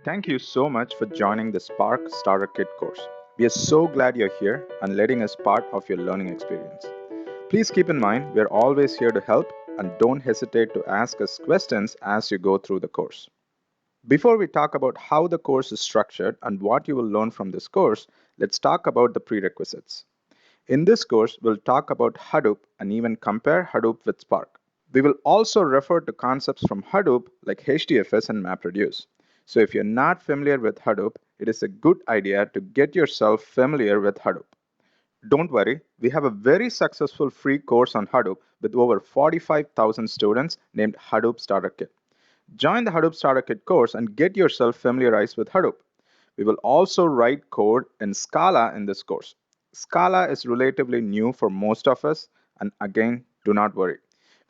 Thank you so much for joining the Spark Starter Kit course. We are so glad you're here and letting us part of your learning experience. Please keep in mind we're always here to help and don't hesitate to ask us questions as you go through the course. Before we talk about how the course is structured and what you will learn from this course, let's talk about the prerequisites. In this course, we'll talk about Hadoop and even compare Hadoop with Spark. We will also refer to concepts from Hadoop like HDFS and MapReduce. So if you're not familiar with Hadoop, it is a good idea to get yourself familiar with Hadoop. Don't worry, we have a very successful free course on Hadoop with over 45,000 students named Hadoop Starter Kit. Join the Hadoop Starter Kit course and get yourself familiarized with Hadoop. We will also write code in Scala in this course. Scala is relatively new for most of us, and again, do not worry.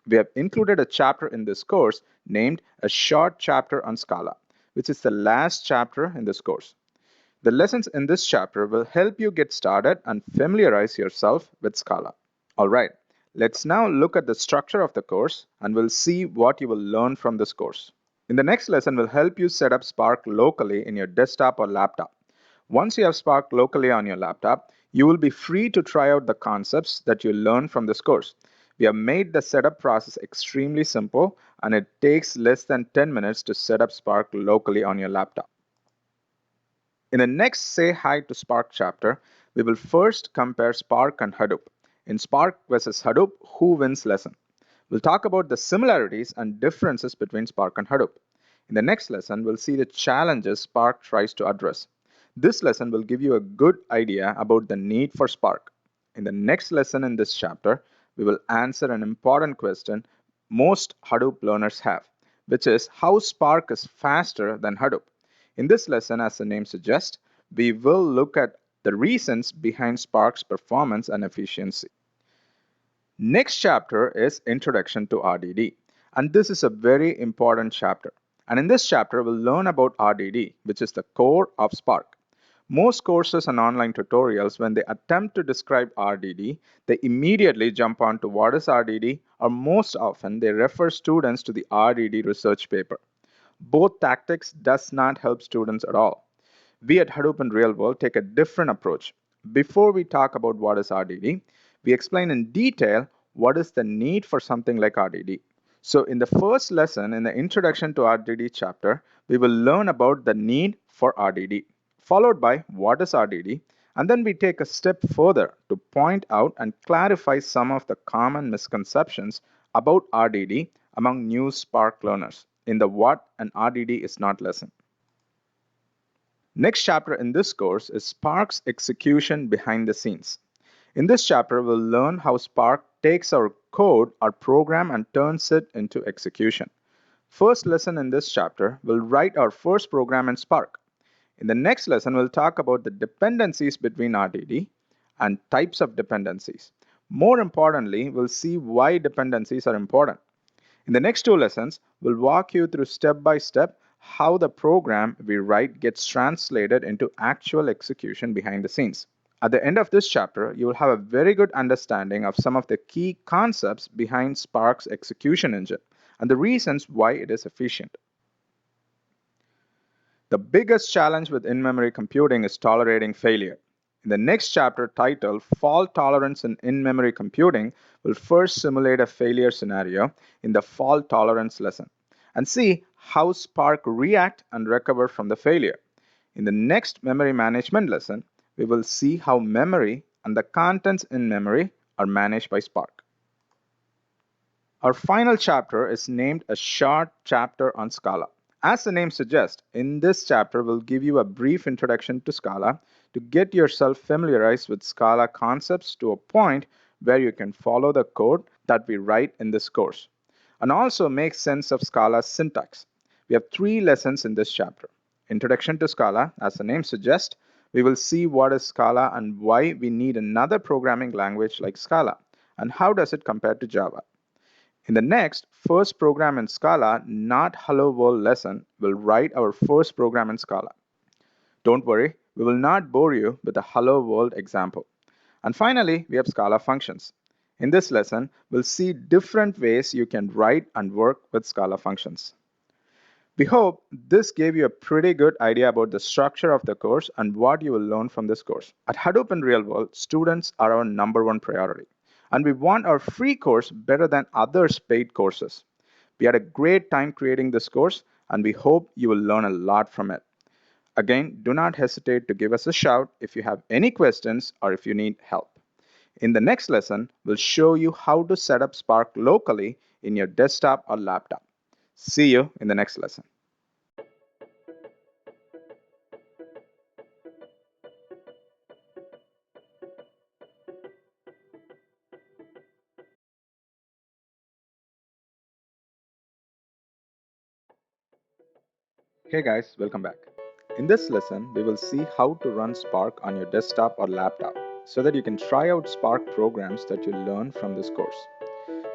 We have included a chapter in this course named a short chapter on Scala, which is the last chapter in this course. The lessons in this chapter will help you get started and familiarize yourself with Scala. All right, let's now look at the structure of the course and we'll see what you will learn from this course. In the next lesson, we'll help you set up Spark locally in your desktop or laptop. Once you have Spark locally on your laptop, you will be free to try out the concepts that you learn from this course. We have made the setup process extremely simple, and it takes less than 10 minutes to set up Spark locally on your laptop. In the next Say Hi to Spark chapter, we will first compare Spark and Hadoop. In Spark versus Hadoop, who wins lesson? We'll talk about the similarities and differences between Spark and Hadoop. In the next lesson, we'll see the challenges Spark tries to address. This lesson will give you a good idea about the need for Spark. In the next lesson in this chapter, we will answer an important question most Hadoop learners have, which is how Spark is faster than Hadoop. In this lesson, as the name suggests, we will look at the reasons behind Spark's performance and efficiency. Next chapter is Introduction to RDD, and this is a very important chapter. And in this chapter, we'll learn about RDD, which is the core of Spark. Most courses and online tutorials, when they attempt to describe RDD, they immediately jump on to what is RDD, or most often they refer students to the RDD research paper. Both tactics does not help students at all. We at Hadoop in Real World take a different approach. Before we talk about what is RDD, we explain in detail what is the need for something like RDD. So in the first lesson, in the Introduction to RDD chapter, we will learn about the need for RDD, followed by what is RDD, and then we take a step further to point out and clarify some of the common misconceptions about RDD among new Spark learners in the What an RDD is Not lesson. Next chapter in this course is Spark's execution behind the scenes. In this chapter, we'll learn how Spark takes our code, our program, and turns it into execution. First lesson in this chapter, we'll write our first program in Spark. In the next lesson, we'll talk about the dependencies between RDD and types of dependencies. More importantly, we'll see why dependencies are important. In the next two lessons, we'll walk you through step by step how the program we write gets translated into actual execution behind the scenes. At the end of this chapter, you will have a very good understanding of some of the key concepts behind Spark's execution engine and the reasons why it is efficient. The biggest challenge with in-memory computing is tolerating failure. In the next chapter titled Fault Tolerance in In-Memory Computing, we'll first simulate a failure scenario in the fault tolerance lesson and see how Spark react and recover from the failure. In the next memory management lesson, we will see how memory and the contents in memory are managed by Spark. Our final chapter is named a short chapter on Scala. As the name suggests, in this chapter we'll give you a brief introduction to Scala to get yourself familiarized with Scala concepts to a point where you can follow the code that we write in this course, and also make sense of Scala's syntax. We have 3 lessons in this chapter. Introduction to Scala, as the name suggests, we will see what is Scala and why we need another programming language like Scala, and how does it compare to Java. In the next first program in Scala, not Hello World lesson, we'll write our first program in Scala. Don't worry, we will not bore you with a Hello World example. And finally, we have Scala functions. In this lesson, we'll see different ways you can write and work with Scala functions. We hope this gave you a pretty good idea about the structure of the course and what you will learn from this course. At Hadoop in Real World, students are our number one priority, and we want our free course better than others' paid courses. We had a great time creating this course, and we hope you will learn a lot from it. Again, do not hesitate to give us a shout if you have any questions or if you need help. In the next lesson, we'll show you how to set up Spark locally in your desktop or laptop. See you in the next lesson. Hey guys, welcome back. In this lesson, we will see how to run Spark on your desktop or laptop so that you can try out Spark programs that you learn from this course.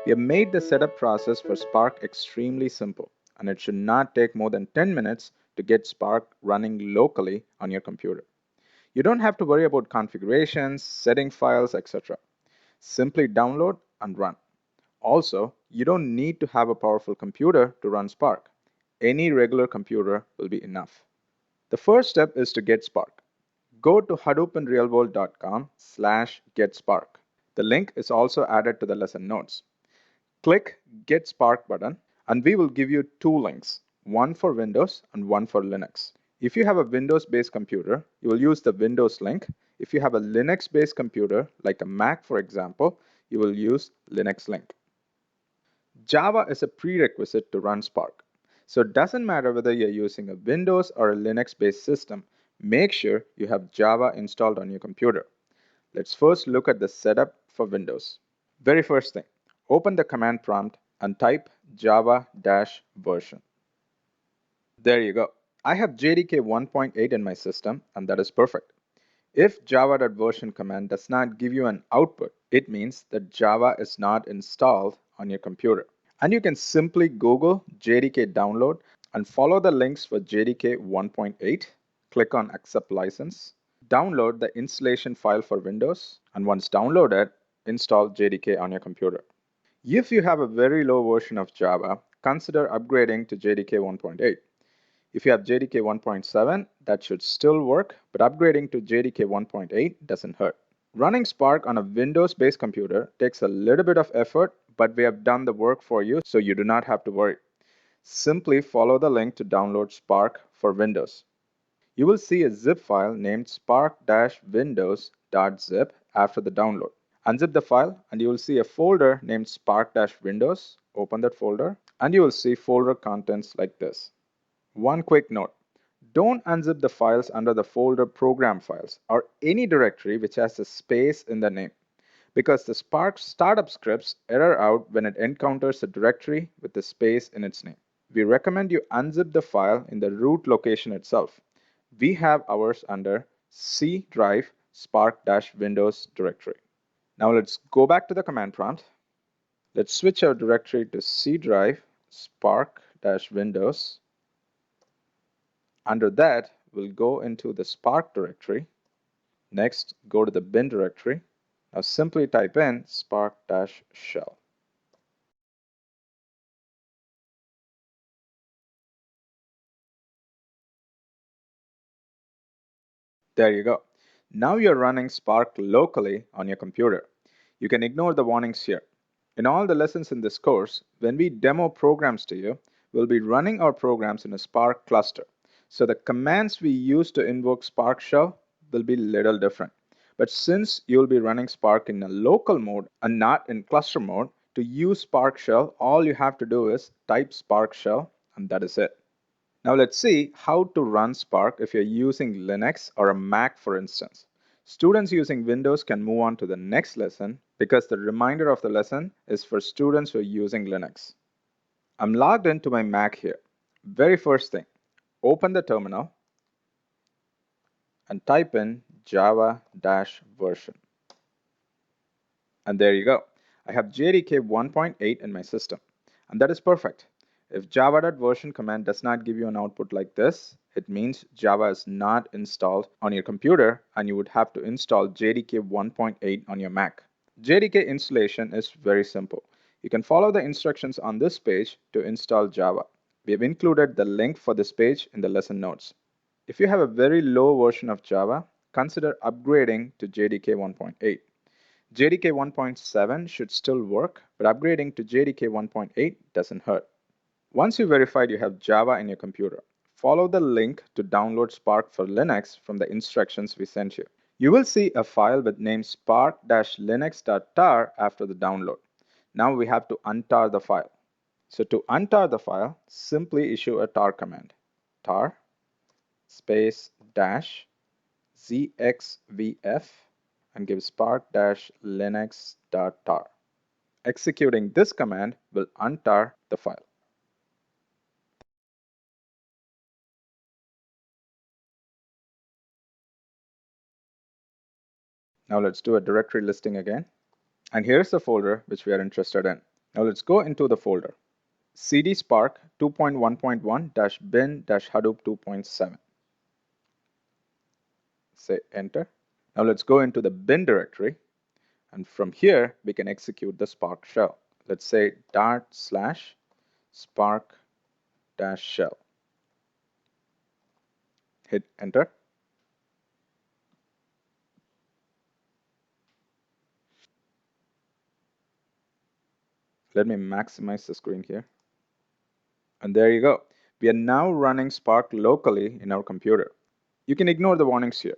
We have made the setup process for Spark extremely simple, and it should not take more than 10 minutes to get Spark running locally on your computer. You don't have to worry about configurations, setting files, etc. Simply download and run. Also, you don't need to have a powerful computer to run Spark. Any regular computer will be enough. The first step is to get Spark. Go to hadoopinrealworld.com/getspark. The link is also added to the lesson notes. Click Get Spark button and we will give you two links, one for Windows and one for Linux. If you have a Windows-based computer, you will use the Windows link. If you have a Linux-based computer, like a Mac for example, you will use Linux link. Java is a prerequisite to run Spark. So it doesn't matter whether you're using a Windows or a Linux-based system, make sure you have Java installed on your computer. Let's first look at the setup for Windows. Very first thing, open the command prompt and type java-version. There you go. I have JDK 1.8 in my system, and that is perfect. If java.version command does not give you an output, it means that Java is not installed on your computer. And you can simply Google JDK download and follow the links for JDK 1.8. Click on accept license. Download the installation file for Windows, and once downloaded, install JDK on your computer. If you have a very low version of Java, consider upgrading to JDK 1.8. If you have JDK 1.7, that should still work, but upgrading to JDK 1.8 doesn't hurt. Running Spark on a Windows-based computer takes a little bit of effort, but we have done the work for you, so you do not have to worry. Simply follow the link to download Spark for Windows. You will see a zip file named spark-windows.zip after the download. Unzip the file and you will see a folder named spark-windows. Open that folder and you will see folder contents like this. One quick note, don't unzip the files under the folder program files or any directory which has a space in the name, because the Spark startup scripts error out when it encounters a directory with a space in its name. We recommend you unzip the file in the root location itself. We have ours under C drive spark-windows directory. Now let's go back to the command prompt. Let's switch our directory to C drive spark-windows. Under that, we'll go into the Spark directory. Next, go to the bin directory. Now simply type in spark-shell. There you go. Now you're running Spark locally on your computer. You can ignore the warnings here. In all the lessons in this course, when we demo programs to you, we'll be running our programs in a Spark cluster. So the commands we use to invoke Spark shell will be little different. But since you'll be running Spark in a local mode and not in cluster mode, to use Spark shell, all you have to do is type Spark shell, and that is it. Now let's see how to run Spark if you're using Linux or a Mac, for instance. Students using Windows can move on to the next lesson because the remainder of the lesson is for students who are using Linux. I'm logged into my Mac here. Very first thing, open the terminal and type in java-version. And there you go. I have JDK 1.8 in my system, and that is perfect. If java.version command does not give you an output like this, it means Java is not installed on your computer and you would have to install JDK 1.8 on your Mac. JDK installation is very simple. You can follow the instructions on this page to install Java. We have included the link for this page in the lesson notes. If you have a very low version of Java, consider upgrading to JDK 1.8. JDK 1.7 should still work, but upgrading to JDK 1.8 doesn't hurt. Once you verified you have Java in your computer, follow the link to download Spark for Linux from the instructions we sent you. You will see a file with name spark-linux.tar after the download. Now we have to untar the file. So to untar the file, simply issue a tar command. Tar space dash zxvf and give spark-linux.tar. Executing this command will untar the file. Now let's do a directory listing again. And here's the folder which we are interested in. Now let's go into the folder. cd spark 2.1.1-bin-hadoop 2.7. Say enter. Now let's go into the bin directory. And from here, we can execute the Spark shell. Let's say /spark-shell. Hit enter. Let me maximize the screen here. And there you go. We are now running Spark locally in our computer. You can ignore the warnings here.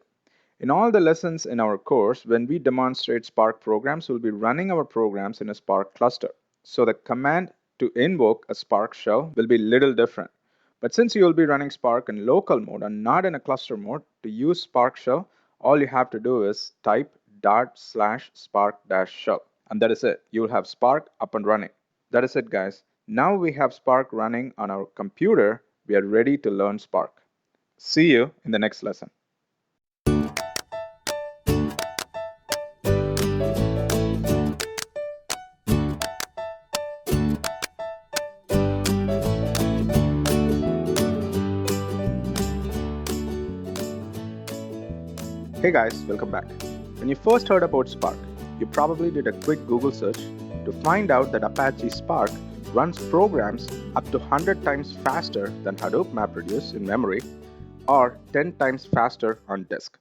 In all the lessons in our course, when we demonstrate Spark programs, we'll be running our programs in a Spark cluster. So the command to invoke a Spark shell will be little different. But since you will be running Spark in local mode and not in a cluster mode, to use Spark shell, all you have to do is type /spark-shell. And that is it. You will have Spark up and running. That is it, guys. Now we have Spark running on our computer. We are ready to learn Spark. See you in the next lesson. Hey guys, welcome back. When you first heard about Spark, you probably did a quick Google search to find out that Apache Spark runs programs up to 100 times faster than Hadoop MapReduce in memory or 10 times faster on disk.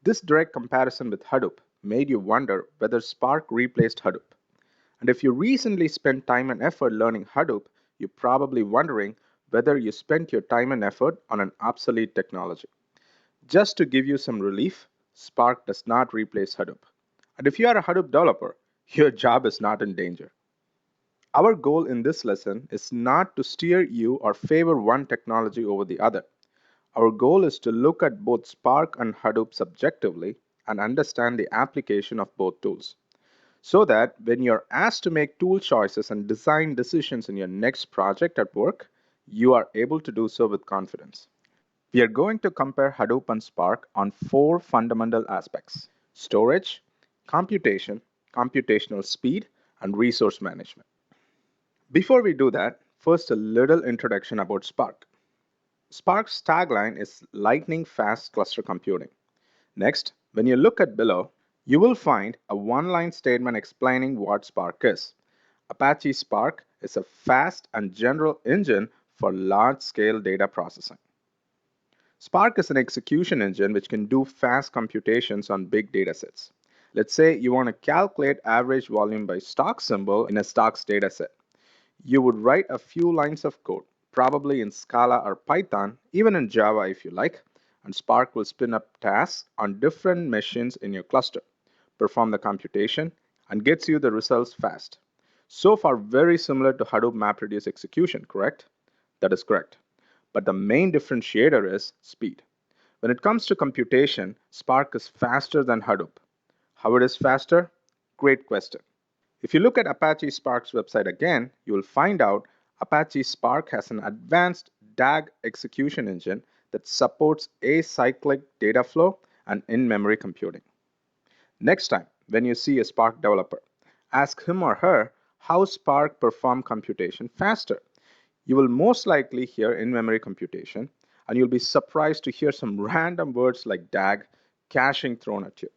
This direct comparison with Hadoop made you wonder whether Spark replaced Hadoop. And if you recently spent time and effort learning Hadoop, you're probably wondering whether you spent your time and effort on an obsolete technology. Just to give you some relief, Spark does not replace Hadoop. And if you are a Hadoop developer, your job is not in danger. Our goal in this lesson is not to steer you or favor one technology over the other. Our goal is to look at both Spark and Hadoop subjectively and understand the application of both tools, so that when you're asked to make tool choices and design decisions in your next project at work, you are able to do so with confidence. We are going to compare Hadoop and Spark on 4 fundamental aspects: storage, computation, computational speed, and resource management. Before we do that, first a little introduction about Spark. Spark's tagline is lightning fast cluster computing. Next, when you look at below, you will find a one-line statement explaining what Spark is. Apache Spark is a fast and general engine for large-scale data processing. Spark is an execution engine which can do fast computations on big datasets. Let's say you want to calculate average volume by stock symbol in a stocks dataset. You would write a few lines of code, probably in Scala or Python, even in Java if you like, and Spark will spin up tasks on different machines in your cluster, perform the computation, and gets you the results fast. So far, very similar to Hadoop MapReduce execution, correct? That is correct. But the main differentiator is speed. When it comes to computation, Spark is faster than Hadoop. How it is faster? Great question. If you look at Apache Spark's website again, you will find out Apache Spark has an advanced DAG execution engine that supports acyclic data flow and in-memory computing. Next time, when you see a Spark developer, ask him or her how Spark performed computation faster. You will most likely hear in-memory computation, and you'll be surprised to hear some random words like DAG, caching thrown at you.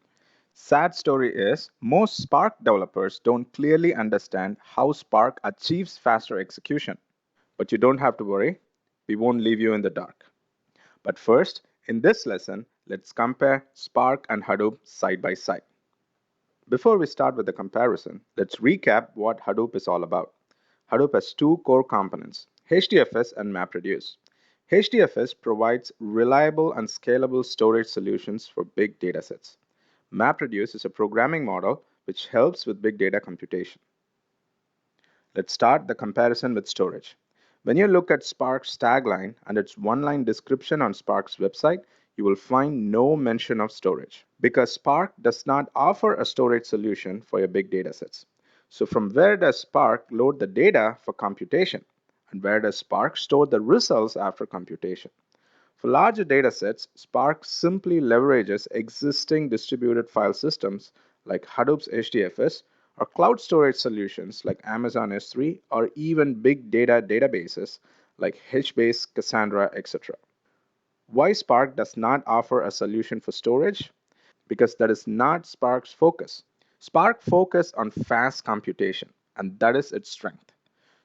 Sad story is, most Spark developers don't clearly understand how Spark achieves faster execution. But you don't have to worry. We won't leave you in the dark. But first, in this lesson, let's compare Spark and Hadoop side by side. Before we start with the comparison, let's recap what Hadoop is all about. Hadoop has two core components, HDFS and MapReduce. HDFS provides reliable and scalable storage solutions for big datasets. MapReduce is a programming model which helps with big data computation. Let's start the comparison with storage. When you look at Spark's tagline and its one-line description on Spark's website, you will find no mention of storage because Spark does not offer a storage solution for your big datasets. So from where does Spark load the data for computation? And where does Spark store the results after computation? For larger datasets, Spark simply leverages existing distributed file systems like Hadoop's HDFS or cloud storage solutions like Amazon S3 or even big data databases like HBase, Cassandra, etc. Why Spark does not offer a solution for storage? Because that is not Spark's focus. Spark focuses on fast computation, and that is its strength.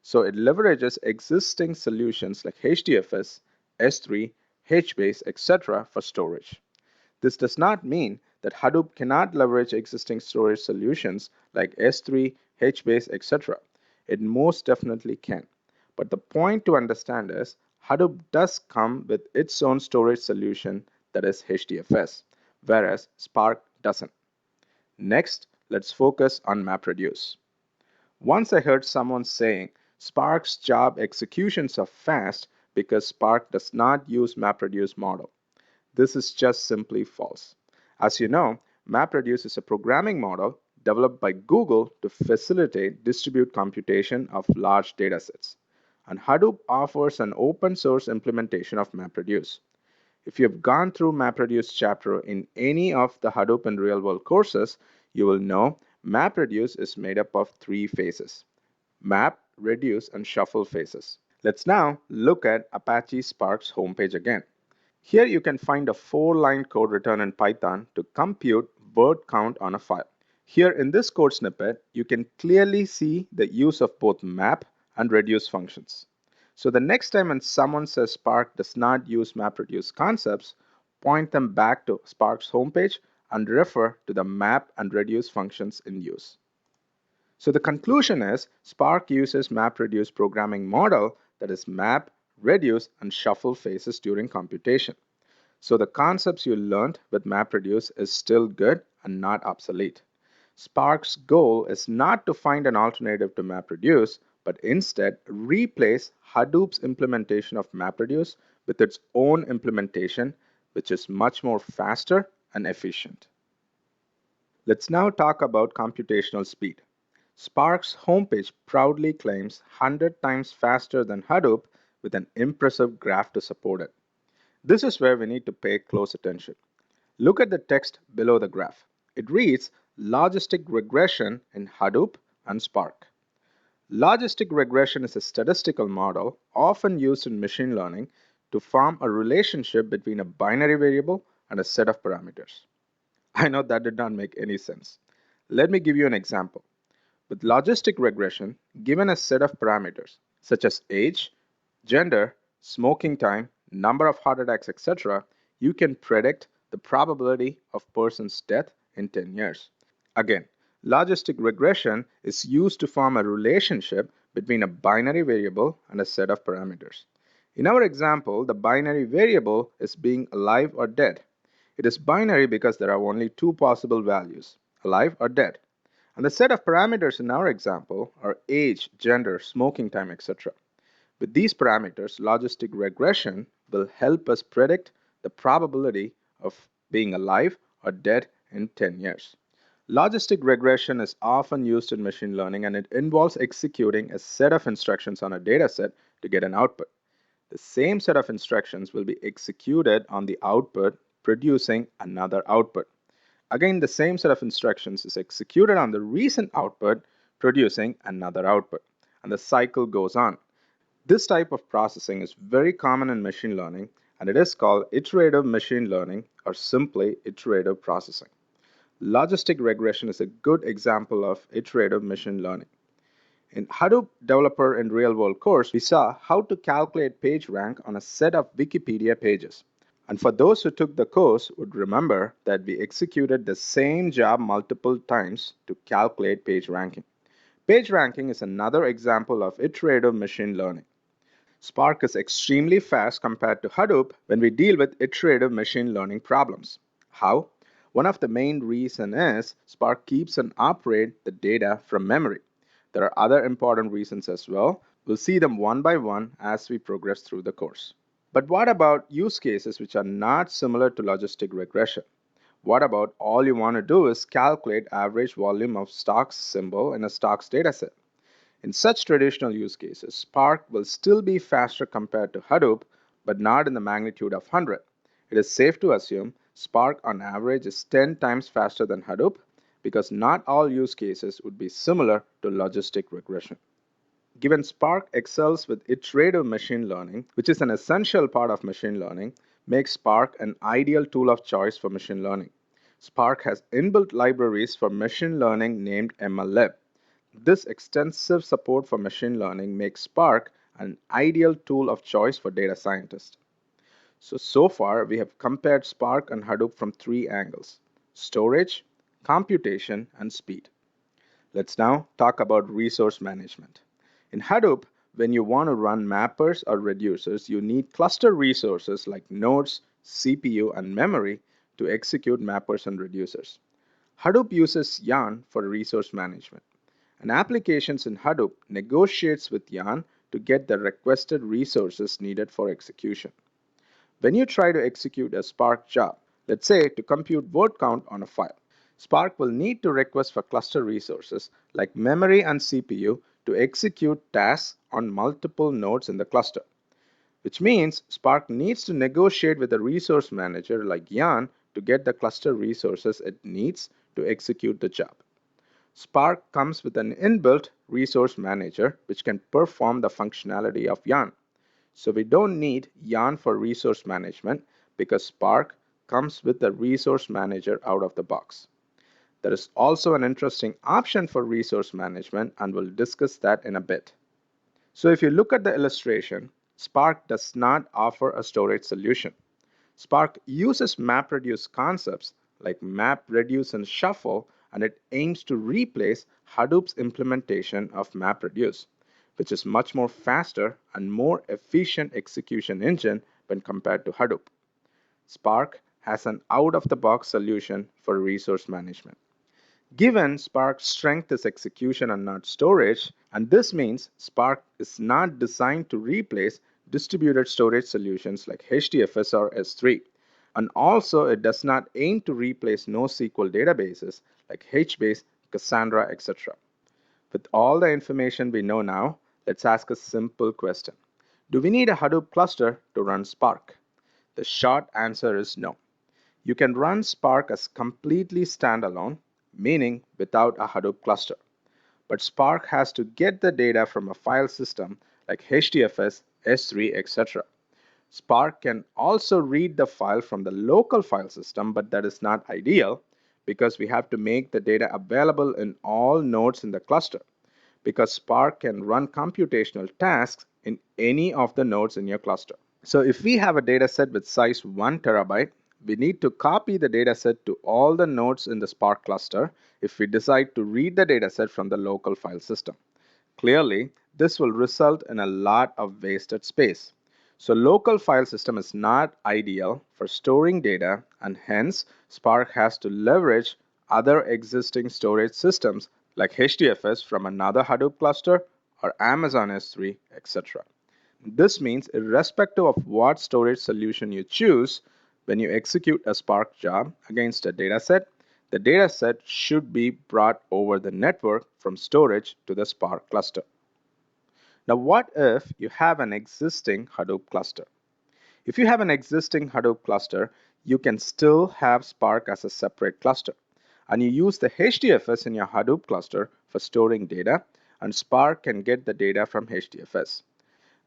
So it leverages existing solutions like HDFS, S3, HBase, etc. for storage. This does not mean that Hadoop cannot leverage existing storage solutions like S3, HBase, etc. It most definitely can. But the point to understand is Hadoop does come with its own storage solution that is HDFS, whereas Spark doesn't. Next, let's focus on MapReduce. Once I heard someone saying Spark's job executions are fast because Spark does not use MapReduce model. This is just simply false. As you know, MapReduce is a programming model developed by Google to facilitate distributed computation of large datasets. And Hadoop offers an open source implementation of MapReduce. If you have gone through MapReduce chapter in any of the Hadoop and real-world courses, you will know MapReduce is made up of three phases: map, reduce, and shuffle phases. Let's now look at Apache Spark's homepage again. Here you can find a 4-line code written in Python to compute word count on a file. Here in this code snippet, you can clearly see the use of both map and reduce functions. So the next time when someone says Spark does not use MapReduce concepts, point them back to Spark's homepage and refer to the map and reduce functions in use. So the conclusion is Spark uses MapReduce programming model that is map, reduce, and shuffle phases during computation. So the concepts you learned with MapReduce is still good and not obsolete. Spark's goal is not to find an alternative to MapReduce, but instead replace Hadoop's implementation of MapReduce with its own implementation, which is much more faster and efficient. Let's now talk about computational speed. Spark's homepage proudly claims 100 times faster than Hadoop with an impressive graph to support it. This is where we need to pay close attention. Look at the text below the graph. It reads logistic regression in Hadoop and Spark. Logistic regression is a statistical model often used in machine learning to form a relationship between a binary variable and a set of parameters. I know that did not make any sense. Let me give you an example. With logistic regression, given a set of parameters such as age, gender, smoking time, number of heart attacks, etc., you can predict the probability of person's death in 10 years. Again, logistic regression is used to form a relationship between a binary variable and a set of parameters. In our example, the binary variable is being alive or dead. It is binary because there are only two possible values, alive or dead. And the set of parameters in our example are age, gender, smoking time, etc. With these parameters, logistic regression will help us predict the probability of being alive or dead in 10 years. Logistic regression is often used in machine learning, and it involves executing a set of instructions on a dataset to get an output. The same set of instructions will be executed on the output, producing another output. Again, the same set of instructions is executed on the recent output, producing another output. And the cycle goes on. This type of processing is very common in machine learning, and it is called iterative machine learning or simply iterative processing. Logistic regression is a good example of iterative machine learning. In Hadoop Developer in Real World course, we saw how to calculate page rank on a set of Wikipedia pages. And for those who took the course would remember that we executed the same job multiple times to calculate page ranking. Page ranking is another example of iterative machine learning. Spark is extremely fast compared to Hadoop when we deal with iterative machine learning problems. How? One of the main reasons is Spark keeps and operates the data from memory. There are other important reasons as well. We'll see them one by one as we progress through the course. But what about use cases which are not similar to logistic regression? What about all you want to do is calculate average volume of stocks symbol in a stocks dataset? In such traditional use cases, Spark will still be faster compared to Hadoop, but not in the magnitude of 100. It is safe to assume Spark on average is 10 times faster than Hadoop because not all use cases would be similar to logistic regression. Given Spark excels with iterative machine learning, which is an essential part of machine learning, makes Spark an ideal tool of choice for machine learning. Spark has inbuilt libraries for machine learning named MLlib. This extensive support for machine learning makes Spark an ideal tool of choice for data scientists. So far, we have compared Spark and Hadoop from three angles: storage, computation, and speed. Let's now talk about resource management. In Hadoop, when you want to run mappers or reducers, you need cluster resources like nodes, CPU, and memory to execute mappers and reducers. Hadoop uses Yarn for resource management. And applications in Hadoop negotiates with Yarn to get the requested resources needed for execution. When you try to execute a Spark job, let's say to compute word count on a file, Spark will need to request for cluster resources like memory and CPU to execute tasks on multiple nodes in the cluster, which means Spark needs to negotiate with a resource manager like Yarn to get the cluster resources it needs to execute the job. Spark comes with an inbuilt resource manager which can perform the functionality of Yarn. So we don't need Yarn for resource management because Spark comes with the resource manager out of the box. There is also an interesting option for resource management, and we'll discuss that in a bit. So if you look at the illustration, Spark does not offer a storage solution. Spark uses MapReduce concepts like map, reduce, and shuffle, and it aims to replace Hadoop's implementation of MapReduce, which is much more faster and more efficient execution engine when compared to Hadoop. Spark has an out-of-the-box solution for resource management. Given Spark's strength is execution and not storage, and this means Spark is not designed to replace distributed storage solutions like HDFS or S3. And also, it does not aim to replace NoSQL databases like HBase, Cassandra, etc. With all the information we know now, let's ask a simple question. Do we need a Hadoop cluster to run Spark? The short answer is no. You can run Spark as completely standalone, meaning without a Hadoop cluster. But Spark has to get the data from a file system like HDFS, S3, etc. Spark can also read the file from the local file system, but that is not ideal because we have to make the data available in all nodes in the cluster, because Spark can run computational tasks in any of the nodes in your cluster. So if we have a data set with size 1 terabyte, we need to copy the dataset to all the nodes in the Spark cluster if we decide to read the dataset from the local file system. Clearly, this will result in a lot of wasted space. So local file system is not ideal for storing data, and hence Spark has to leverage other existing storage systems like HDFS from another Hadoop cluster or Amazon S3, etc. This means irrespective of what storage solution you choose, when you execute a Spark job against a dataset, the dataset should be brought over the network from storage to the Spark cluster. Now, what if you have an existing Hadoop cluster? If you have an existing Hadoop cluster, you can still have Spark as a separate cluster. And you use the HDFS in your Hadoop cluster for storing data, and Spark can get the data from HDFS.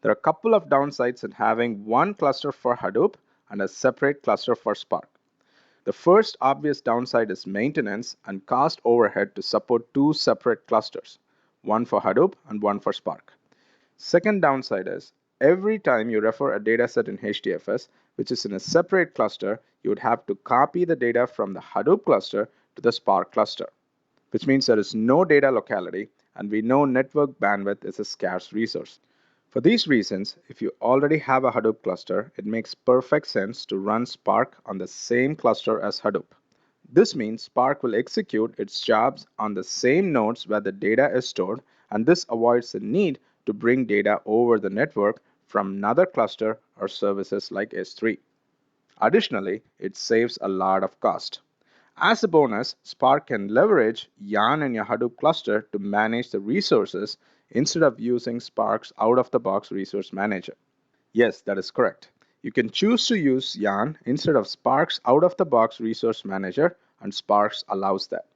There are a couple of downsides in having one cluster for Hadoop and a separate cluster for Spark. The first obvious downside is maintenance and cost overhead to support two separate clusters. one for Hadoop and one for Spark. Second downside is every time you refer a dataset in HDFS, which is in a separate cluster, you would have to copy the data from the Hadoop cluster to the Spark cluster, which means there is no data locality, and we know network bandwidth is a scarce resource. For these reasons, if you already have a Hadoop cluster, it makes perfect sense to run Spark on the same cluster as Hadoop. This means Spark will execute its jobs on the same nodes where the data is stored, and this avoids the need to bring data over the network from another cluster or services like S3. Additionally, it saves a lot of cost. As a bonus, Spark can leverage Yarn in your Hadoop cluster to manage the resources instead of using Spark's out-of-the-box resource manager. Yes, that is correct. You can choose to use Yarn instead of Spark's out-of-the-box resource manager, and Spark allows that.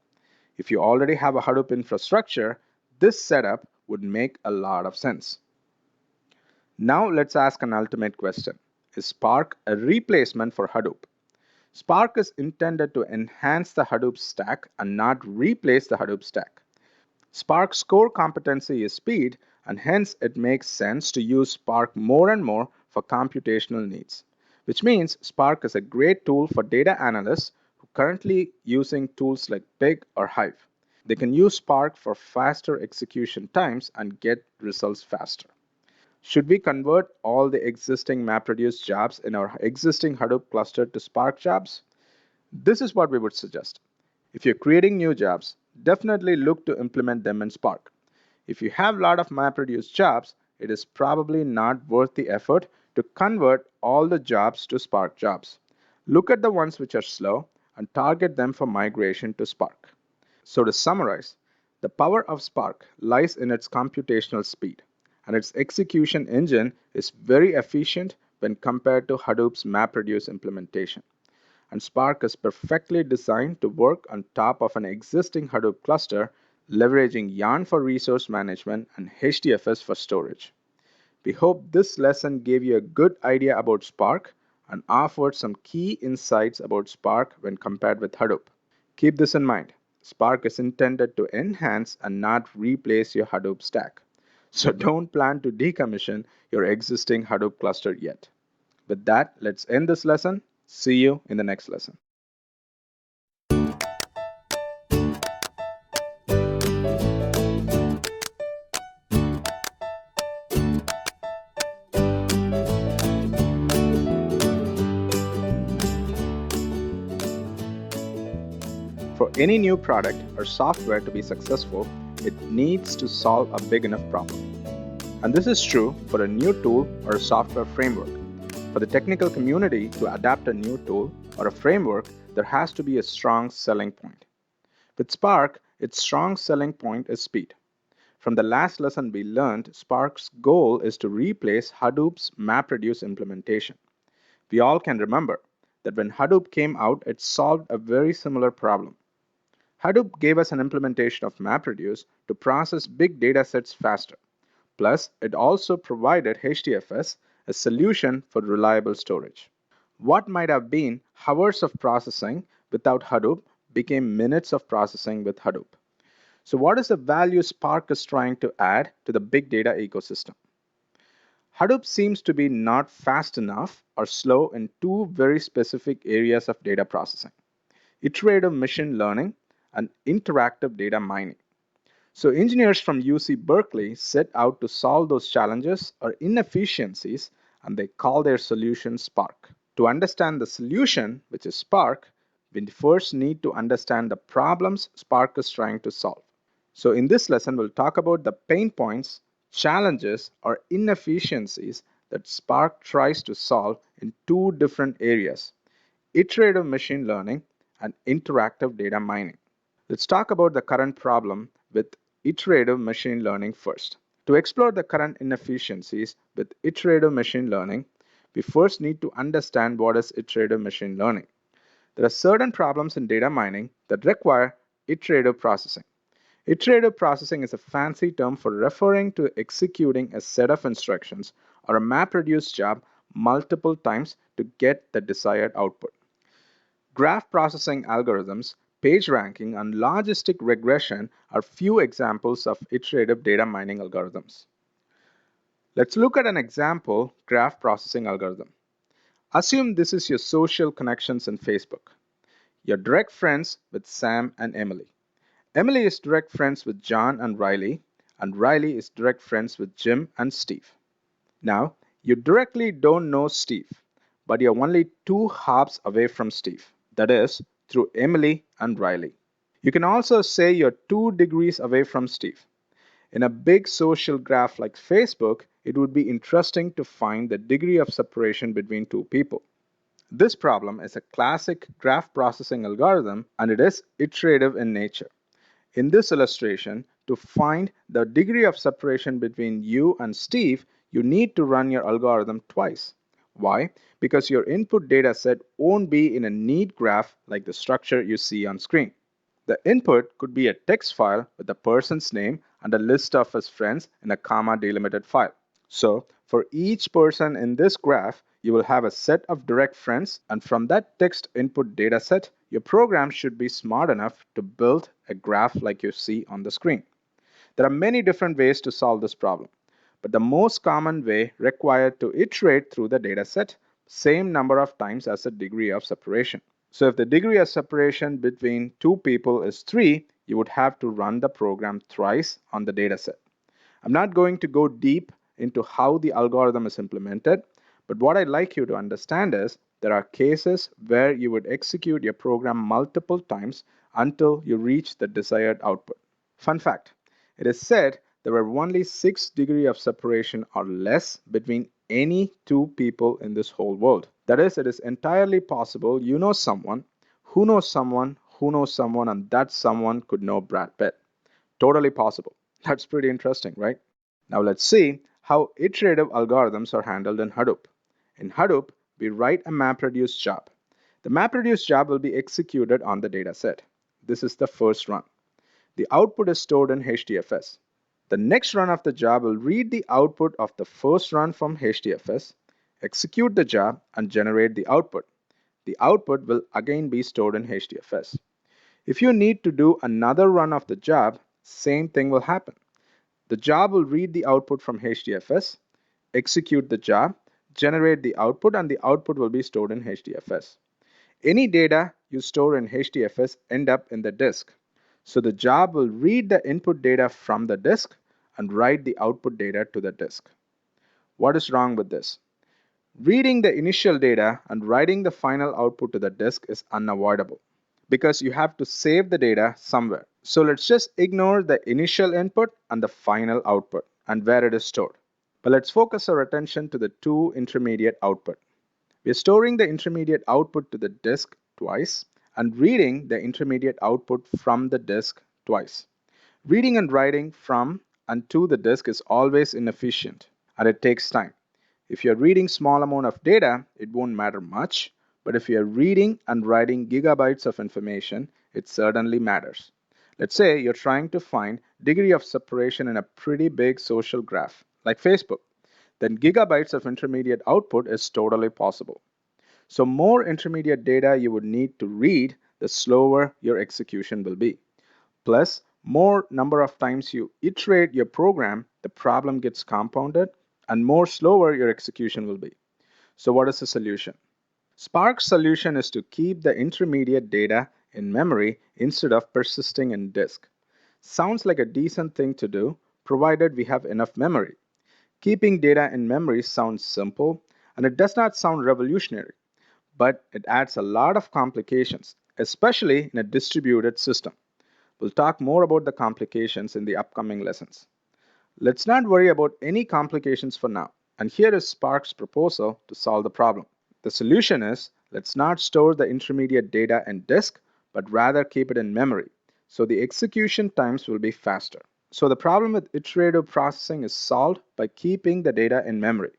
If you already have a Hadoop infrastructure, this setup would make a lot of sense. Now let's ask an ultimate question. Is Spark a replacement for Hadoop? Spark is intended to enhance the Hadoop stack and not replace the Hadoop stack. Spark's core competency is speed, and hence it makes sense to use Spark more and more for computational needs, which means Spark is a great tool for data analysts who are currently using tools like Pig or Hive. They can use Spark for faster execution times and get results faster. Should we convert all the existing MapReduce jobs in our existing Hadoop cluster to Spark jobs? This is what we would suggest. If you're creating new jobs, definitely look to implement them in Spark. If you have a lot of MapReduce jobs, it is probably not worth the effort to convert all the jobs to Spark jobs. Look at the ones which are slow and target them for migration to Spark. So to summarize, the power of Spark lies in its computational speed, and its execution engine is very efficient when compared to Hadoop's MapReduce implementation. And Spark is perfectly designed to work on top of an existing Hadoop cluster, leveraging Yarn for resource management and HDFS for storage. We hope this lesson gave you a good idea about Spark and offered some key insights about Spark when compared with Hadoop. Keep this in mind. Spark is intended to enhance and not replace your Hadoop stack. So don't plan to decommission your existing Hadoop cluster yet. With that, let's end this lesson. See you in the next lesson. For any new product or software to be successful, it needs to solve a big enough problem. And this is true for a new tool or a software framework. For the technical community to adapt a new tool or a framework, there has to be a strong selling point. With Spark, its strong selling point is speed. From the last lesson we learned, Spark's goal is to replace Hadoop's MapReduce implementation. We all can remember that when Hadoop came out, it solved a very similar problem. Hadoop gave us an implementation of MapReduce to process big data sets faster. Plus, it also provided HDFS, a solution for reliable storage. What might have been hours of processing without Hadoop became minutes of processing with Hadoop. So what is the value Spark is trying to add to the big data ecosystem? Hadoop seems to be not fast enough or slow in two very specific areas of data processing: iterative machine learning and interactive data mining. So engineers from UC Berkeley set out to solve those challenges or inefficiencies, and they call their solution Spark. To understand the solution, which is Spark, we first need to understand the problems Spark is trying to solve. So in this lesson, we'll talk about the pain points, challenges, or inefficiencies that Spark tries to solve in two different areas: iterative machine learning and interactive data mining. Let's talk about the current problem with iterative machine learning first. To explore the current inefficiencies with iterative machine learning, we first need to understand what is iterative machine learning. There are certain problems in data mining that require iterative processing. Iterative processing is a fancy term for referring to executing a set of instructions or a MapReduce job multiple times to get the desired output. Graph processing algorithms Page ranking, and logistic regression are few examples of iterative data mining algorithms. Let's look at an example graph processing algorithm. Assume this is your social connections in Facebook. You're direct friends with Sam and Emily. Emily is direct friends with John and Riley is direct friends with Jim and Steve. Now, you directly don't know Steve, but you're only 2 hops away from Steve. That is, through Emily and Riley. You can also say you're 2 degrees away from Steve. In a big social graph like Facebook, it would be interesting to find the degree of separation between 2 people. This problem is a classic graph processing algorithm and it is iterative in nature. In this illustration, to find the degree of separation between you and Steve, you need to run your algorithm twice. Why? Because your input data set won't be in a neat graph like the structure you see on screen. The input could be a text file with the person's name and a list of his friends in a comma delimited file. So, for each person in this graph, you will have a set of direct friends, and from that text input data set, your program should be smart enough to build a graph like you see on the screen. There are many different ways to solve this problem, but the most common way required to iterate through the data set same number of times as the degree of separation. So if the degree of separation between 2 people is 3, you would have to run the program thrice on the data set. I'm not going to go deep into how the algorithm is implemented, but what I'd like you to understand is there are cases where you would execute your program multiple times until you reach the desired output. Fun fact, it is said there are only 6 degrees of separation or less between any 2 people in this whole world. That is, it is entirely possible you know someone who knows someone who knows someone and that someone could know Brad Pitt. Totally possible. That's pretty interesting, right? Now let's see how iterative algorithms are handled in Hadoop. In Hadoop, we write a MapReduce job. The MapReduce job will be executed on the dataset. This is the first run. The output is stored in HDFS. The next run of the job will read the output of the first run from HDFS, execute the job, and generate the output. The output will again be stored in HDFS. If you need to do another run of the job, same thing will happen. The job will read the output from HDFS, execute the job, generate the output, and the output will be stored in HDFS. Any data you store in HDFS end up in the disk. So the job will read the input data from the disk and write the output data to the disk. What is wrong with this? Reading the initial data and writing the final output to the disk is unavoidable because you have to save the data somewhere. So let's just ignore the initial input and the final output and where it is stored. But let's focus our attention to the 2 intermediate output. We are storing the intermediate output to the disk twice and reading the intermediate output from the disk twice. Reading and writing from and to the disk is always inefficient and it takes time. If you're reading small amount of data, it won't matter much, but if you're reading and writing gigabytes of information, it certainly matters. Let's say you're trying to find degree of separation in a pretty big social graph, like Facebook. Then gigabytes of intermediate output is totally possible. So more intermediate data you would need to read, the slower your execution will be. Plus, more number of times you iterate your program, the problem gets compounded and more slower your execution will be. So what is the solution? Spark's solution is to keep the intermediate data in memory instead of persisting in disk. Sounds like a decent thing to do, provided we have enough memory. Keeping data in memory sounds simple, and it does not sound revolutionary, but it adds a lot of complications, especially in a distributed system. We'll talk more about the complications in the upcoming lessons. Let's not worry about any complications for now, and here is Spark's proposal to solve the problem. The solution is, let's not store the intermediate data in disk, but rather keep it in memory, so the execution times will be faster. So the problem with iterative processing is solved by keeping the data in memory.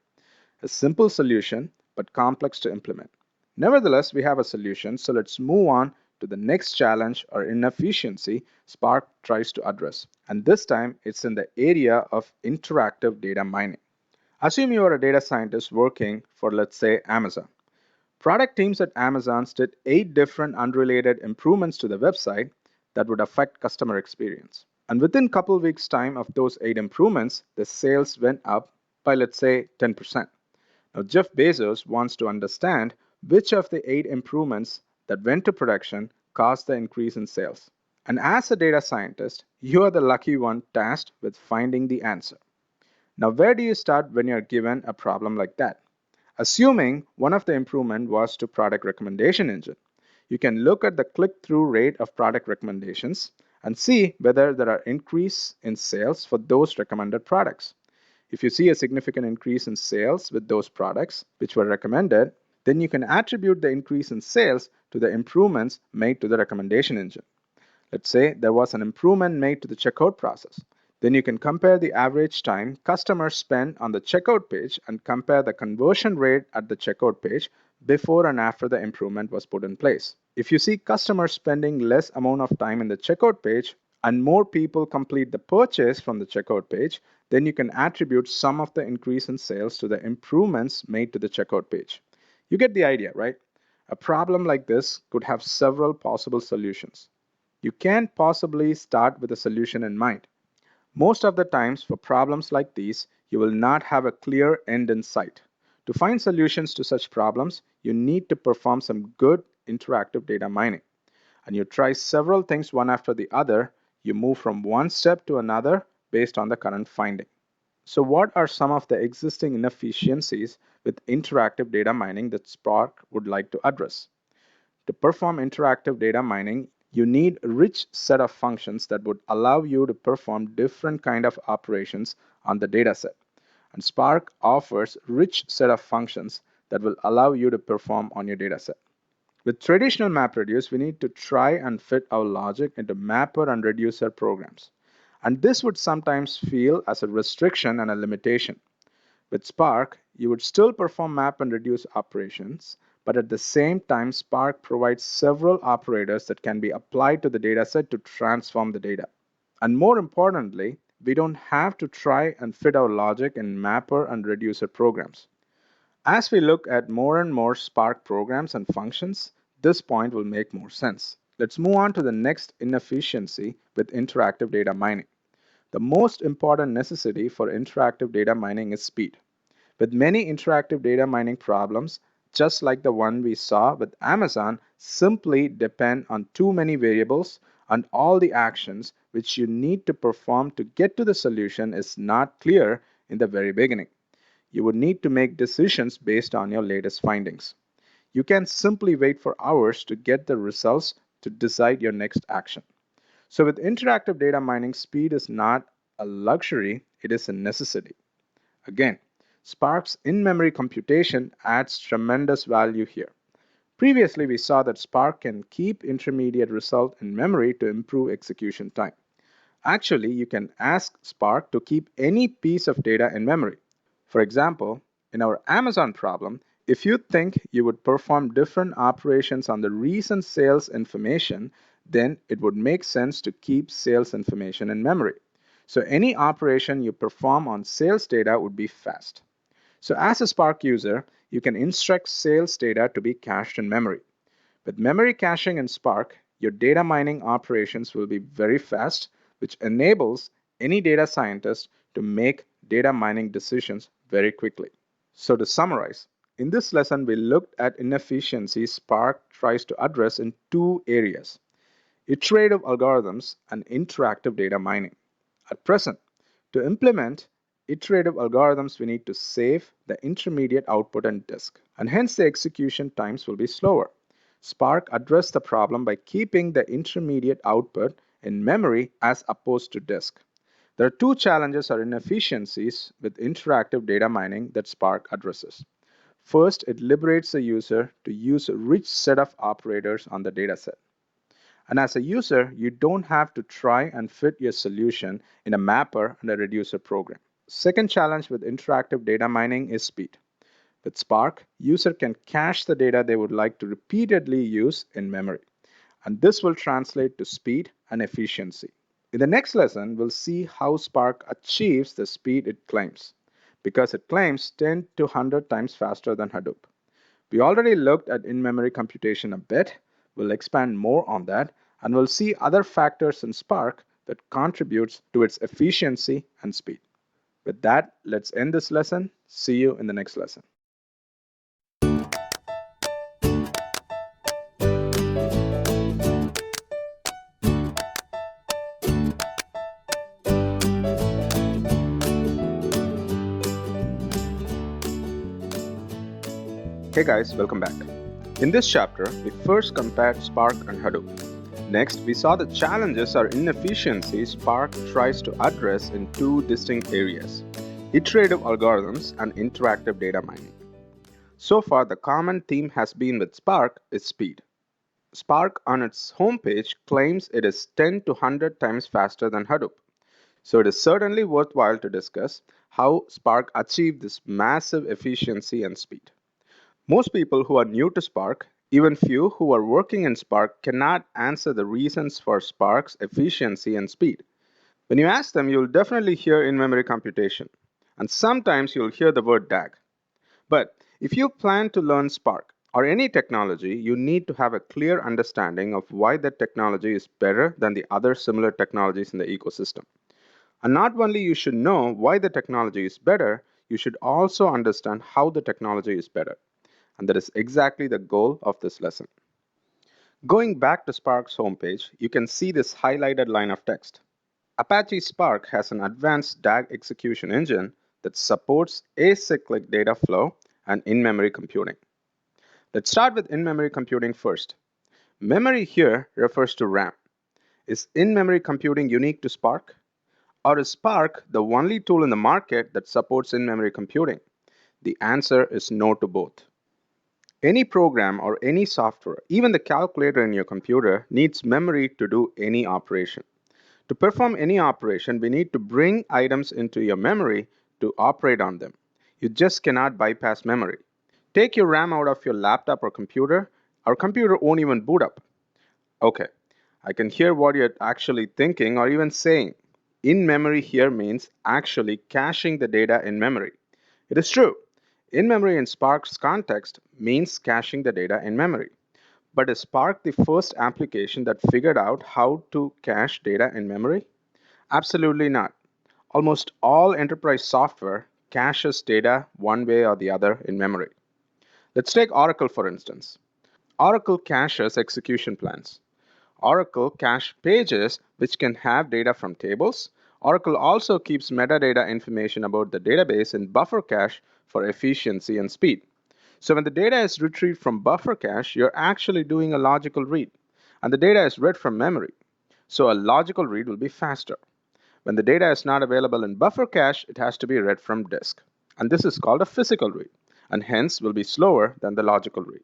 A simple solution, but complex to implement. Nevertheless, we have a solution, so let's move on to the next challenge or inefficiency Spark tries to address. And this time, it's in the area of interactive data mining. Assume you are a data scientist working for, let's say, Amazon. Product teams at Amazon did 8 different unrelated improvements to the website that would affect customer experience. And within a couple weeks' time of those 8 improvements, the sales went up by, let's say, 10%. Now, Jeff Bezos wants to understand which of the 8 improvements that went to production caused the increase in sales. And as a data scientist, you are the lucky one tasked with finding the answer. Now, where do you start when you're given a problem like that? Assuming one of the improvement was to product recommendation engine, you can look at the click-through rate of product recommendations and see whether there are increase in sales for those recommended products. If you see a significant increase in sales with those products which were recommended, then you can attribute the increase in sales to the improvements made to the recommendation engine. Let's say there was an improvement made to the checkout process. Then you can compare the average time customers spend on the checkout page and compare the conversion rate at the checkout page before and after the improvement was put in place. If you see customers spending less amount of time in the checkout page and more people complete the purchase from the checkout page, then you can attribute some of the increase in sales to the improvements made to the checkout page. You get the idea, right? A problem like this could have several possible solutions. You can't possibly start with a solution in mind. Most of the times for problems like these, you will not have a clear end in sight. To find solutions to such problems, you need to perform some good interactive data mining. And you try several things one after the other. You move from one step to another based on the current finding. So what are some of the existing inefficiencies with interactive data mining that Spark would like to address? To perform interactive data mining, you need a rich set of functions that would allow you to perform different kind of operations on the dataset. And Spark offers a rich set of functions that will allow you to perform on your dataset. With traditional MapReduce, we need to try and fit our logic into mapper and reducer programs. And this would sometimes feel as a restriction and a limitation. With Spark, you would still perform map and reduce operations, but at the same time, Spark provides several operators that can be applied to the dataset to transform the data. And more importantly, we don't have to try and fit our logic in mapper and reducer programs. As we look at more and more Spark programs and functions, this point will make more sense. Let's move on to the next inefficiency with interactive data mining. The most important necessity for interactive data mining is speed. With many interactive data mining problems, just like the one we saw with Amazon, simply depend on too many variables and all the actions which you need to perform to get to the solution is not clear in the very beginning. You would need to make decisions based on your latest findings. You can simply wait for hours to get the results to decide your next action. So with interactive data mining, speed is not a luxury, it is a necessity. Again, Spark's in-memory computation adds tremendous value here. Previously, we saw that Spark can keep intermediate result in memory to improve execution time. Actually, you can ask Spark to keep any piece of data in memory. For example, in our Amazon problem, if you think you would perform different operations on the recent sales information, then it would make sense to keep sales information in memory. So any operation you perform on sales data would be fast. So as a Spark user, you can instruct sales data to be cached in memory. With memory caching in Spark, your data mining operations will be very fast, which enables any data scientist to make data mining decisions very quickly. So to summarize, in this lesson, we looked at inefficiencies Spark tries to address in two areas: iterative algorithms and interactive data mining. At present, to implement iterative algorithms, we need to save the intermediate output on disk, and hence the execution times will be slower. Spark addressed the problem by keeping the intermediate output in memory as opposed to disk. There are two challenges or inefficiencies with interactive data mining that Spark addresses. First, it liberates the user to use a rich set of operators on the dataset. And as a user, you don't have to try and fit your solution in a mapper and a reducer program. Second challenge with interactive data mining is speed. With Spark, user can cache the data they would like to repeatedly use in memory. And this will translate to speed and efficiency. In the next lesson, we'll see how Spark achieves the speed it claims, because it claims 10 to 100 times faster than Hadoop. We already looked at in-memory computation a bit. We'll expand more on that, and we'll see other factors in Spark that contributes to its efficiency and speed. With that, let's end this lesson. See you in the next lesson. Hey guys, welcome back. In this chapter, we first compared Spark and Hadoop. Next, we saw the challenges or inefficiencies Spark tries to address in two distinct areas: iterative algorithms and interactive data mining. So far, the common theme has been with Spark is speed. Spark on its homepage claims it is 10 to 100 times faster than Hadoop. So it is certainly worthwhile to discuss how Spark achieved this massive efficiency and speed. Most people who are new to Spark, even few who are working in Spark, cannot answer the reasons for Spark's efficiency and speed. When you ask them, you'll definitely hear in-memory computation, and sometimes you'll hear the word DAG. But if you plan to learn Spark or any technology, you need to have a clear understanding of why that technology is better than the other similar technologies in the ecosystem. And not only you should know why the technology is better, you should also understand how the technology is better. And that is exactly the goal of this lesson. Going back to Spark's homepage, you can see this highlighted line of text. Apache Spark has an advanced DAG execution engine that supports acyclic data flow and in-memory computing. Let's start with in-memory computing first. Memory here refers to RAM. Is in-memory computing unique to Spark? Or is Spark the only tool in the market that supports in-memory computing? The answer is no to both. Any program or any software, even the calculator in your computer, needs memory to do any operation. To perform any operation, we need to bring items into your memory to operate on them. You just cannot bypass memory. Take your RAM out of your laptop or computer, our computer won't even boot up. Okay, I can hear what you're actually thinking or even saying. In memory here means actually caching the data in memory. It is true. In memory in Spark's context means caching the data in memory. But is Spark the first application that figured out how to cache data in memory? Absolutely not. Almost all enterprise software caches data one way or the other in memory. Let's take Oracle for instance. Oracle caches execution plans. Oracle cache pages which can have data from tables. Oracle also keeps metadata information about the database in buffer cache for efficiency and speed. So when the data is retrieved from buffer cache, you're actually doing a logical read. And the data is read from memory. So a logical read will be faster. When the data is not available in buffer cache, it has to be read from disk. And this is called a physical read, and hence will be slower than the logical read.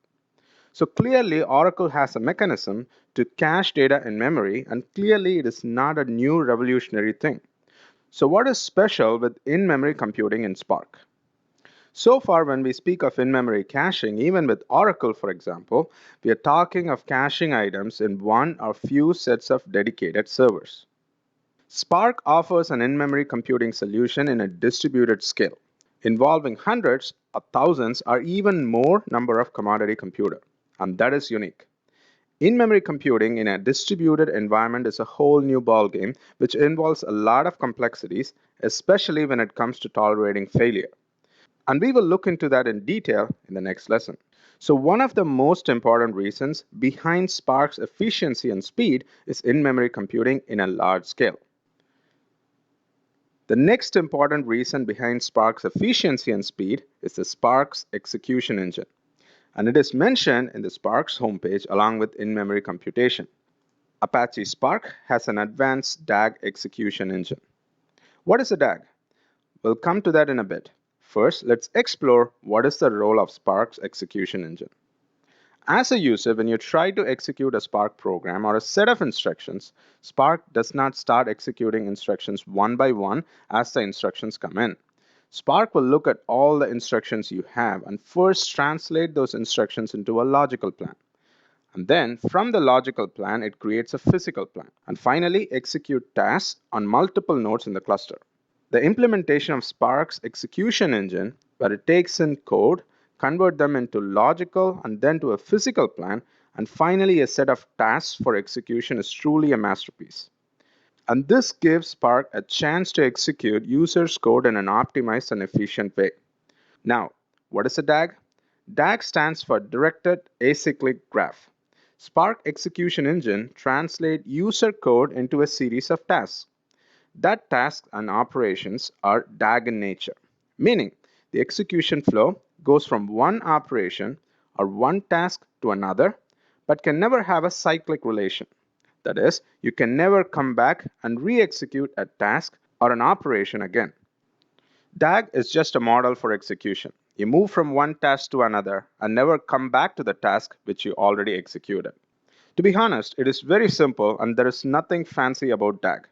So clearly, Oracle has a mechanism to cache data in memory, and clearly it is not a new revolutionary thing. So what is special with in-memory computing in Spark? So far, when we speak of in-memory caching, even with Oracle, for example, we are talking of caching items in one or few sets of dedicated servers. Spark offers an in-memory computing solution in a distributed scale, involving hundreds or thousands or even more number of commodity computers. And that is unique. In-memory computing in a distributed environment is a whole new ballgame, which involves a lot of complexities, especially when it comes to tolerating failure. And we will look into that in detail in the next lesson. So one of the most important reasons behind Spark's efficiency and speed is in-memory computing in a large scale. The next important reason behind Spark's efficiency and speed is the Spark's execution engine. And it is mentioned in the Spark's homepage along with in-memory computation. Apache Spark has an advanced DAG execution engine. What is a DAG? We'll come to that in a bit. First, let's explore what is the role of Spark's execution engine. As a user, when you try to execute a Spark program or a set of instructions, Spark does not start executing instructions one by one as the instructions come in. Spark will look at all the instructions you have and first translate those instructions into a logical plan. And then, from the logical plan, it creates a physical plan. And finally, execute tasks on multiple nodes in the cluster. The implementation of Spark's execution engine, where it takes in code, convert them into logical and then to a physical plan, and finally a set of tasks for execution is truly a masterpiece. And this gives Spark a chance to execute users' code in an optimized and efficient way. Now, what is a DAG? DAG stands for Directed Acyclic Graph. Spark Execution Engine translates user code into a series of tasks. That tasks and operations are DAG in nature, meaning the execution flow goes from one operation or one task to another, but can never have a cyclic relation. That is, you can never come back and re execute a task or an operation again. DAG is just a model for execution. You move from one task to another and never come back to the task which you already executed. To be honest, it is very simple and there is nothing fancy about DAG.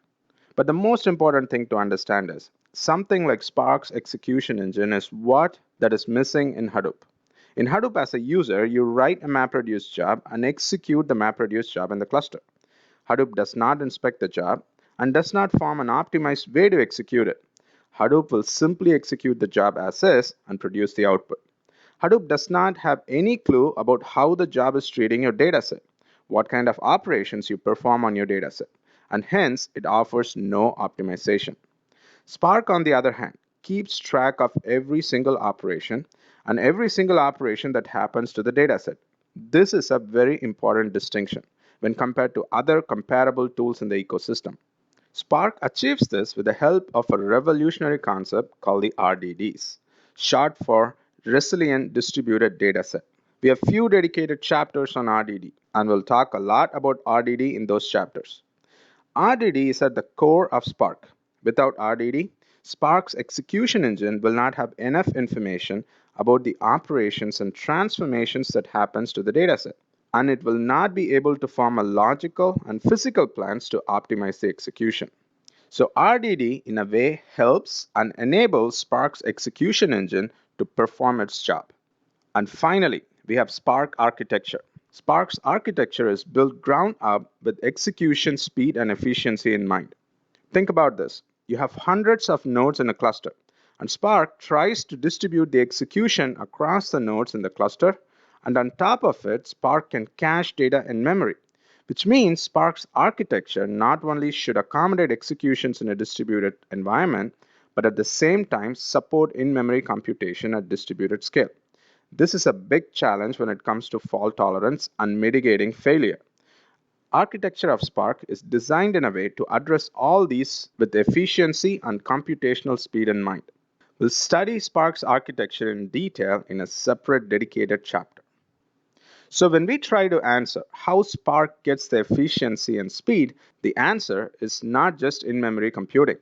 But the most important thing to understand is something like Spark's execution engine is what that is missing in Hadoop. In Hadoop, as a user, you write a MapReduce job and execute the MapReduce job in the cluster. Hadoop does not inspect the job and does not form an optimized way to execute it. Hadoop will simply execute the job as is and produce the output. Hadoop does not have any clue about how the job is treating your dataset, what kind of operations you perform on your dataset, and hence it offers no optimization. Spark, on the other hand, keeps track of every single operation and every single operation that happens to the dataset. This is a very important distinction when compared to other comparable tools in the ecosystem. Spark achieves this with the help of a revolutionary concept called the RDDs, short for Resilient Distributed Dataset. We have few dedicated chapters on RDD, and we'll talk a lot about RDD in those chapters. RDD is at the core of Spark. Without RDD, Spark's execution engine will not have enough information about the operations and transformations that happens to the dataset, and it will not be able to form a logical and physical plans to optimize the execution. So RDD in a way helps and enables Spark's execution engine to perform its job. And finally, we have Spark architecture. Spark's architecture is built ground up with execution speed and efficiency in mind. Think about this. You have hundreds of nodes in a cluster, and Spark tries to distribute the execution across the nodes in the cluster, and on top of it, Spark can cache data in memory, which means Spark's architecture not only should accommodate executions in a distributed environment, but at the same time support in-memory computation at distributed scale. This is a big challenge when it comes to fault tolerance and mitigating failure. Architecture of Spark is designed in a way to address all these with efficiency and computational speed in mind. We'll study Spark's architecture in detail in a separate dedicated chapter. So when we try to answer how Spark gets the efficiency and speed, the answer is not just in-memory computing.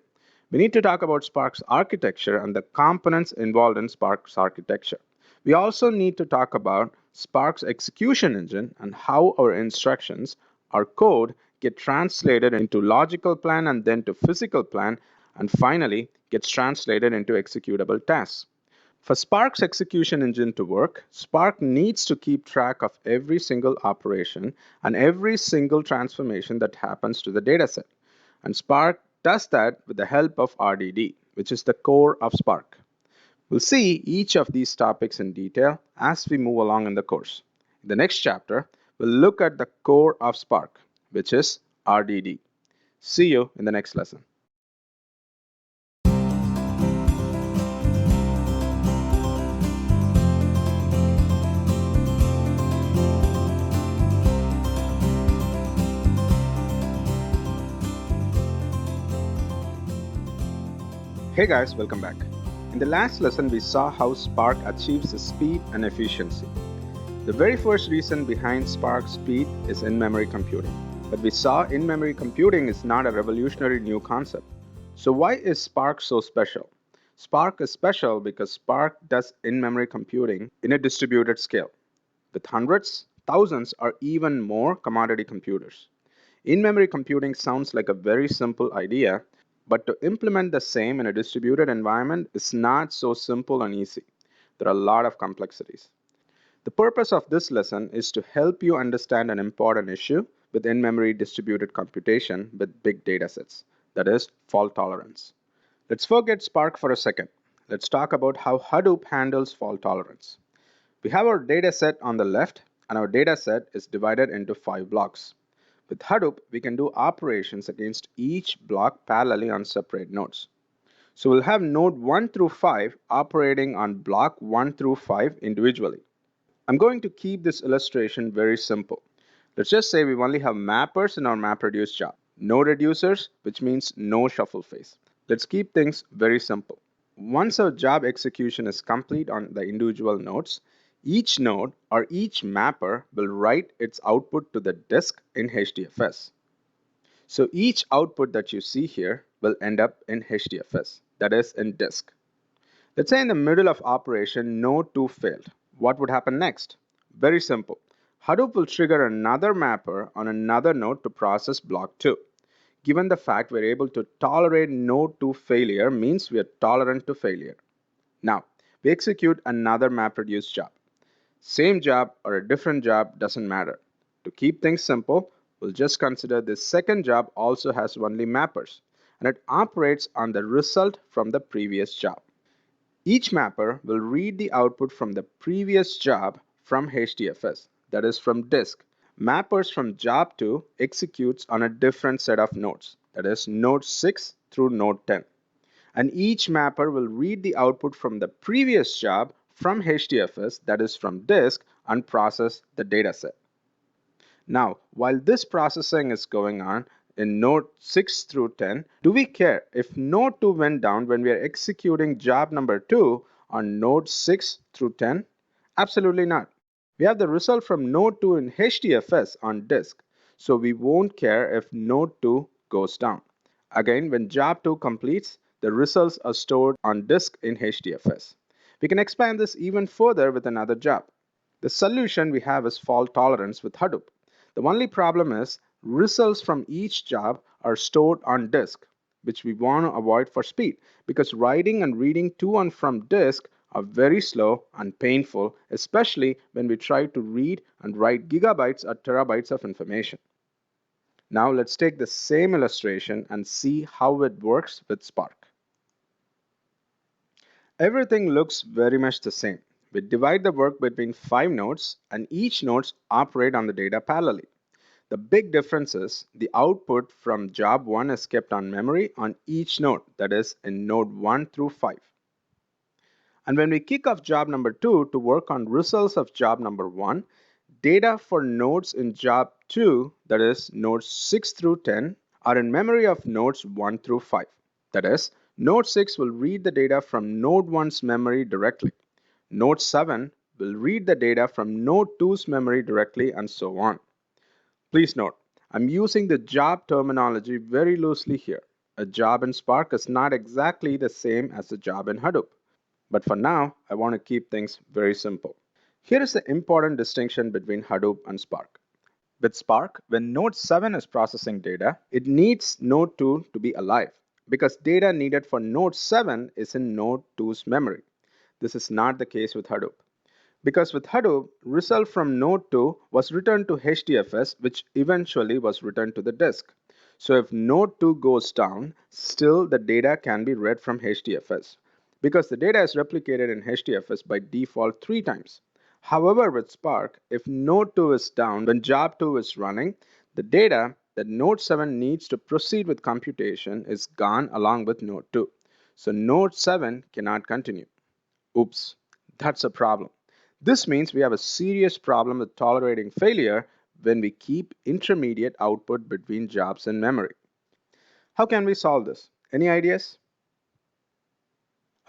We need to talk about Spark's architecture and the components involved in Spark's architecture. We also need to talk about Spark's execution engine and how our instructions, our code, get translated into logical plan and then to physical plan, and finally gets translated into executable tasks. For Spark's execution engine to work, Spark needs to keep track of every single operation and every single transformation that happens to the dataset. And Spark does that with the help of RDD, which is the core of Spark. We'll see each of these topics in detail as we move along in the course. In the next chapter, we'll look at the core of Spark, which is RDD. See you in the next lesson. Hey guys, welcome back. In the last lesson, we saw how Spark achieves the speed and efficiency. The very first reason behind Spark's speed is in-memory computing. But we saw in-memory computing is not a revolutionary new concept. So why is Spark so special? Spark is special because Spark does in-memory computing in a distributed scale, with hundreds, thousands, or even more commodity computers. In-memory computing sounds like a very simple idea, but to implement the same in a distributed environment is not so simple and easy. There are a lot of complexities. The purpose of this lesson is to help you understand an important issue with in-memory distributed computation with big datasets, that is, fault tolerance. Let's forget Spark for a second. Let's talk about how Hadoop handles fault tolerance. We have our data set on the left, and our data set is divided into 5 blocks. With Hadoop, we can do operations against each block parallelly on separate nodes. So we'll have node 1 through 5 operating on block 1 through 5 individually. I'm going to keep this illustration very simple. Let's just say we only have mappers in our MapReduce job. No reducers, which means no shuffle phase. Let's keep things very simple. Once our job execution is complete on the individual nodes, each node or each mapper will write its output to the disk in HDFS. So each output that you see here will end up in HDFS, that is in disk. Let's say in the middle of operation, node 2 failed. What would happen next? Very simple. Hadoop will trigger another mapper on another node to process block 2. Given the fact we're able to tolerate node 2 failure means we are tolerant to failure. Now, we execute another MapReduce job. Same job or a different job doesn't matter. To keep things simple, we'll just consider this second job also has only mappers, and it operates on the result from the previous job. Each mapper will read the output from the previous job from HDFS, that is from disk. Mappers from job 2 executes on a different set of nodes, that is node 6 through node 10. And each mapper will read the output from the previous job from HDFS, that is from disk, and process the dataset. Now, while this processing is going on in node 6 through 10, do we care if node 2 went down when we are executing job number 2 on node 6 through 10? Absolutely not. We have the result from node 2 in HDFS on disk, so we won't care if node 2 goes down. Again, when job 2 completes, the results are stored on disk in HDFS. We can expand this even further with another job. The solution we have is fault tolerance with Hadoop. The only problem is results from each job are stored on disk, which we want to avoid for speed because writing and reading to and from disk are very slow and painful, especially when we try to read and write gigabytes or terabytes of information. Now let's take the same illustration and see how it works with Spark. Everything looks very much the same. We divide the work between 5 nodes and each nodes operate on the data parallelly. The big difference is the output from job 1 is kept on memory on each node, that is in node 1 through 5. And when we kick off job number 2 to work on results of job number 1, data for nodes in job 2, that is nodes 6 through 10, are in memory of nodes 1 through 5. That is, node 6 will read the data from node 1's memory directly. Node 7 will read the data from node 2's memory directly, and so on. Please note, I'm using the job terminology very loosely here. A job in Spark is not exactly the same as a job in Hadoop. But for now, I want to keep things very simple. Here is the important distinction between Hadoop and Spark. With Spark, when node 7 is processing data, it needs node 2 to be alive because data needed for node 7 is in node 2's memory. This is not the case with Hadoop. Because with Hadoop, result from node 2 was returned to HDFS, which eventually was returned to the disk. So if node 2 goes down, still the data can be read from HDFS because the data is replicated in HDFS by default 3 times. However, with Spark, if node 2 is down when job 2 is running, the data that node 7 needs to proceed with computation is gone along with node 2. So node 7 cannot continue. Oops, that's a problem. This means we have a serious problem with tolerating failure when we keep intermediate output between jobs in memory. How can we solve this? Any ideas?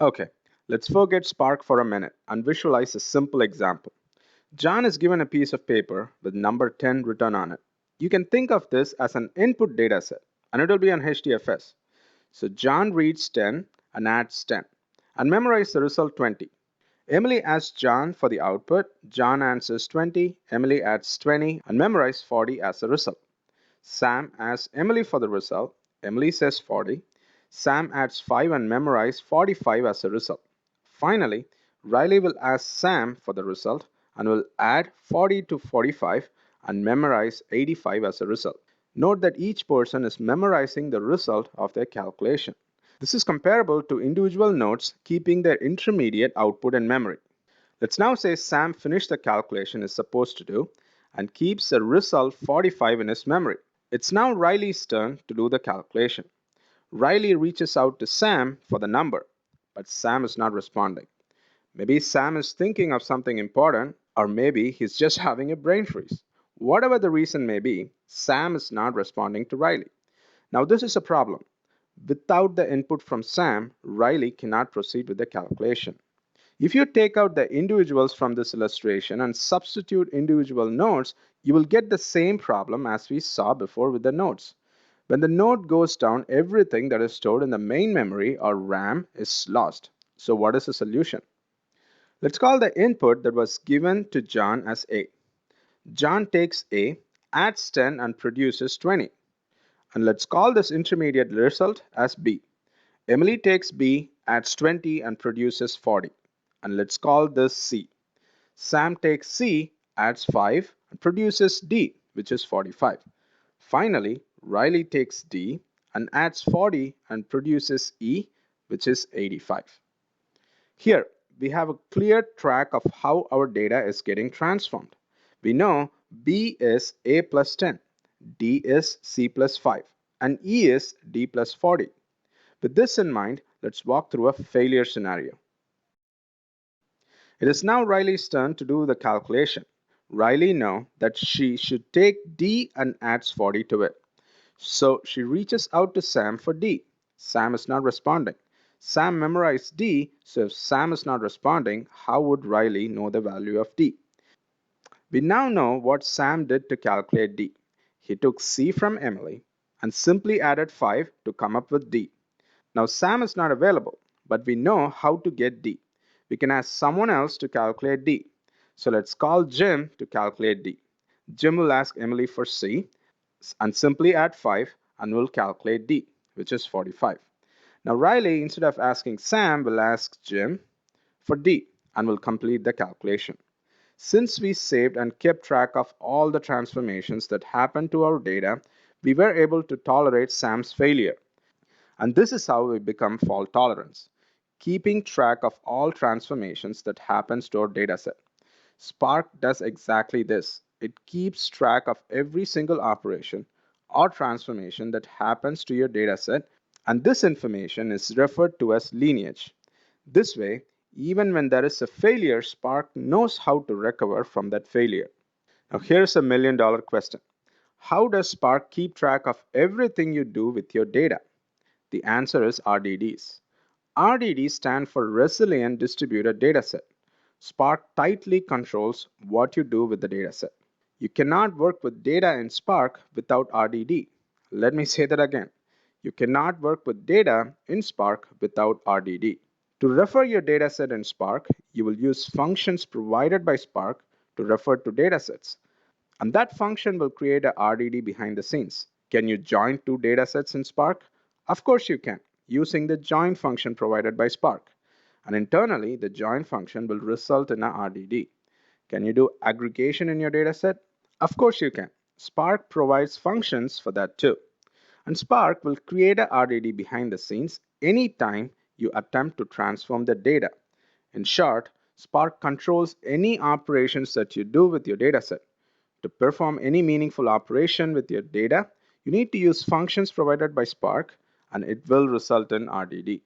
Okay, let's forget Spark for a minute and visualize a simple example. John is given a piece of paper with number 10 written on it. You can think of this as an input data set, and it will be on HDFS. So John reads 10 and adds 10 and memorizes the result 20. Emily asks John for the output. John answers 20. Emily adds 20 and memorizes 40 as the result. Sam asks Emily for the result. Emily says 40. Sam adds 5 and memorizes 45 as a result. Finally, Riley will ask Sam for the result and will add 40 to 45 and memorize 85 as a result. Note that each person is memorizing the result of their calculation. This is comparable to individual nodes keeping their intermediate output in memory. Let's now say Sam finished the calculation is supposed to do and keeps the result 45 in his memory. It's now Riley's turn to do the calculation. Riley reaches out to Sam for the number, but Sam is not responding. Maybe Sam is thinking of something important, or maybe he's just having a brain freeze. Whatever the reason may be, Sam is not responding to Riley. Now, this is a problem. Without the input from Sam, Riley cannot proceed with the calculation. If you take out the individuals from this illustration and substitute individual nodes, you will get the same problem as we saw before with the nodes. When the node goes down, everything that is stored in the main memory or RAM is lost. So what is the solution? Let's call the input that was given to John as A. John takes A, adds 10 and produces 20. And let's call this intermediate result as B. Emily takes B, adds 20 and produces 40. And let's call this C. Sam takes C, adds 5 and produces D, which is 45. Finally, Riley takes D and adds 40 and produces E, which is 85. Here, we have a clear track of how our data is getting transformed. We know B is A plus 10, D is C plus 5, and E is D plus 40. With this in mind, let's walk through a failure scenario. It is now Riley's turn to do the calculation. Riley knows that she should take D and adds 40 to it. So she reaches out to Sam for D. Sam is not responding. Sam memorized D, so if Sam is not responding, how would Riley know the value of D? We now know what Sam did to calculate D. He took C from Emily and simply added 5 to come up with D. Now Sam is not available, but we know how to get D. We can ask someone else to calculate D. So let's call Jim to calculate D. Jim will ask Emily for C and simply add 5 and will calculate D, which is 45. Now Riley, instead of asking Sam, will ask Jim for D and will complete the calculation. Since we saved and kept track of all the transformations that happened to our data, we were able to tolerate Sam's failure. And this is how we become fault tolerance, keeping track of all transformations that happens to our dataset. Spark does exactly this. It keeps track of every single operation or transformation that happens to your dataset, and this information is referred to as lineage. This way, even when there is a failure, Spark knows how to recover from that failure. Now here's a $1,000,000 question. How does Spark keep track of everything you do with your data? The answer is RDDs. RDDs stand for Resilient Distributed Dataset. Spark tightly controls what you do with the dataset. You cannot work with data in Spark without RDD. Let me say that again. You cannot work with data in Spark without RDD. To refer your dataset in Spark, you will use functions provided by Spark to refer to datasets. And that function will create a RDD behind the scenes. Can you join two datasets in Spark? Of course you can, using the join function provided by Spark. And internally, the join function will result in a RDD. Can you do aggregation in your dataset? Of course you can. Spark provides functions for that too. And Spark will create a RDD behind the scenes anytime you attempt to transform the data. In short, Spark controls any operations that you do with your dataset. To perform any meaningful operation with your data, you need to use functions provided by Spark, and it will result in RDD.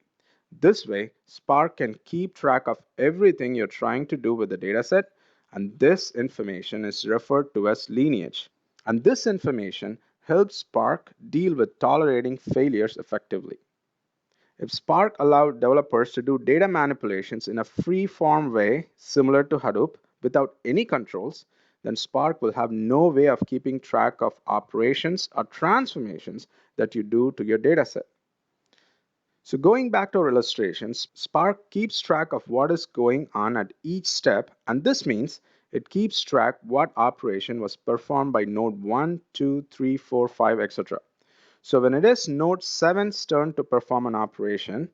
This way, Spark can keep track of everything you're trying to do with the dataset, and this information is referred to as lineage. And this information helps Spark deal with tolerating failures effectively. If Spark allowed developers to do data manipulations in a free-form way similar to Hadoop without any controls, then Spark will have no way of keeping track of operations or transformations that you do to your dataset. So going back to our illustrations, Spark keeps track of what is going on at each step, and this means it keeps track what operation was performed by node 1, 2, 3, 4, 5, etc. So when it is node 7's turn to perform an operation,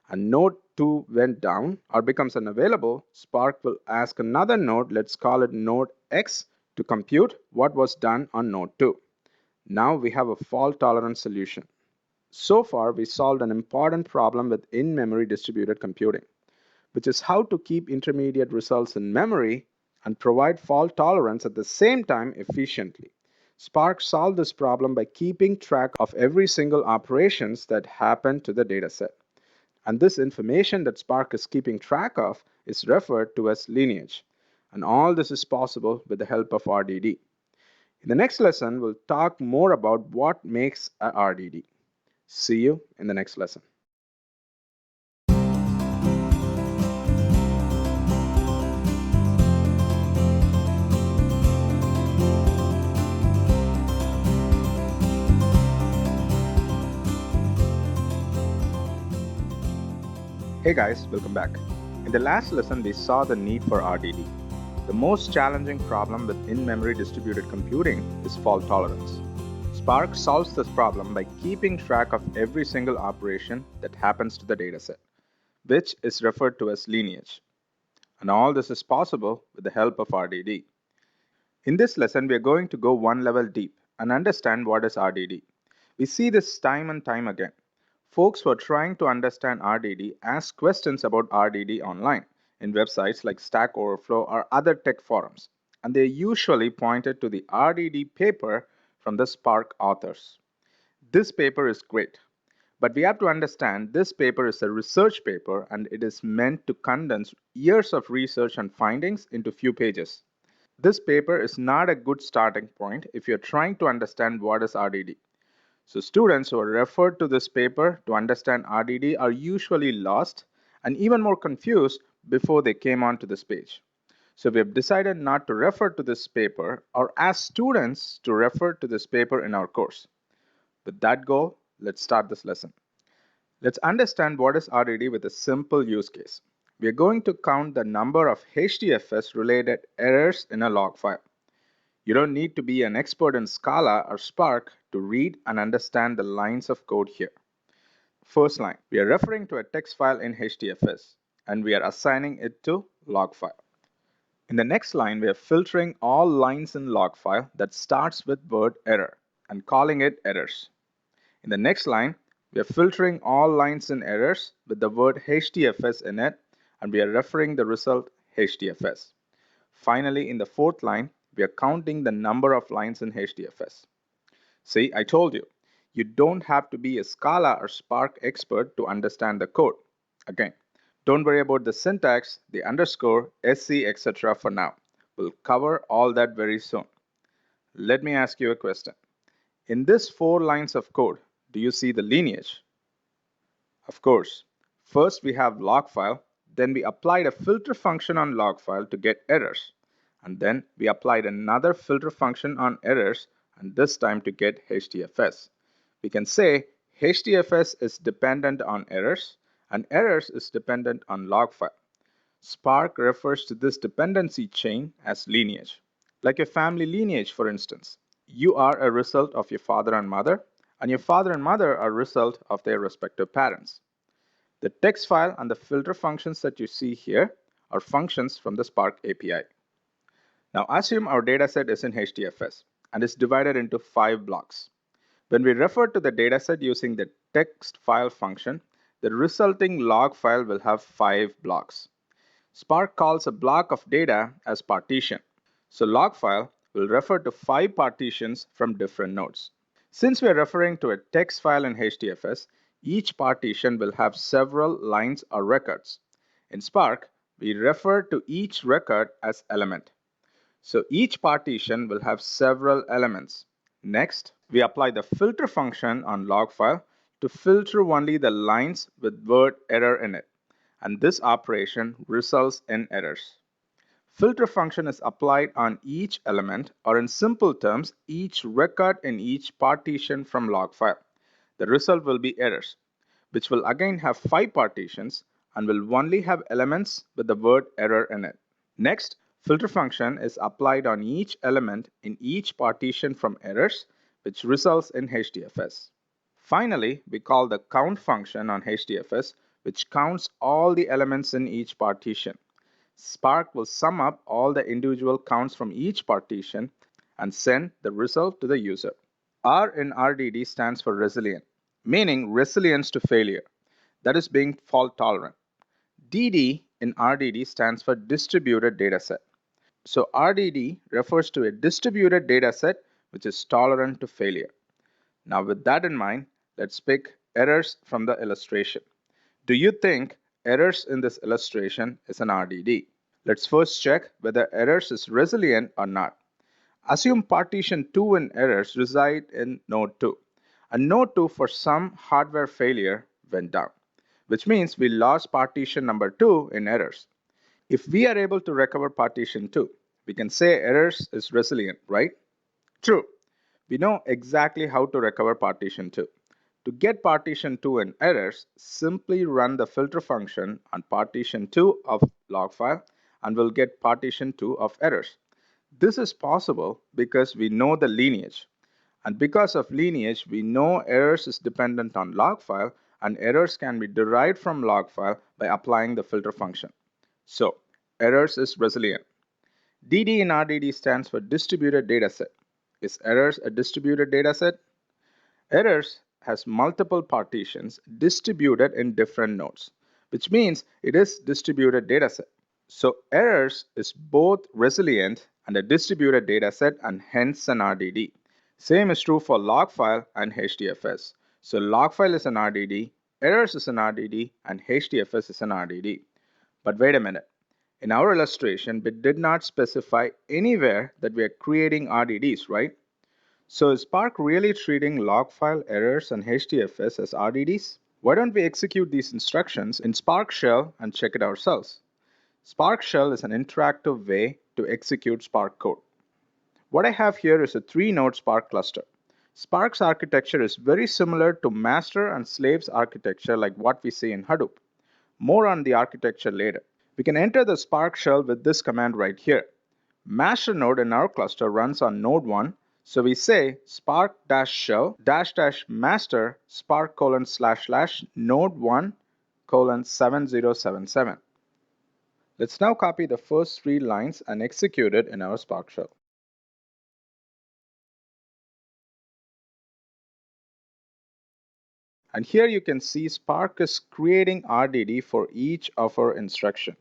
and node 2 went down or becomes unavailable, Spark will ask another node, let's call it node X, to compute what was done on node 2. Now we have a fault-tolerant solution. So far, we solved an important problem with in-memory distributed computing. which is how to keep intermediate results in memory and provide fault tolerance at the same time efficiently. Spark solved this problem by keeping track of every single operations that happen to the dataset. And this information that Spark is keeping track of is referred to as lineage. And all this is possible with the help of RDD. In the next lesson, we'll talk more about what makes a RDD. See you in the next lesson. Hey guys, welcome back. In the last lesson, we saw the need for RDD. The most challenging problem with in-memory distributed computing is fault tolerance. Spark solves this problem by keeping track of every single operation that happens to the dataset, which is referred to as lineage. And all this is possible with the help of RDD. In this lesson, we are going to go one level deep and understand what is RDD. We see this time and time again. Folks who are trying to understand RDD ask questions about RDD online in websites like Stack Overflow or other tech forums, and they usually pointed to the RDD paper from the Spark authors. This paper is great, but we have to understand this paper is a research paper and it is meant to condense years of research and findings into few pages. This paper is not a good starting point if you're trying to understand what is RDD. So students who are referred to this paper to understand RDD are usually lost and even more confused before they came onto this page. So we have decided not to refer to this paper or ask students to refer to this paper in our course. With that goal, let's start this lesson. Let's understand what is RDD with a simple use case. We are going to count the number of HDFS related errors in a log file. You don't need to be an expert in Scala or Spark to read and understand the lines of code here. First line, we are referring to a text file in HDFS and we are assigning it to log file. In the next line, we are filtering all lines in log file that starts with word error and calling it errors. In the next line, we are filtering all lines in errors with the word HDFS in it and we are referring the result HDFS. Finally, in the fourth line, we are counting the number of lines in HDFS. See, I told you, you don't have to be a Scala or Spark expert to understand the code. Again, don't worry about the syntax, the underscore, SC, etc. for now. We'll cover all that very soon. Let me ask you a question. In this 4 lines of code, do you see the lineage? Of course. First we have log file, then we applied a filter function on log file to get errors. And then we applied another filter function on errors and this time to get HDFS. We can say HDFS is dependent on errors and errors is dependent on log file. Spark refers to this dependency chain as lineage. Like your family lineage, for instance. You are a result of your father and mother, and your father and mother are a result of their respective parents. The text file and the filter functions that you see here are functions from the Spark API. Now assume our dataset is in HDFS and is divided into 5 blocks. When we refer to the dataset using the text file function, the resulting log file will have 5 blocks. Spark calls a block of data as partition. So log file will refer to 5 partitions from different nodes. Since we are referring to a text file in HDFS, each partition will have several lines or records. In Spark, we refer to each record as element. So each partition will have several elements. Next, we apply the filter function on log file to filter only the lines with word error in it. And this operation results in errors. Filter function is applied on each element, or in simple terms, each record in each partition from log file. The result will be errors, which will again have 5 partitions and will only have elements with the word error in it. Next, filter function is applied on each element in each partition from errors, which results in HDFS. Finally, we call the count function on HDFS, which counts all the elements in each partition. Spark will sum up all the individual counts from each partition and send the result to the user. R in RDD stands for resilient, meaning resilience to failure, that is being fault tolerant. DD in RDD stands for distributed dataset. So RDD refers to a distributed dataset which is tolerant to failure. Now with that in mind, let's pick errors from the illustration. Do you think errors in this illustration is an RDD? Let's first check whether errors is resilient or not. Assume partition 2 in errors reside in node 2, and node 2 for some hardware failure went down, which means we lost partition number 2 in errors. If we are able to recover partition 2, we can say errors is resilient, right? True. We know exactly how to recover partition 2. To get partition 2 in errors, simply run the filter function on partition 2 of log file and we'll get partition 2 of errors. This is possible because we know the lineage. And because of lineage, we know errors is dependent on log file and errors can be derived from log file by applying the filter function. So, errors is resilient. DD in RDD stands for distributed dataset. Is errors a distributed dataset? Errors has multiple partitions distributed in different nodes, which means it is distributed dataset. So errors is both resilient and a distributed dataset and hence an RDD. Same is true for log file and HDFS. So log file is an RDD, errors is an RDD, and HDFS is an RDD. But wait a minute. In our illustration, we did not specify anywhere that we are creating RDDs, right? So is Spark really treating log file errors and HDFS as RDDs? Why don't we execute these instructions in Spark Shell and check it ourselves? Spark Shell is an interactive way to execute Spark code. What I have here is a 3-node Spark cluster. Spark's architecture is very similar to master and slaves architecture like what we see in Hadoop. More on the architecture later. We can enter the Spark shell with this command right here. Master node in our cluster runs on node 1, so we say spark-shell -master spark //node 1 7077. Let's now copy the first 3 lines and execute it in our Spark shell. And here you can see Spark is creating RDD for each of our instructions.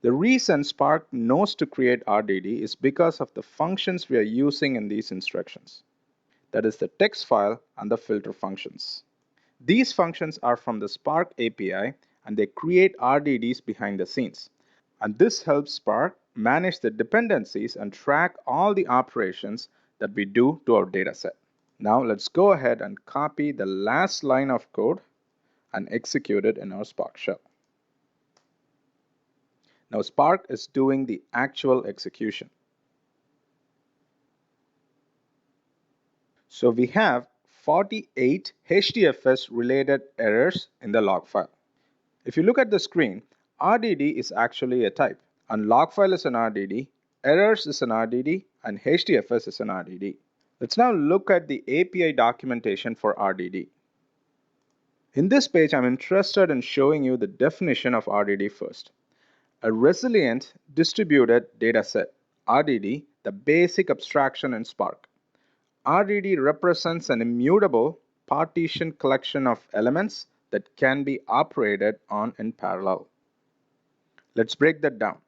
The reason Spark knows to create RDD is because of the functions we are using in these instructions. That is the text file and the filter functions. These functions are from the Spark API and they create RDDs behind the scenes. And this helps Spark manage the dependencies and track all the operations that we do to our dataset. Now let's go ahead and copy the last line of code and execute it in our Spark shell. Now Spark is doing the actual execution. So we have 48 HDFS related errors in the log file. If you look at the screen, RDD is actually a type, and log file is an RDD, errors is an RDD, and HDFS is an RDD. Let's now look at the API documentation for RDD. In this page, I'm interested in showing you the definition of RDD first. A resilient distributed dataset, RDD, the basic abstraction in Spark. RDD represents an immutable partition collection of elements that can be operated on in parallel. Let's break that down.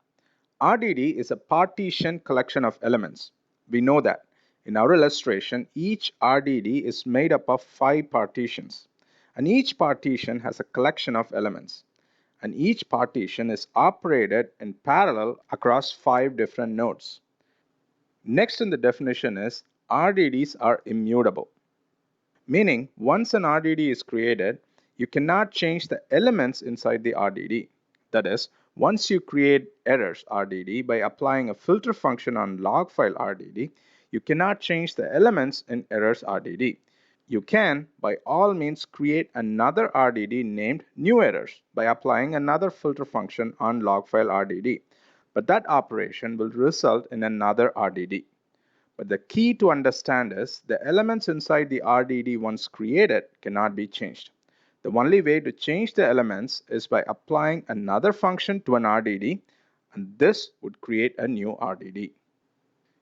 RDD is a partition collection of elements. We know that. In our illustration, each RDD is made up of 5 partitions, and each partition has a collection of elements. And each partition is operated in parallel across 5 different nodes. Next in the definition is RDDs are immutable, meaning once an RDD is created, you cannot change the elements inside the RDD. That is, once you create errors RDD by applying a filter function on log file RDD, you cannot change the elements in errors RDD. You can, by all means, create another RDD named new errors by applying another filter function on log file RDD. But that operation will result in another RDD. But the key to understand is the elements inside the RDD once created cannot be changed. The only way to change the elements is by applying another function to an RDD, and this would create a new RDD.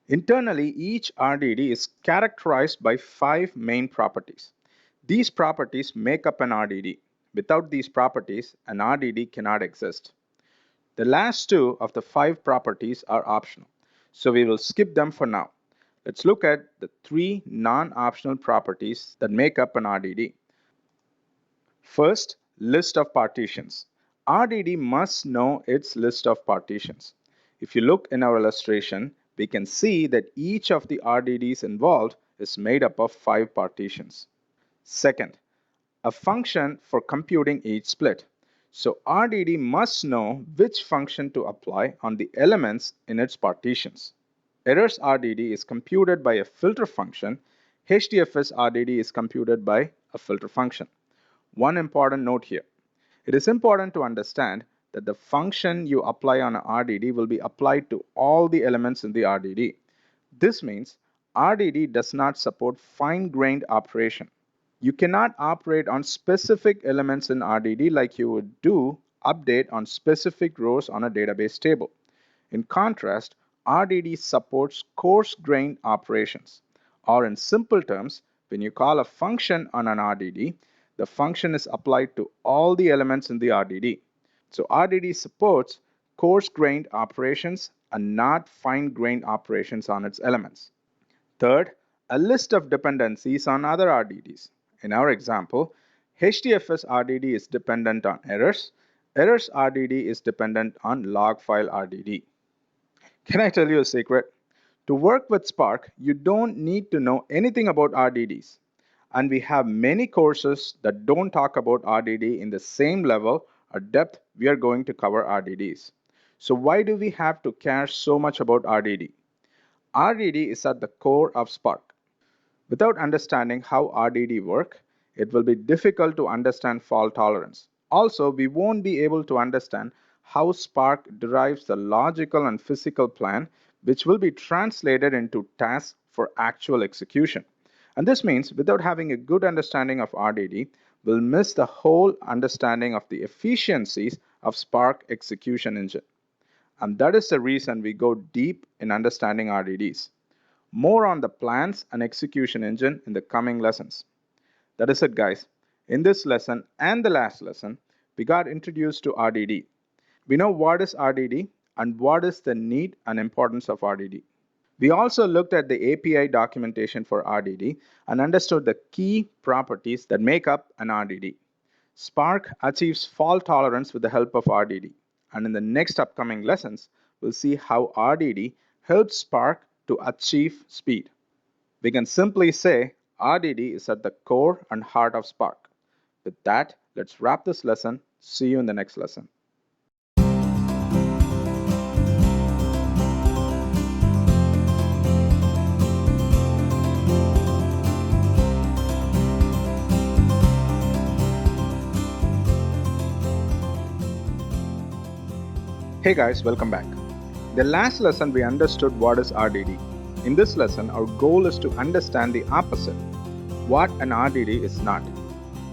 Internally, each RDD is characterized by 5 main properties. These properties make up an RDD. Without these properties, an RDD cannot exist. The last two of the 5 properties are optional, so we will skip them for now. Let's look at the 3 non-optional properties that make up an RDD. First, list of partitions. RDD must know its list of partitions. If you look in our illustration, we can see that each of the RDDs involved is made up of 5 partitions. Second, a function for computing each split. So RDD must know which function to apply on the elements in its partitions. Errors RDD is computed by a filter function. HDFS RDD is computed by a filter function. One important note here. It is important to understand that the function you apply on a RDD will be applied to all the elements in the RDD. This means RDD does not support fine-grained operation. You cannot operate on specific elements in RDD like you would do update on specific rows on a database table. In contrast, RDD supports coarse-grained operations, or in simple terms, when you call a function on an RDD, the function is applied to all the elements in the RDD. So RDD supports coarse-grained operations and not fine-grained operations on its elements. Third, a list of dependencies on other RDDs. In our example, HDFS RDD is dependent on errors. Errors RDD is dependent on log file RDD. Can I tell you a secret? To work with Spark, you don't need to know anything about RDDs. And we have many courses that don't talk about RDD in the same level or depth we are going to cover RDDs. So why do we have to care so much about RDD? RDD is at the core of Spark. Without understanding how RDD work, it will be difficult to understand fault tolerance. Also, we won't be able to understand how Spark derives the logical and physical plan, which will be translated into tasks for actual execution. And this means without having a good understanding of RDD, we'll miss the whole understanding of the efficiencies of Spark execution engine. And that is the reason we go deep in understanding RDDs. More on the plans and execution engine in the coming lessons. That is it, guys. In this lesson and the last lesson, we got introduced to RDD. We know what is RDD and what is the need and importance of RDD. We also looked at the API documentation for RDD and understood the key properties that make up an RDD. Spark achieves fault tolerance with the help of RDD. And in the next upcoming lessons, we'll see how RDD helps Spark to achieve speed. We can simply say RDD is at the core and heart of Spark. With that, let's wrap this lesson. See you in the next lesson. Hey guys, welcome back. The last lesson we understood what is RDD. In this lesson, our goal is to understand the opposite, what an RDD is not.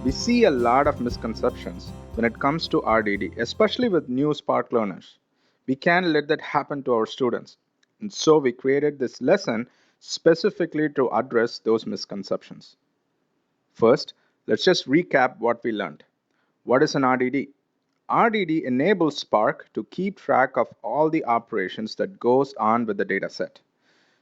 We see a lot of misconceptions when it comes to RDD, especially with new Spark learners. We can't let that happen to our students. And so we created this lesson specifically to address those misconceptions. First, let's just recap what we learned. What is an RDD? RDD enables Spark to keep track of all the operations that goes on with the dataset.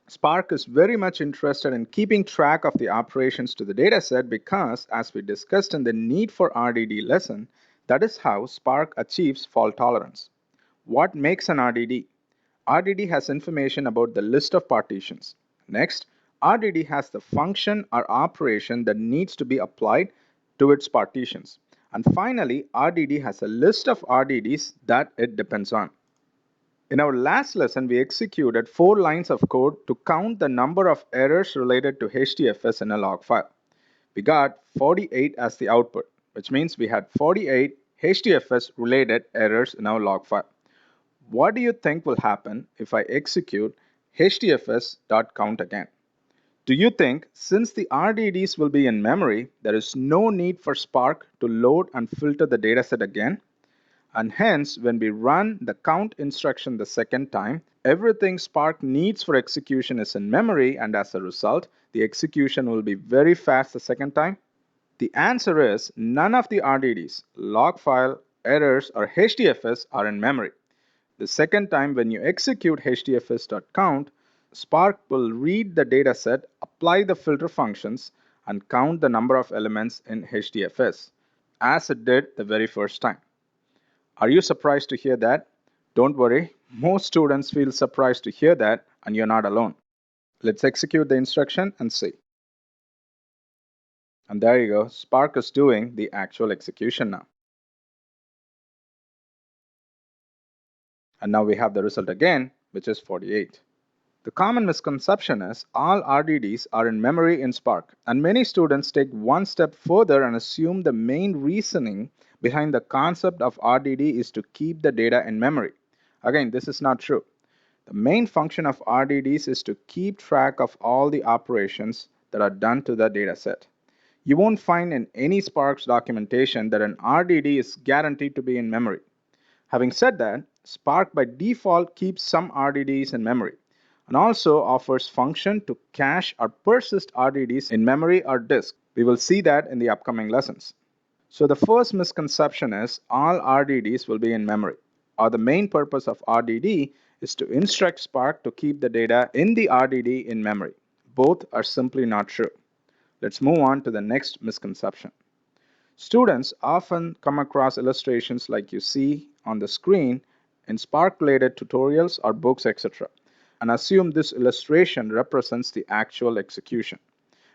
Spark is very much interested in keeping track of the operations to the dataset because, as we discussed in the need for RDD lesson, that is how Spark achieves fault tolerance. What makes an RDD? RDD has information about the list of partitions. Next, RDD has the function or operation that needs to be applied to its partitions. And finally, RDD has a list of RDDs that it depends on. In our last lesson, we executed 4 lines of code to count the number of errors related to HDFS in a log file. We got 48 as the output, which means we had 48 HDFS related errors in our log file. What do you think will happen if I execute hdfs.count again? Do you think since the RDDs will be in memory, there is no need for Spark to load and filter the dataset again? And hence, when we run the count instruction the second time, everything Spark needs for execution is in memory, and as a result, the execution will be very fast the second time? The answer is none of the RDDs, log file, errors, or HDFS are in memory. The second time when you execute hdfs.count, Spark will read the dataset, apply the filter functions, and count the number of elements in HDFS, as it did the very first time. Are you surprised to hear that? Don't worry, most students feel surprised to hear that, and you're not alone. Let's execute the instruction and see. And there you go, Spark is doing the actual execution now. And now we have the result again, which is 48. The common misconception is all RDDs are in memory in Spark, and many students take one step further and assume the main reasoning behind the concept of RDD is to keep the data in memory. Again, this is not true. The main function of RDDs is to keep track of all the operations that are done to the dataset. You won't find in any Spark's documentation that an RDD is guaranteed to be in memory. Having said that, Spark by default keeps some RDDs in memory and also offers function to cache or persist RDDs in memory or disk. We will see that in the upcoming lessons. So the first misconception is all RDDs will be in memory, or the main purpose of RDD is to instruct Spark to keep the data in the RDD in memory. Both are simply not true. Let's move on to the next misconception. Students often come across illustrations like you see on the screen in Spark-related tutorials or books, etc., and assume this illustration represents the actual execution.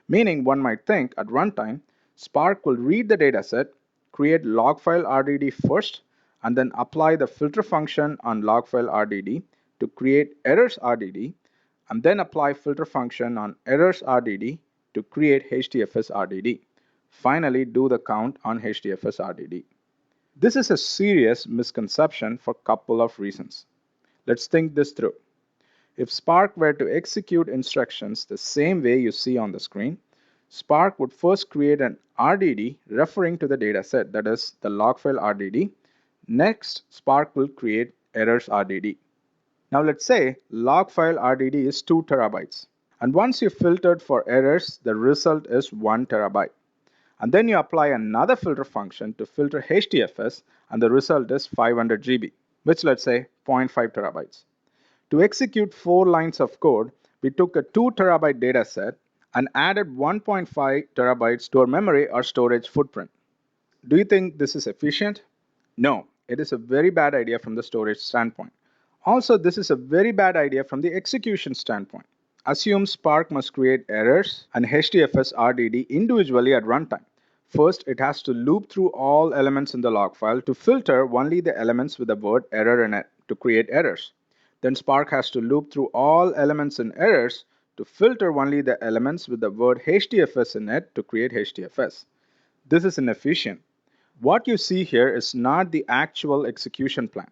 Meaning one might think at runtime, Spark will read the dataset, create log file RDD first, and then apply the filter function on log file RDD to create errors RDD, and then apply filter function on errors RDD to create HDFS RDD. Finally, do the count on HDFS RDD. This is a serious misconception for a couple of reasons. Let's think this through. If Spark were to execute instructions the same way you see on the screen, Spark would first create an RDD referring to the dataset, that is the log file RDD. Next, Spark will create errors RDD. Now let's say log file RDD is 2 terabytes. And once you filtered for errors, the result is 1 terabyte. And then you apply another filter function to filter HDFS, and the result is 500 GB, which let's say 0.5 terabytes. To execute 4 lines of code, we took a 2 terabyte dataset and added 1.5 terabytes to our memory or storage footprint. Do you think this is efficient? No, it is a very bad idea from the storage standpoint. Also, this is a very bad idea from the execution standpoint. Assume Spark must create errors and HDFS RDD individually at runtime. First, it has to loop through all elements in the log file to filter only the elements with the word error in it to create errors. Then Spark has to loop through all elements in errors to filter only the elements with the word HDFS in it to create HDFS. This is inefficient. What you see here is not the actual execution plan.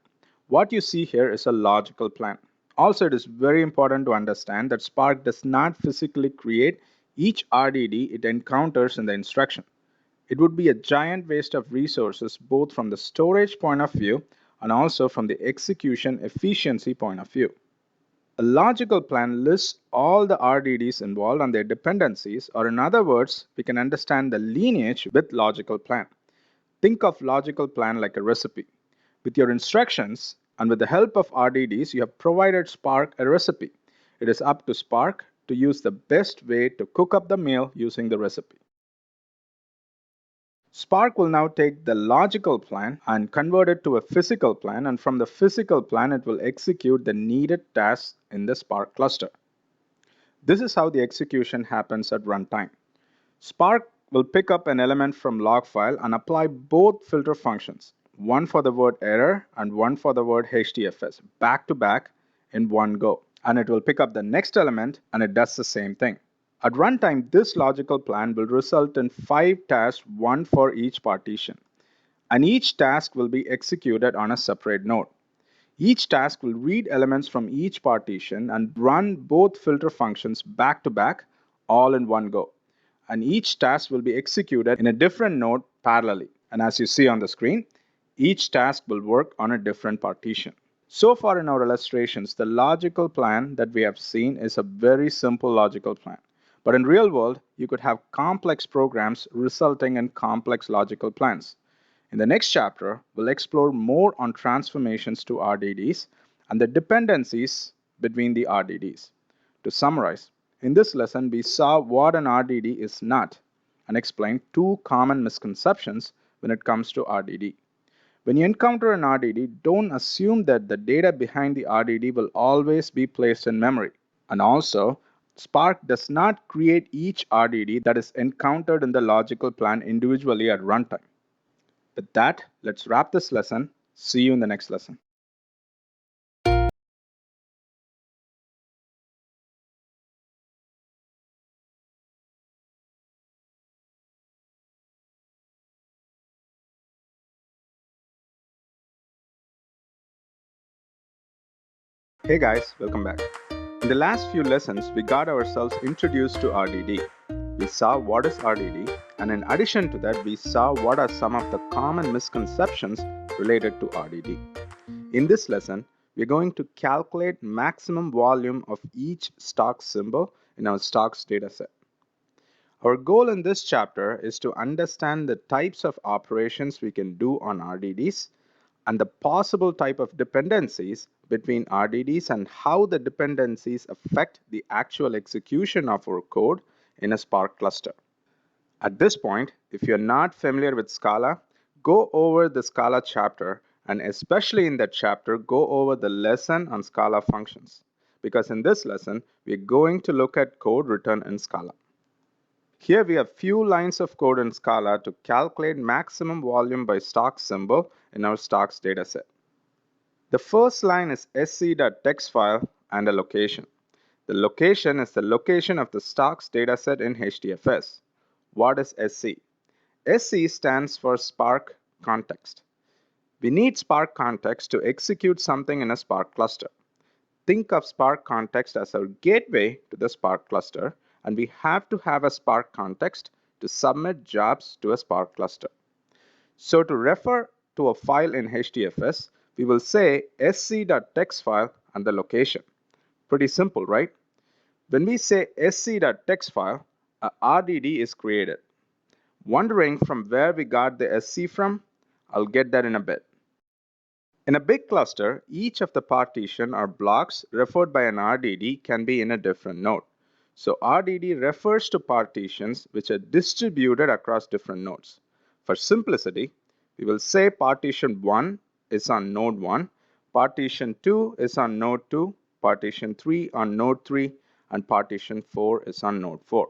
What you see here is a logical plan. Also, it is very important to understand that Spark does not physically create each RDD it encounters in the instruction. It would be a giant waste of resources both from the storage point of view and also from the execution efficiency point of view. A logical plan lists all the RDDs involved and their dependencies, or in other words, we can understand the lineage with logical plan. Think of logical plan like a recipe. With your instructions and with the help of RDDs, you have provided Spark a recipe. It is up to Spark to use the best way to cook up the meal using the recipe. Spark will now take the logical plan and convert it to a physical plan, and from the physical plan, it will execute the needed tasks in the Spark cluster. This is how the execution happens at runtime. Spark will pick up an element from log file and apply both filter functions, one for the word error and one for the word HDFS, back to back in one go. And it will pick up the next element and it does the same thing. At runtime, this logical plan will result in 5 tasks, one for each partition. And each task will be executed on a separate node. Each task will read elements from each partition and run both filter functions back to back, all in one go. And each task will be executed in a different node parallelly. And as you see on the screen, each task will work on a different partition. So far in our illustrations, the logical plan that we have seen is a very simple logical plan. But in real world, you could have complex programs resulting in complex logical plans. In the next chapter, we'll explore more on transformations to RDDs and the dependencies between the RDDs. To summarize, in this lesson we saw what an RDD is not and explained two common misconceptions when it comes to RDD. When you encounter an RDD, don't assume that the data behind the RDD will always be placed in memory. And also, Spark does not create each RDD that is encountered in the logical plan individually at runtime. With that, let's wrap this lesson. See you in the next lesson. Hey guys, welcome back. In the last few lessons, we got ourselves introduced to RDD. We saw what is RDD, and in addition to that, we saw what are some of the common misconceptions related to RDD. In this lesson, we're going to calculate maximum volume of each stock symbol in our stocks dataset. Our goal in this chapter is to understand the types of operations we can do on RDDs and the possible type of dependencies between RDDs and how the dependencies affect the actual execution of our code in a Spark cluster. At this point, if you're not familiar with Scala, go over the Scala chapter, and especially in that chapter, go over the lesson on Scala functions. Because in this lesson, we're going to look at code written in Scala. Here we have few lines of code in Scala to calculate maximum volume by stock symbol in our stocks dataset. The first line is sc.text file and a location. The location is the location of the stocks dataset in HDFS. What is SC? SC stands for Spark context. We need Spark context to execute something in a Spark cluster. Think of Spark context as our gateway to the Spark cluster, and we have to have a Spark context to submit jobs to a Spark cluster. So to refer to a file in HDFS, we will say sc.text file and the location. Pretty simple, right? When we say sc.text file, a RDD is created. Wondering from where we got the SC from? I'll get that in a bit. In a big cluster, each of the partition or blocks referred by an RDD can be in a different node. So RDD refers to partitions which are distributed across different nodes. For simplicity, we will say partition 1 is on node 1, partition 2 is on node 2, partition 3 on node 3, and partition 4 is on node 4.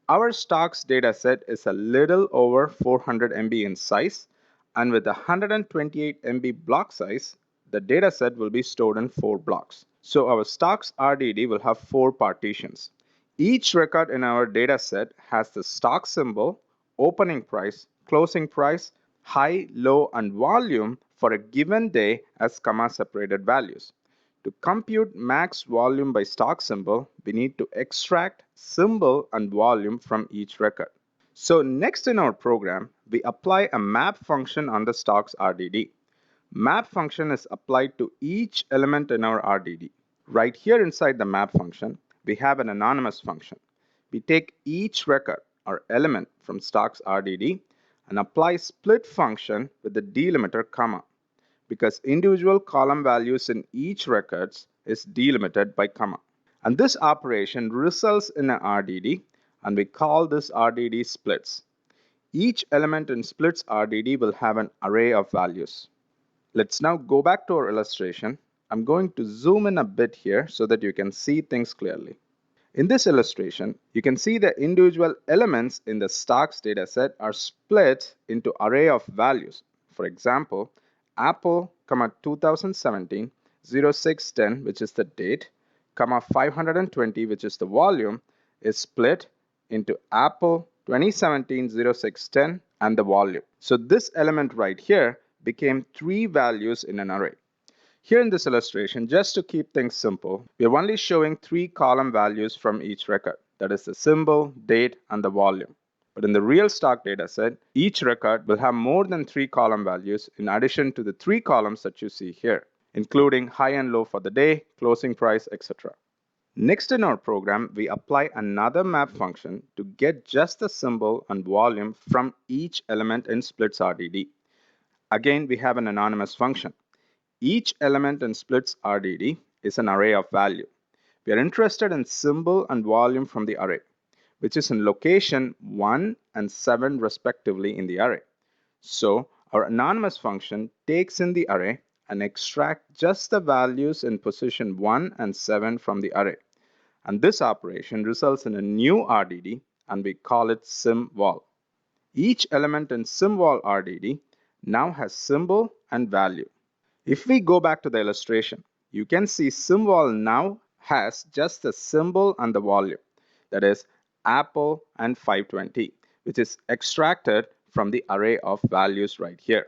Our stocks dataset is a little over 400 MB in size, and with a 128 MB block size, the dataset will be stored in 4 blocks. So our stocks RDD will have 4 partitions. Each record in our dataset has the stock symbol, opening price, closing price, high, low, and volume for a given day as comma-separated values. To compute max volume by stock symbol, we need to extract symbol and volume from each record. So next in our program, we apply a map function on the stocks RDD. Map function is applied to each element in our RDD. Right here inside the map function, we have an anonymous function. We take each record or element from stocks RDD and apply split function with the delimiter comma, because individual column values in each records is delimited by comma. And this operation results in an RDD, and we call this RDD splits. Each element in splits RDD will have an array of values. Let's now go back to our illustration. I'm going to zoom in a bit here so that you can see things clearly. In this illustration, you can see the individual elements in the stocks dataset are split into array of values. For example, Apple, 2017, 0610, which is the date, 520, which is the volume, is split into Apple 2017 0610 and the volume. So this element right here became 3 values in an array. Here in this illustration, just to keep things simple, we are only showing 3 column values from each record. That is the symbol, date, and the volume. But in the real stock dataset, each record will have more than 3 column values in addition to the 3 columns that you see here, including high and low for the day, closing price, etc. Next in our program, we apply another map function to get just the symbol and volume from each element in splits RDD. Again, we have an anonymous function. Each element in splits RDD is an array of value. We are interested in symbol and volume from the array, which is in location 1 and 7 respectively in the array. So our anonymous function takes in the array and extracts just the values in position 1 and 7 from the array. And this operation results in a new RDD, and we call it symvol. Each element in symvol RDD now has symbol and value. If we go back to the illustration, you can see symbol now has just the symbol and the volume, that is Apple and 520, which is extracted from the array of values right here.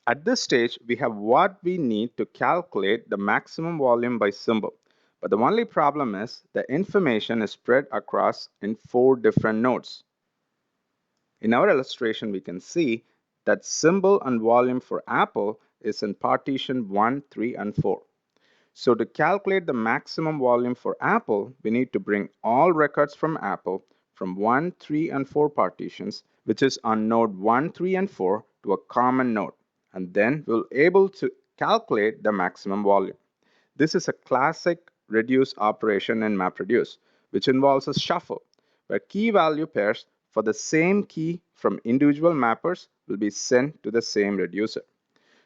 At this stage, we have what we need to calculate the maximum volume by symbol. But the only problem is the information is spread across in 4 different nodes. In our illustration, we can see that symbol and volume for Apple is in partition 1, 3, and 4. So to calculate the maximum volume for Apple, we need to bring all records from Apple from 1, 3, and 4 partitions, which is on node 1, 3, and 4, to a common node. And then we'll be able to calculate the maximum volume. This is a classic reduce operation in MapReduce, which involves a shuffle, where key value pairs for the same key from individual mappers will be sent to the same reducer.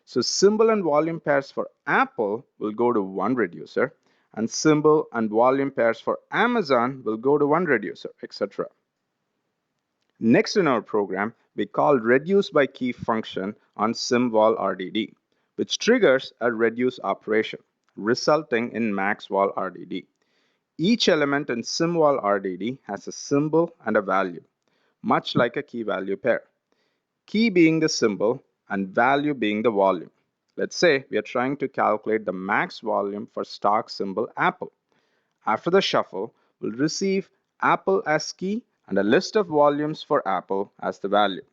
So symbol and volume pairs for Apple will go to one reducer, and symbol and volume pairs for Amazon will go to one reducer, etc. Next in our program, we call reduce by key function on symvol RDD, which triggers a reduce operation, resulting in maxvol RDD. Each element in symvol RDD has a symbol and a value, much like a key value pair. Key being the symbol and value being the volume. Let's say we are trying to calculate the max volume for stock symbol Apple. After the shuffle, we'll receive Apple as key and a list of volumes for Apple as the value.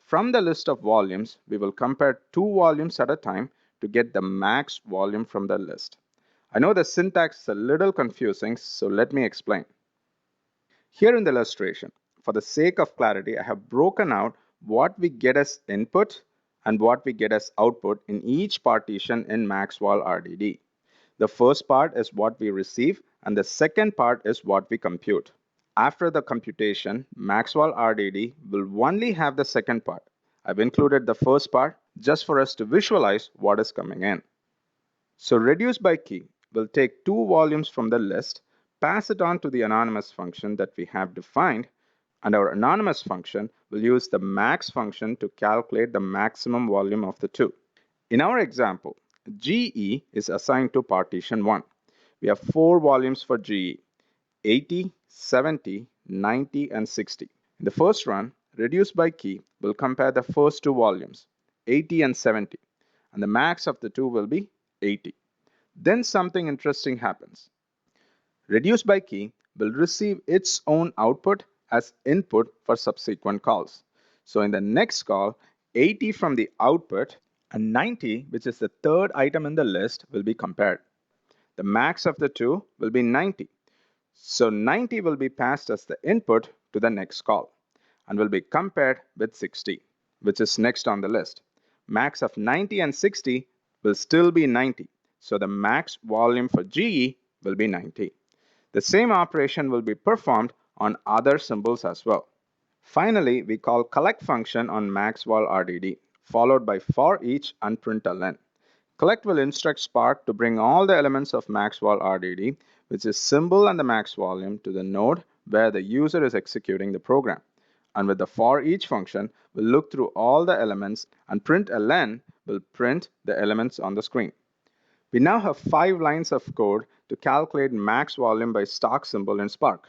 From the list of volumes, we will compare 2 volumes at a time to get the max volume from the list. I know the syntax is a little confusing, so let me explain. Here in the illustration, for the sake of clarity, I have broken out what we get as input and what we get as output in each partition in maxvol RDD. The first part is what we receive, and the second part is what we compute. After the computation, maxvol RDD will only have the second part. I've included the first part just for us to visualize what is coming in. So reduce by key will take 2 volumes from the list, pass it on to the anonymous function that we have defined, and our anonymous function will use the max function to calculate the maximum volume of the 2. In our example, GE is assigned to partition 1. We have 4 volumes for GE, 80, 70, 90, and 60. In the first run, reduce by key will compare the first 2 volumes, 80 and 70, and the max of the 2 will be 80. Then something interesting happens. Reduce by key will receive its own output as input for subsequent calls. So in the next call, 80 from the output and 90, which is the third item in the list, will be compared. The max of the 2 will be 90. So 90 will be passed as the input to the next call and will be compared with 60, which is next on the list. Max of 90 and 60 will still be 90. So the max volume for GE will be 90. The same operation will be performed on other symbols as well. Finally, we call collect function on maxvol RDD, followed by for each and println. Collect will instruct Spark to bring all the elements of maxvol RDD, which is symbol and the max volume, to the node where the user is executing the program. And with the for each function, we'll look through all the elements, and println will print the elements on the screen. We now have 5 lines of code to calculate max volume by stock symbol in Spark.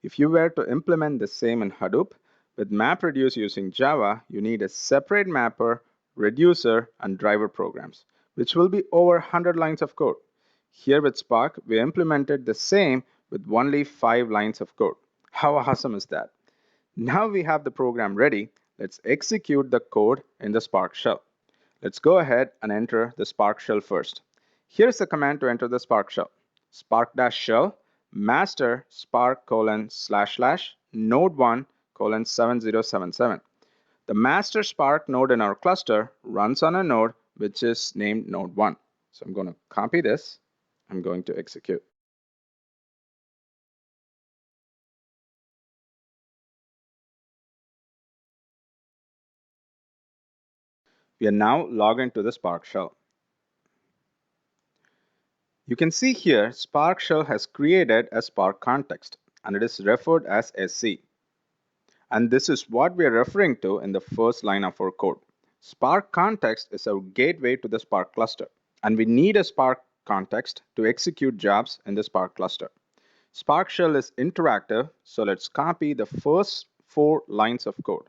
If you were to implement the same in Hadoop, with MapReduce using Java, you need a separate mapper, reducer, and driver programs, which will be over 100 lines of code. Here with Spark, we implemented the same with only 5 lines of code. How awesome is that? Now we have the program ready. Let's execute the code in the Spark shell. Let's go ahead and enter the Spark shell first. Here's the command to enter the Spark shell. Spark-shell master spark : //node1 : 7077. The master Spark node in our cluster runs on a node which is named node 1. So I'm going to copy this. I'm going to execute. We are now logged into the Spark shell. You can see here Spark shell has created a Spark context and it is referred as SC. And this is what we are referring to in the first line of our code. Spark context is our gateway to the Spark cluster. And we need a Spark context to execute jobs in the Spark cluster. Spark shell is interactive, so let's copy the first 4 lines of code.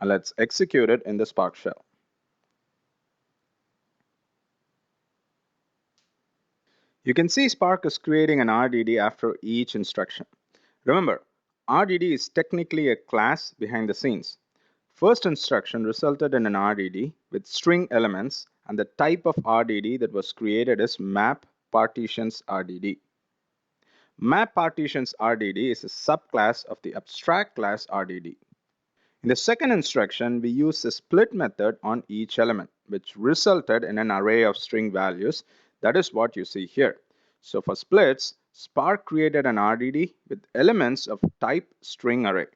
And let's execute it in the Spark shell. You can see Spark is creating an RDD after each instruction. Remember, RDD is technically a class behind the scenes. First instruction resulted in an RDD with string elements, and the type of RDD that was created is map partitions RDD. Map partitions RDD is a subclass of the abstract class RDD. In the second instruction, we used the split method on each element, which resulted in an array of string values. That is what you see here. So for splits, Spark created an RDD with elements of type string array.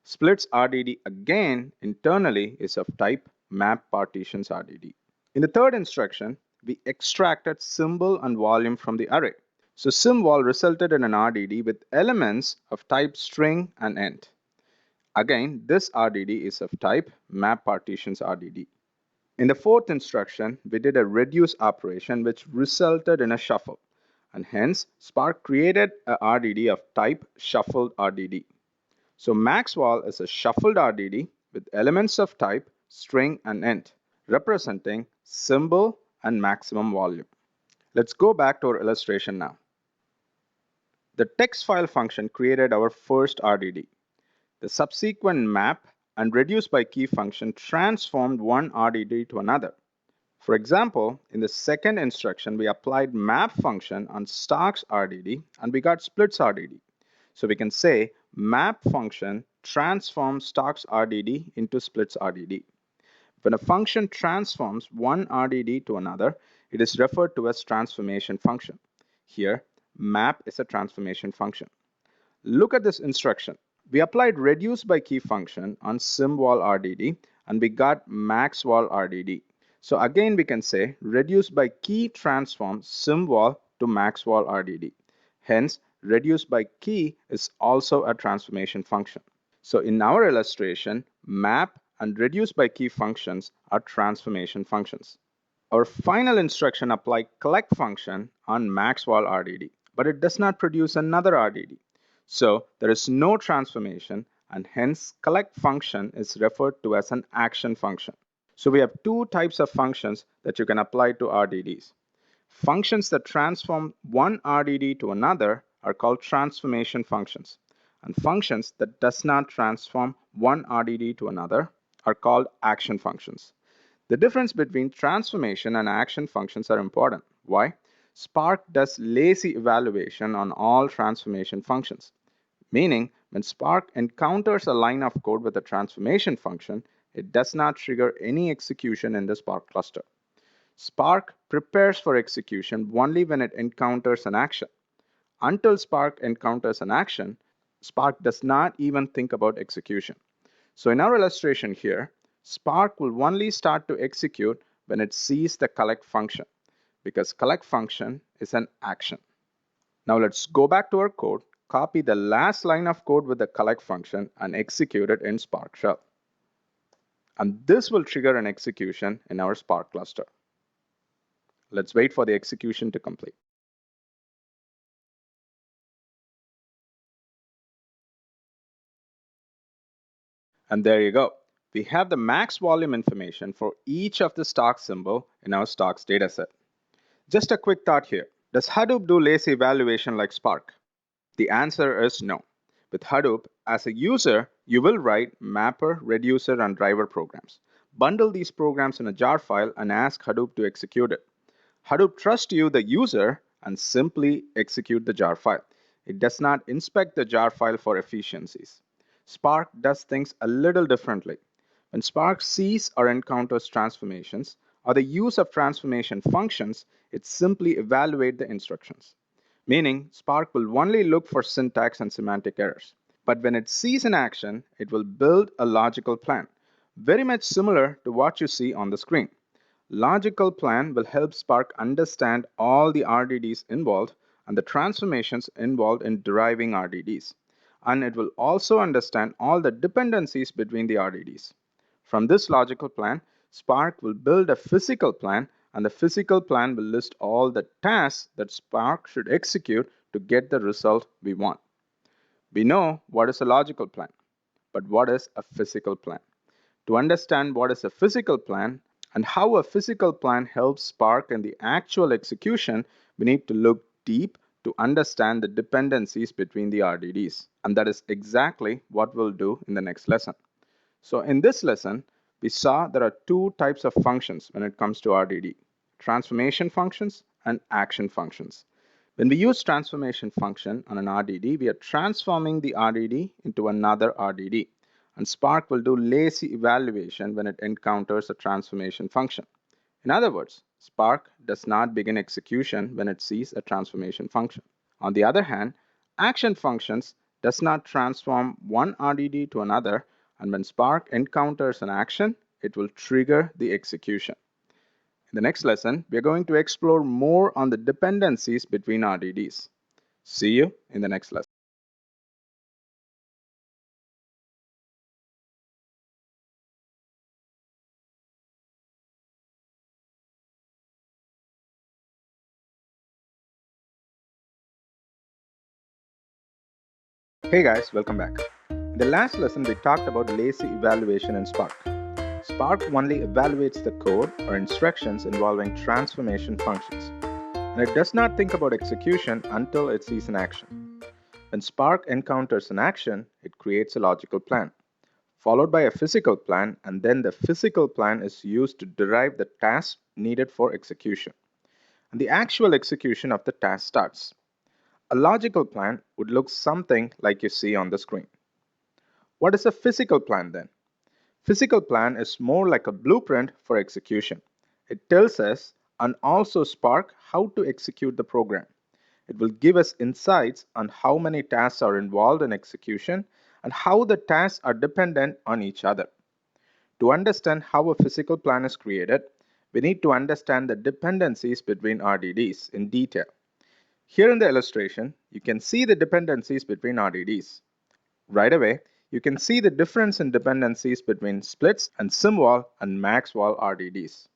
Splits RDD again internally is of type map partitions RDD. In the third instruction, we extracted symbol and volume from the array. So symvol resulted in an RDD with elements of type string and int. Again, this RDD is of type map partitions RDD. In the fourth instruction, we did a reduce operation which resulted in a shuffle, and hence Spark created a RDD of type shuffled RDD. So maxval is a shuffled RDD with elements of type string and int, representing symbol and maximum volume. Let's go back to our illustration now. The text file function created our first RDD. The subsequent map and reduce by key function transformed one RDD to another. For example, in the second instruction, we applied map function on stocks RDD and we got splits RDD. So we can say map function transforms stocks RDD into splits RDD. When a function transforms one RDD to another, it is referred to as transformation function. Here, map is a transformation function. Look at this instruction. We applied reduce by key function on symvol RDD and we got maxval RDD. So again we can say reduce by key transforms symvol to maxval RDD. Hence reduce by key is also a transformation function. So in our illustration, map and reduce by key functions are transformation functions. Our final instruction applied collect function on maxval RDD, but it does not produce another RDD. So there is no transformation and hence collect function is referred to as an action function. So we have two types of functions that you can apply to RDDs. Functions that transform one RDD to another are called transformation functions. And functions that does not transform one RDD to another are called action functions. The difference between transformation and action functions are important. Why? Spark does lazy evaluation on all transformation functions, meaning when Spark encounters a line of code with a transformation function, it does not trigger any execution in the Spark cluster. Spark prepares for execution only when it encounters an action. Until Spark encounters an action, Spark does not even think about execution. So in our illustration here, Spark will only start to execute when it sees the collect function, because collect function is an action. Now let's go back to our code, copy the last line of code with the collect function and execute it in Spark shell. And this will trigger an execution in our Spark cluster. Let's wait for the execution to complete. And there you go. We have the max volume information for each of the stock symbol in our stocks dataset. Just a quick thought here. Does Hadoop do lazy evaluation like Spark? The answer is no. With Hadoop, as a user, you will write mapper, reducer, and driver programs. Bundle these programs in a jar file and ask Hadoop to execute it. Hadoop trusts you, the user, and simply execute the jar file. It does not inspect the jar file for efficiencies. Spark does things a little differently. When Spark sees or encounters transformations or the use of transformation functions, it simply evaluates the instructions. Meaning, Spark will only look for syntax and semantic errors. But when it sees an action, it will build a logical plan, very much similar to what you see on the screen. Logical plan will help Spark understand all the RDDs involved and the transformations involved in deriving RDDs. And it will also understand all the dependencies between the RDDs. From this logical plan, Spark will build a physical plan, and the physical plan will list all the tasks that Spark should execute to get the result we want. We know what is a logical plan, but what is a physical plan? To understand what is a physical plan and how a physical plan helps Spark in the actual execution, we need to look deep to understand the dependencies between the RDDs. And that is exactly what we'll do in the next lesson. So in this lesson, we saw there are two types of functions when it comes to RDD: transformation functions and action functions. When we use transformation function on an RDD, we are transforming the RDD into another RDD. And Spark will do lazy evaluation when it encounters a transformation function. In other words, Spark does not begin execution when it sees a transformation function. On the other hand, action functions does not transform one RDD to another, and when Spark encounters an action, it will trigger the execution. In the next lesson, we are going to explore more on the dependencies between RDDs. See you in the next lesson. Hey guys, welcome back. In the last lesson, we talked about lazy evaluation in Spark. Spark only evaluates the code or instructions involving transformation functions, and it does not think about execution until it sees an action. When Spark encounters an action, it creates a logical plan, followed by a physical plan, and then the physical plan is used to derive the task needed for execution. And the actual execution of the task starts. A logical plan would look something like you see on the screen. What is a physical plan then? Physical plan is more like a blueprint for execution. It tells us and also Spark how to execute the program. It will give us insights on how many tasks are involved in execution and how the tasks are dependent on each other. To understand how a physical plan is created, we need to understand the dependencies between RDDs in detail. Here in the illustration, you can see the dependencies between RDDs. Right away, you can see the difference in dependencies between splits and symvol and maxwal RDDs.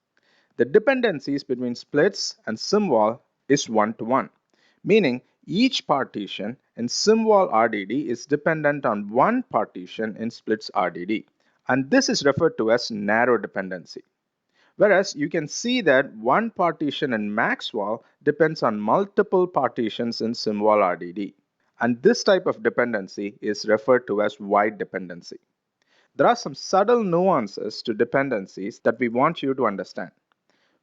The dependencies between splits and symvol is one-to-one, meaning each partition in symvol RDD is dependent on one partition in splits RDD, and this is referred to as narrow dependency. Whereas you can see that one partition in maxwal depends on multiple partitions in symvol RDD. And this type of dependency is referred to as wide dependency. There are some subtle nuances to dependencies that we want you to understand.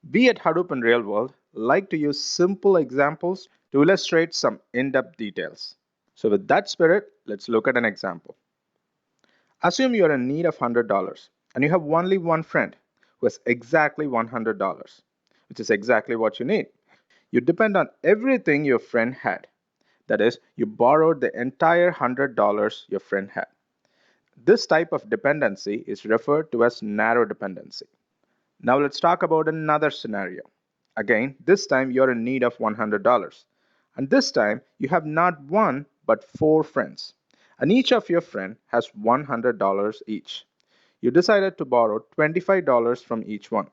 We at Hadoop in Real World like to use simple examples to illustrate some in-depth details. So with that spirit, let's look at an example. Assume you're in need of $100 and you have only one friend who has exactly $100, which is exactly what you need. You depend on everything your friend had. That is, you borrowed the entire $100 your friend had. This type of dependency is referred to as narrow dependency. Now let's talk about another scenario. Again, this time you're in need of $100. And this time you have not one but four friends. And each of your friends has $100 each. You decided to borrow $25 from each one.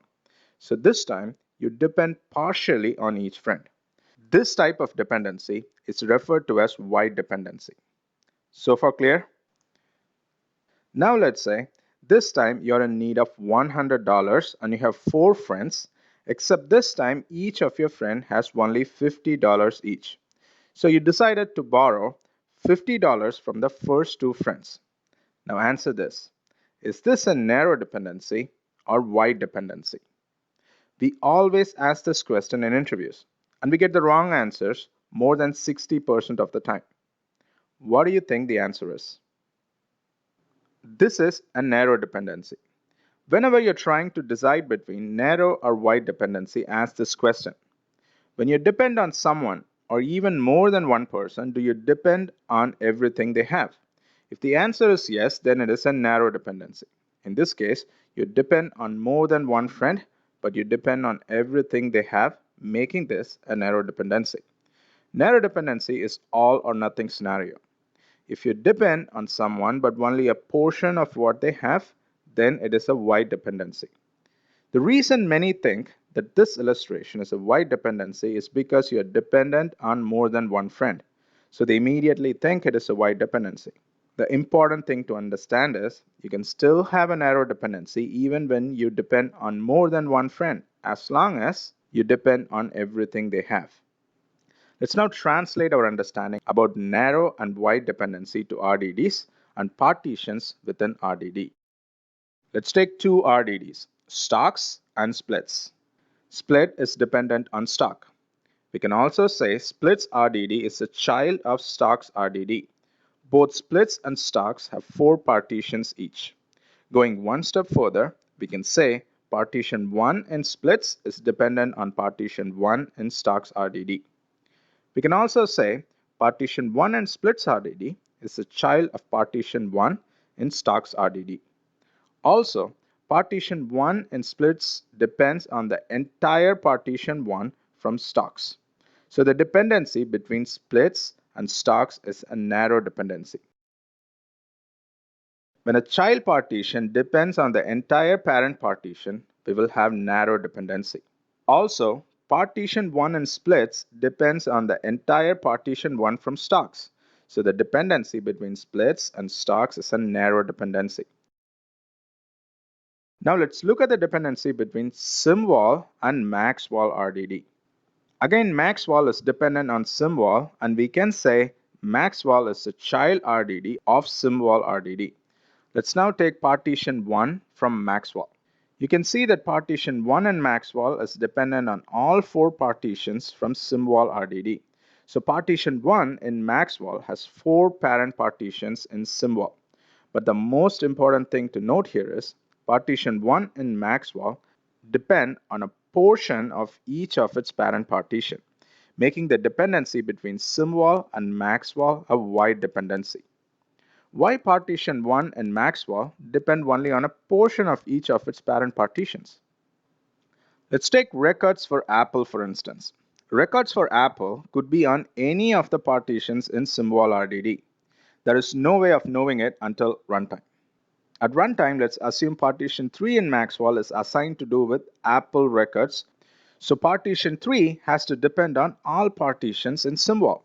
So this time you depend partially on each friend. This type of dependency is referred to as wide dependency. So far clear? Now let's say this time you're in need of $100 and you have four friends, except this time each of your friends has only $50 each. So you decided to borrow $50 from the first two friends. Now answer this. Is this a narrow dependency or wide dependency? We always ask this question in interviews, and we get the wrong answers more than 60% of the time. What do you think the answer is? This is a narrow dependency. Whenever you're trying to decide between narrow or wide dependency, ask this question. When you depend on someone or even more than one person, do you depend on everything they have? If the answer is yes, then it is a narrow dependency. In this case, you depend on more than one friend, but you depend on everything they have, making this a narrow dependency. Narrow dependency is all or nothing scenario. If you depend on someone but only a portion of what they have, then it is a wide dependency. The reason many think that this illustration is a wide dependency is because you are dependent on more than one friend. So they immediately think it is a wide dependency. The important thing to understand is you can still have a narrow dependency even when you depend on more than one friend, as long as you depend on everything they have. Let's now translate our understanding about narrow and wide dependency to RDDs and partitions within RDD. Let's take two RDDs, stocks and splits. Split is dependent on stock. We can also say splits RDD is a child of stocks RDD. Both splits and stocks have four partitions each. Going one step further, we can say partition 1 in splits is dependent on partition 1 in stocks RDD. We can also say partition 1 in splits RDD is a child of partition 1 in stocks RDD. Also, partition 1 in splits depends on the entire partition 1 from stocks. So the dependency between splits and stocks is a narrow dependency. When a child partition depends on the entire parent partition, we will have narrow dependency. Also, partition 1 in splits depends on the entire partition 1 from stocks. So the dependency between splits and stocks is a narrow dependency. Now let's look at the dependency between symvol and maxwal RDD. Again, maxwal is dependent on symvol, and we can say maxwal is a child RDD of symvol RDD. Let's now take partition 1 from maxwal. You can see that partition 1 in maxwal is dependent on all four partitions from symvol RDD. So partition 1 in maxwal has four parent partitions in symvol. But the most important thing to note here is partition 1 in maxwal depend on a portion of each of its parent partition, making the dependency between symvol and maxwal a wide dependency. Why partition 1 in maxwal depend only on a portion of each of its parent partitions? Let's take records for Apple for instance. Records for Apple could be on any of the partitions in symvol RDD. There is no way of knowing it until runtime. At runtime, let's assume partition 3 in maxwal is assigned to do with Apple records. So partition 3 has to depend on all partitions in symvol,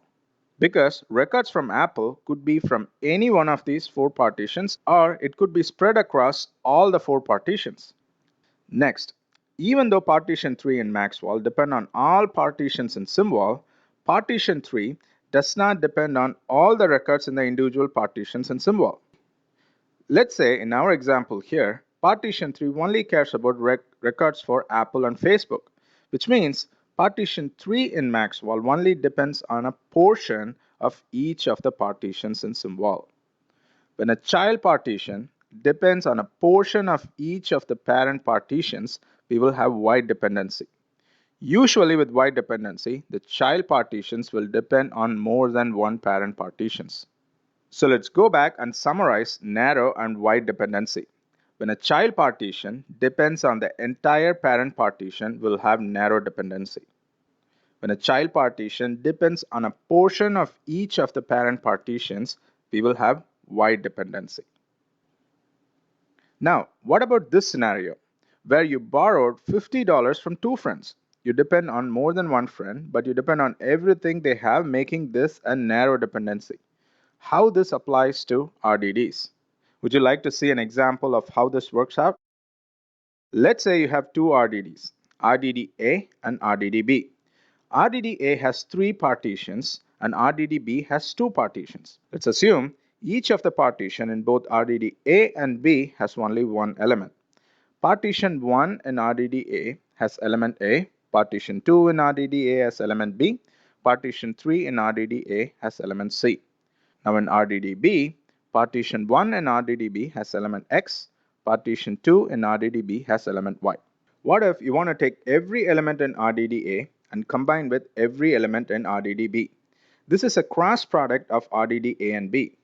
because records from Apple could be from any one of these four partitions, or it could be spread across all the four partitions. Next, even though partition 3 in maxwal depend on all partitions in symvol, partition 3 does not depend on all the records in the individual partitions in symvol. Let's say in our example here, partition 3 only cares about records for Apple and Facebook, which means partition 3 in maxwal only depends on a portion of each of the partitions in symvol. When a child partition depends on a portion of each of the parent partitions, we will have wide dependency. Usually with wide dependency, the child partitions will depend on more than one parent partitions. So let's go back and summarize narrow and wide dependency. When a child partition depends on the entire parent partition, we'll have narrow dependency. When a child partition depends on a portion of each of the parent partitions, we will have wide dependency. Now, what about this scenario where you borrowed $50 from two friends? You depend on more than one friend, but you depend on everything they have, making this a narrow dependency. How this applies to RDDs. Would you like to see an example of how this works out? Let's say you have two RDDs, RDD-A and RDD-B. RDD-A has three partitions and RDD-B has two partitions. Let's assume each of the partition in both RDD-A and B has only one element. Partition 1 in RDD-A has element A, partition 2 in RDD-A has element B, partition 3 in RDD-A has element C. Now in RDD-B, partition 1 in RDD-B has element X, partition 2 in RDDB has element y. What if you want to take every element in RDDA and combine with every element in RDDB? This is a cross product of RDD A and B.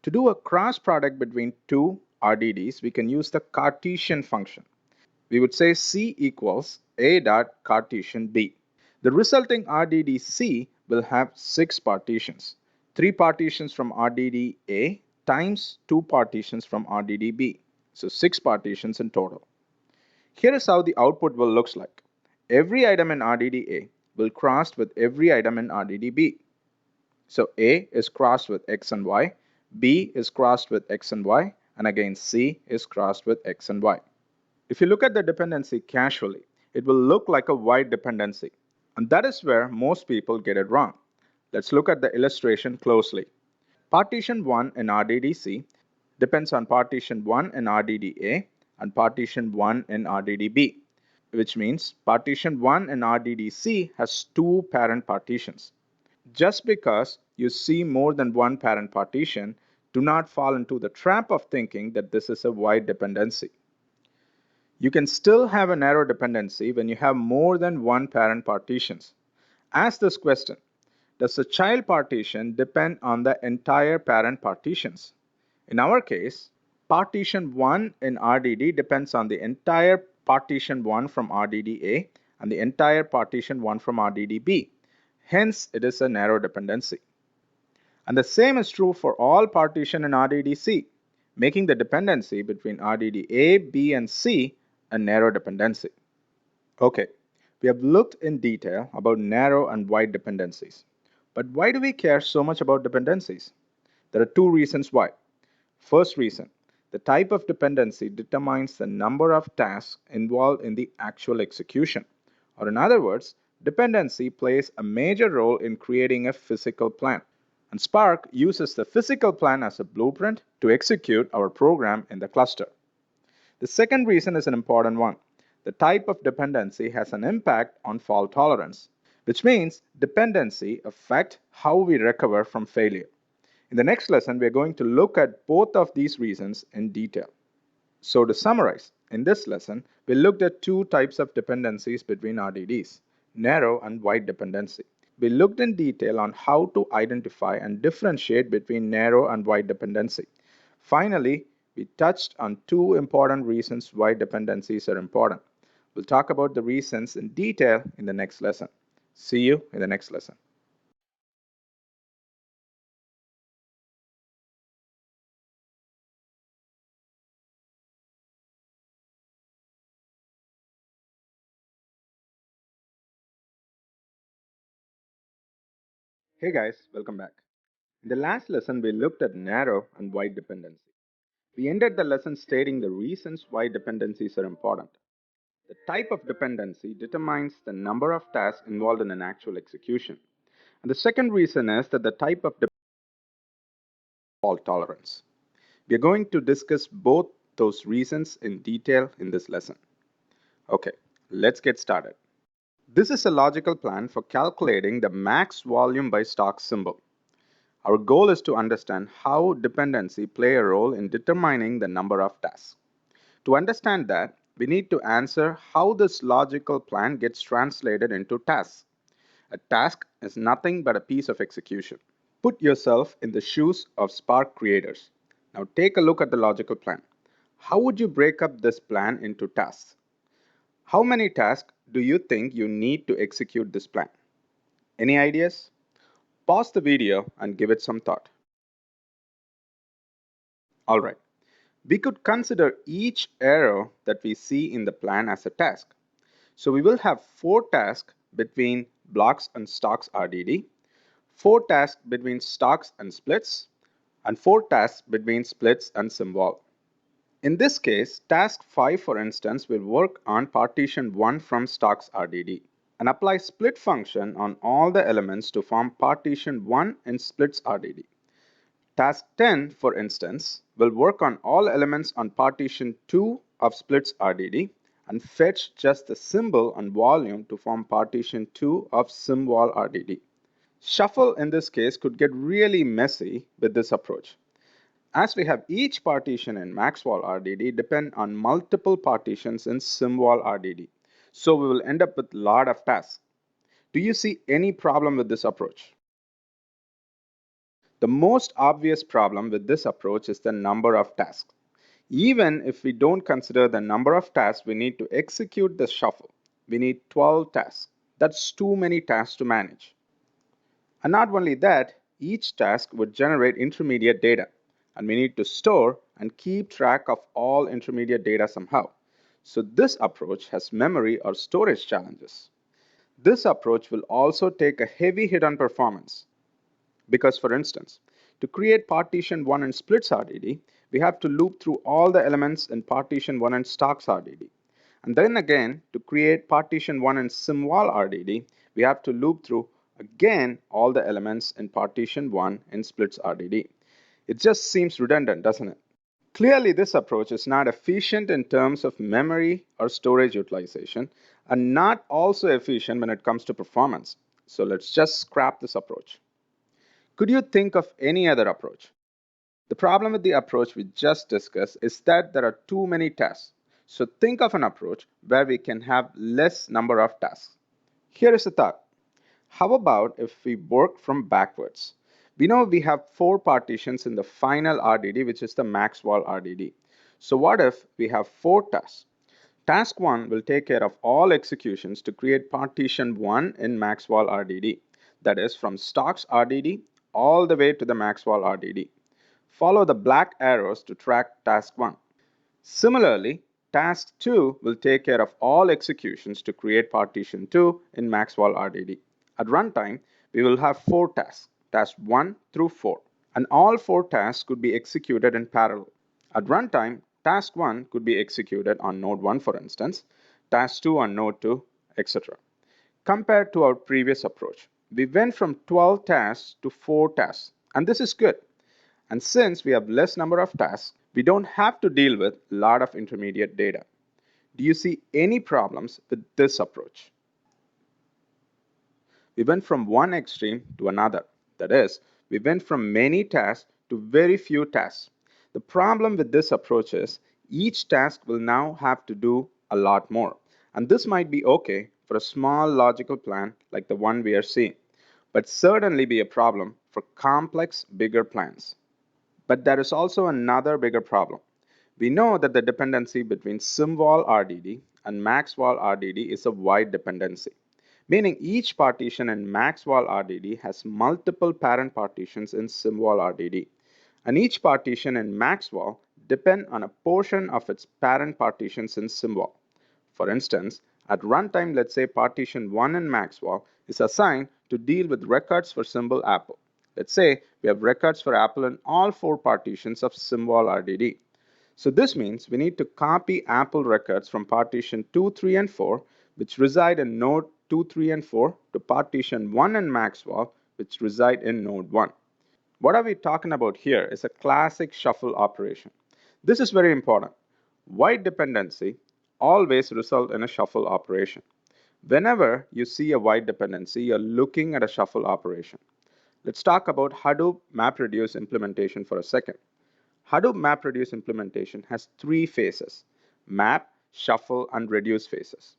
To do a cross product between two RDDs, we can use the Cartesian function. We would say C equals A dot Cartesian B. The resulting RDD C will have 6 partitions. 3 partitions from RDD A times 2 partitions from RDD B. So 6 partitions in total. Here is how the output will look like. Every item in RDD A will cross with every item in RDD B. So A is crossed with X and Y, B is crossed with X and Y, and again C is crossed with X and Y. If you look at the dependency casually, it will look like a wide dependency. And that is where most people get it wrong. Let's look at the illustration closely. Partition 1 in RDDC depends on partition 1 in RDDA and partition 1 in RDDB, which means partition 1 in RDDC has 2 parent partitions. Just because you see more than one parent partition, do not fall into the trap of thinking that this is a wide dependency. You can still have a narrow dependency when you have more than one parent partitions. Ask this question: does the child partition depend on the entire parent partitions? In our case, partition 1 in RDD depends on the entire partition 1 from RDDA and the entire partition 1 from RDDB. Hence, it is a narrow dependency. And the same is true for all partition in RDDC, making the dependency between RDDA, B, and C a narrow dependency. Okay, we have looked in detail about narrow and wide dependencies. But why do we care so much about dependencies? There are 2 reasons why. First reason, the type of dependency determines the number of tasks involved in the actual execution. Or in other words, dependency plays a major role in creating a physical plan. And Spark uses the physical plan as a blueprint to execute our program in the cluster. The second reason is an important one. The type of dependency has an impact on fault tolerance, which means dependency affects how we recover from failure. In the next lesson, we are going to look at both of these reasons in detail. So to summarize, in this lesson, we looked at 2 types of dependencies between RDDs, narrow and wide dependency. We looked in detail on how to identify and differentiate between narrow and wide dependency. Finally, we touched on 2 important reasons why dependencies are important. We'll talk about the reasons in detail in the next lesson. See you in the next lesson. Hey guys, welcome back. In the last lesson, we looked at narrow and wide dependency. We ended the lesson stating the reasons why dependencies are important. The type of dependency determines the number of tasks involved in an actual execution. And the second reason is that the type of fault tolerance. We are going to discuss both those reasons in detail in this lesson. Okay, let's get started. This is a logical plan for calculating the max volume by stock symbol. Our goal is to understand how dependency play a role in determining the number of tasks. To understand that, we need to answer how this logical plan gets translated into tasks. A task is nothing but a piece of execution. Put yourself in the shoes of Spark creators. Now take a look at the logical plan. How would you break up this plan into tasks? How many tasks do you think you need to execute this plan? Any ideas? Pause the video and give it some thought. Alright, we could consider each arrow that we see in the plan as a task. So we will have 4 tasks between blocks and stocks RDD, 4 tasks between stocks and splits, and 4 tasks between splits and symbol. In this case, task 5 for instance will work on partition 1 from stocks RDD and apply split function on all the elements to form partition 1 in splits RDD. Task 10 for instance will work on all elements on partition 2 of splits RDD and fetch just the symbol and volume to form partition 2 of symbol RDD. Shuffle in this case could get really messy with this approach. as we have each partition in Maxwell RDD depend on multiple partitions in Symvol RDD. So we will end up with a lot of tasks. Do you see any problem with this approach? The most obvious problem with this approach is the number of tasks. Even if we don't consider the number of tasks we need to execute the shuffle, we need 12 tasks. That's too many tasks to manage. And not only that, each task would generate intermediate data, and we need to store and keep track of all intermediate data somehow. So this approach has memory or storage challenges. This approach will also take a heavy hit on performance. Because, for instance, to create partition 1 in splits RDD, we have to loop through all the elements in partition 1 in stocks RDD. And then again, to create partition 1 in Symvol RDD, we have to loop through again all the elements in partition 1 in splits RDD. It just seems redundant, doesn't it? Clearly, this approach is not efficient in terms of memory or storage utilization, and not also efficient when it comes to performance. So let's just scrap this approach. Could you think of any other approach? The problem with the approach we just discussed is that there are too many tasks. So think of an approach where we can have less number of tasks. Here is a thought. How about if we work from backwards? We know we have 4 partitions in the final RDD, which is the Maxwell RDD. So what if we have 4 tasks? Task 1 will take care of all executions to create partition 1 in Maxwell RDD. That is from stocks RDD all the way to the Maxwell RDD. Follow the black arrows to track task 1. Similarly, task 2 will take care of all executions to create partition 2 in Maxwell RDD. At runtime, we will have 4 tasks, tasks 1 through 4, and all 4 tasks could be executed in parallel. At runtime, task 1 could be executed on node 1, for instance, task 2 on node 2, etc. Compared to our previous approach, we went from 12 tasks to 4 tasks, and this is good. And since we have less number of tasks, we don't have to deal with a lot of intermediate data. Do you see any problems with this approach? We went from one extreme to another. That is, we went from many tasks to very few tasks. The problem with this approach is each task will now have to do a lot more. And this might be okay for a small logical plan like the one we are seeing, but certainly be a problem for complex, bigger plans. But there is also another bigger problem. We know that the dependency between Symvol RDD and Maxwell RDD is a wide dependency, meaning each partition in Maxwell RDD has multiple parent partitions in Symvol RDD, and each partition in Maxwell depends on a portion of its parent partitions in Symvol. For instance, at runtime, let's say partition 1 in Maxwell is assigned to deal with records for symbol Apple. Let's say we have records for Apple in all 4 partitions of Symvol RDD. So this means we need to copy Apple records from partition 2, 3, and 4, which reside in node 2, 3, and 4, to partition 1 in Maxwell, which reside in node 1. What are we talking about here is a classic shuffle operation. This is very important. Wide dependency always result in a shuffle operation. Whenever you see a wide dependency, you're looking at a shuffle operation. Let's talk about Hadoop MapReduce implementation for a second. Hadoop MapReduce implementation has 3 phases: map, shuffle, and reduce phases.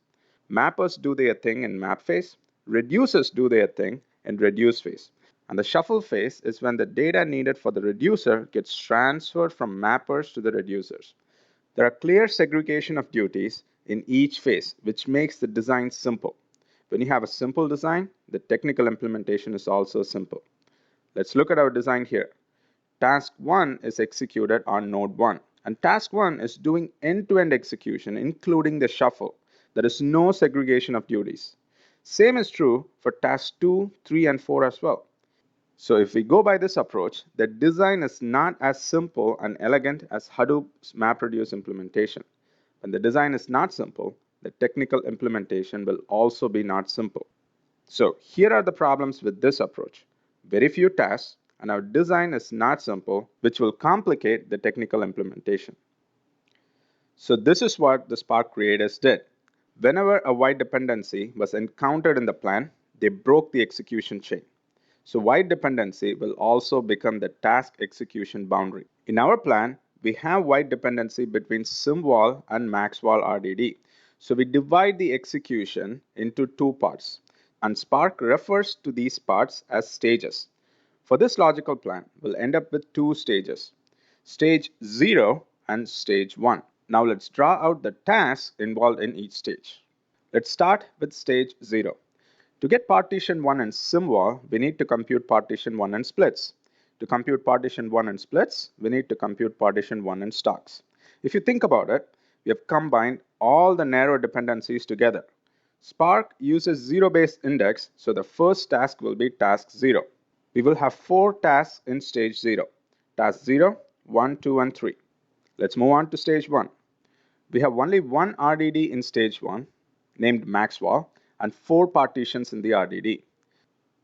Mappers do their thing in map phase, reducers do their thing in reduce phase. And the shuffle phase is when the data needed for the reducer gets transferred from mappers to the reducers. There are clear segregation of duties in each phase, which makes the design simple. When you have a simple design, the technical implementation is also simple. Let's look at our design here. Task 1 is executed on node 1, and task 1 is doing end-to-end execution, including the shuffle. There is no segregation of duties. Same is true for tasks 2, 3, and 4 as well. So if we go by this approach, the design is not as simple and elegant as Hadoop's MapReduce implementation. When the design is not simple, the technical implementation will also be not simple. So here are the problems with this approach. Very few tasks, and our design is not simple, which will complicate the technical implementation. So this is what the Spark creators did. Whenever a wide dependency was encountered in the plan, they broke the execution chain. So white dependency will also become the task execution boundary. In our plan, we have white dependency between symvol and maxval RDD. So we divide the execution into two parts, and Spark refers to these parts as stages. For this logical plan, we'll end up with two stages, stage 0 and stage 1. Now let's draw out the tasks involved in each stage. Let's start with stage 0. To get partition 1 and symvol, we need to compute partition 1 and splits. To compute partition 1 and splits, we need to compute partition 1 and stocks. If you think about it, we have combined all the narrow dependencies together. Spark uses zero-based index, so the first task will be task 0. We will have 4 tasks in stage 0. Task 0, 1, 2, and 3. Let's move on to stage 1. We have only one RDD in stage 1, named maxval, and 4 partitions in the RDD.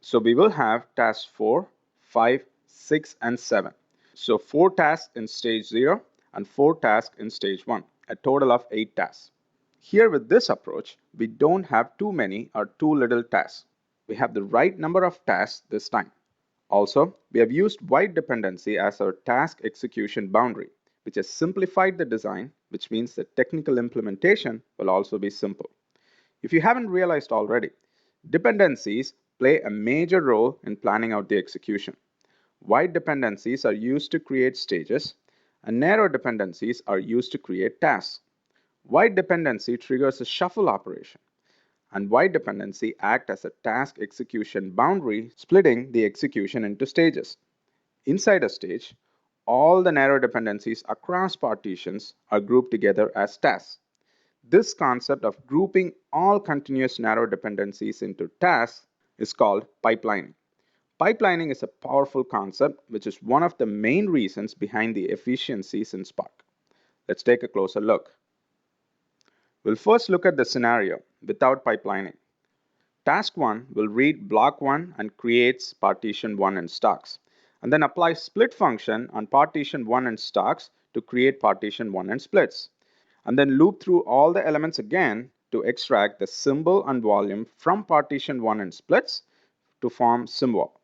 So we will have tasks 4, 5, 6, and 7. So 4 tasks in stage 0 and 4 tasks in stage 1, a total of 8 tasks. Here with this approach, we don't have too many or too little tasks. We have the right number of tasks this time. Also, we have used white dependency as our task execution boundary, which has simplified the design, which means the technical implementation will also be simple. If you haven't realized already, dependencies play a major role in planning out the execution. Wide dependencies are used to create stages, and narrow dependencies are used to create tasks. Wide dependency triggers a shuffle operation, and wide dependency act as a task execution boundary, splitting the execution into stages. Inside a stage, all the narrow dependencies across partitions are grouped together as tasks. This concept of grouping all continuous narrow dependencies into tasks is called pipelining. Pipelining is a powerful concept which is one of the main reasons behind the efficiencies in Spark. Let's take a closer look. We'll first look at the scenario without pipelining. Task 1 will read block 1 and creates partition 1 and stocks, and then apply split function on partition 1 and stocks to create partition 1 and splits, and then loop through all the elements again to extract the symbol and volume from partition 1 and splits to form symbol.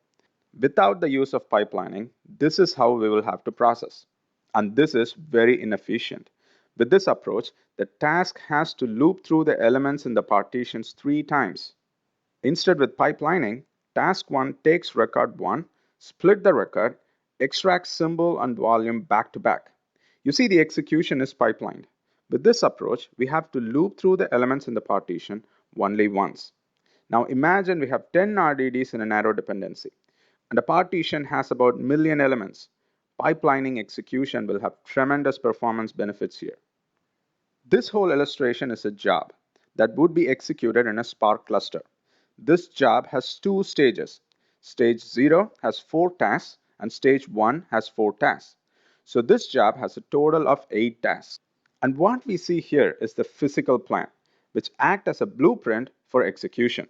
Without the use of pipelining, this is how we will have to process. And this is very inefficient. With this approach, the task has to loop through the elements in the partitions 3 times. Instead, with pipelining, task 1 takes record 1, split the record, extracts symbol and volume back to back. You see the execution is pipelined. With this approach, we have to loop through the elements in the partition only once. Now imagine we have 10 RDDs in a narrow dependency, and a partition has about million elements. Pipelining execution will have tremendous performance benefits here. This whole illustration is a job that would be executed in a Spark cluster. This job has 2 stages. Stage 0 has 4 tasks and stage 1 has 4 tasks. So this job has a total of 8 tasks. And what we see here is the physical plan, which acts as a blueprint for execution.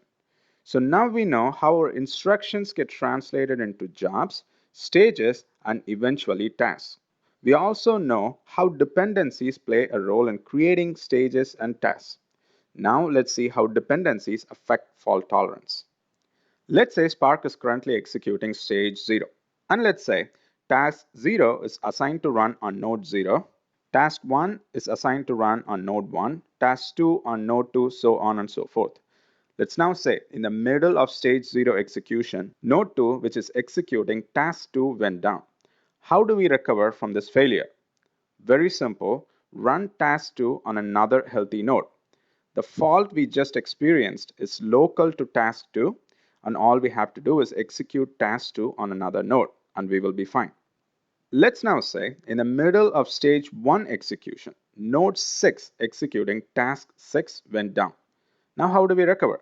So now we know how our instructions get translated into jobs, stages, and eventually tasks. We also know how dependencies play a role in creating stages and tasks. Now let's see how dependencies affect fault tolerance. Let's say Spark is currently executing stage 0. And let's say task 0 is assigned to run on node 0, task 1 is assigned to run on node 1, task 2 on node 2, so on and so forth. Let's now say in the middle of stage 0 execution, node 2, which is executing task 2, went down. How do we recover from this failure? Very simple, run task 2 on another healthy node. The fault we just experienced is local to task 2, and all we have to do is execute task 2 on another node, and we will be fine. Let's now say in the middle of stage 1 execution, node 6 executing task 6 went down. Now how do we recover?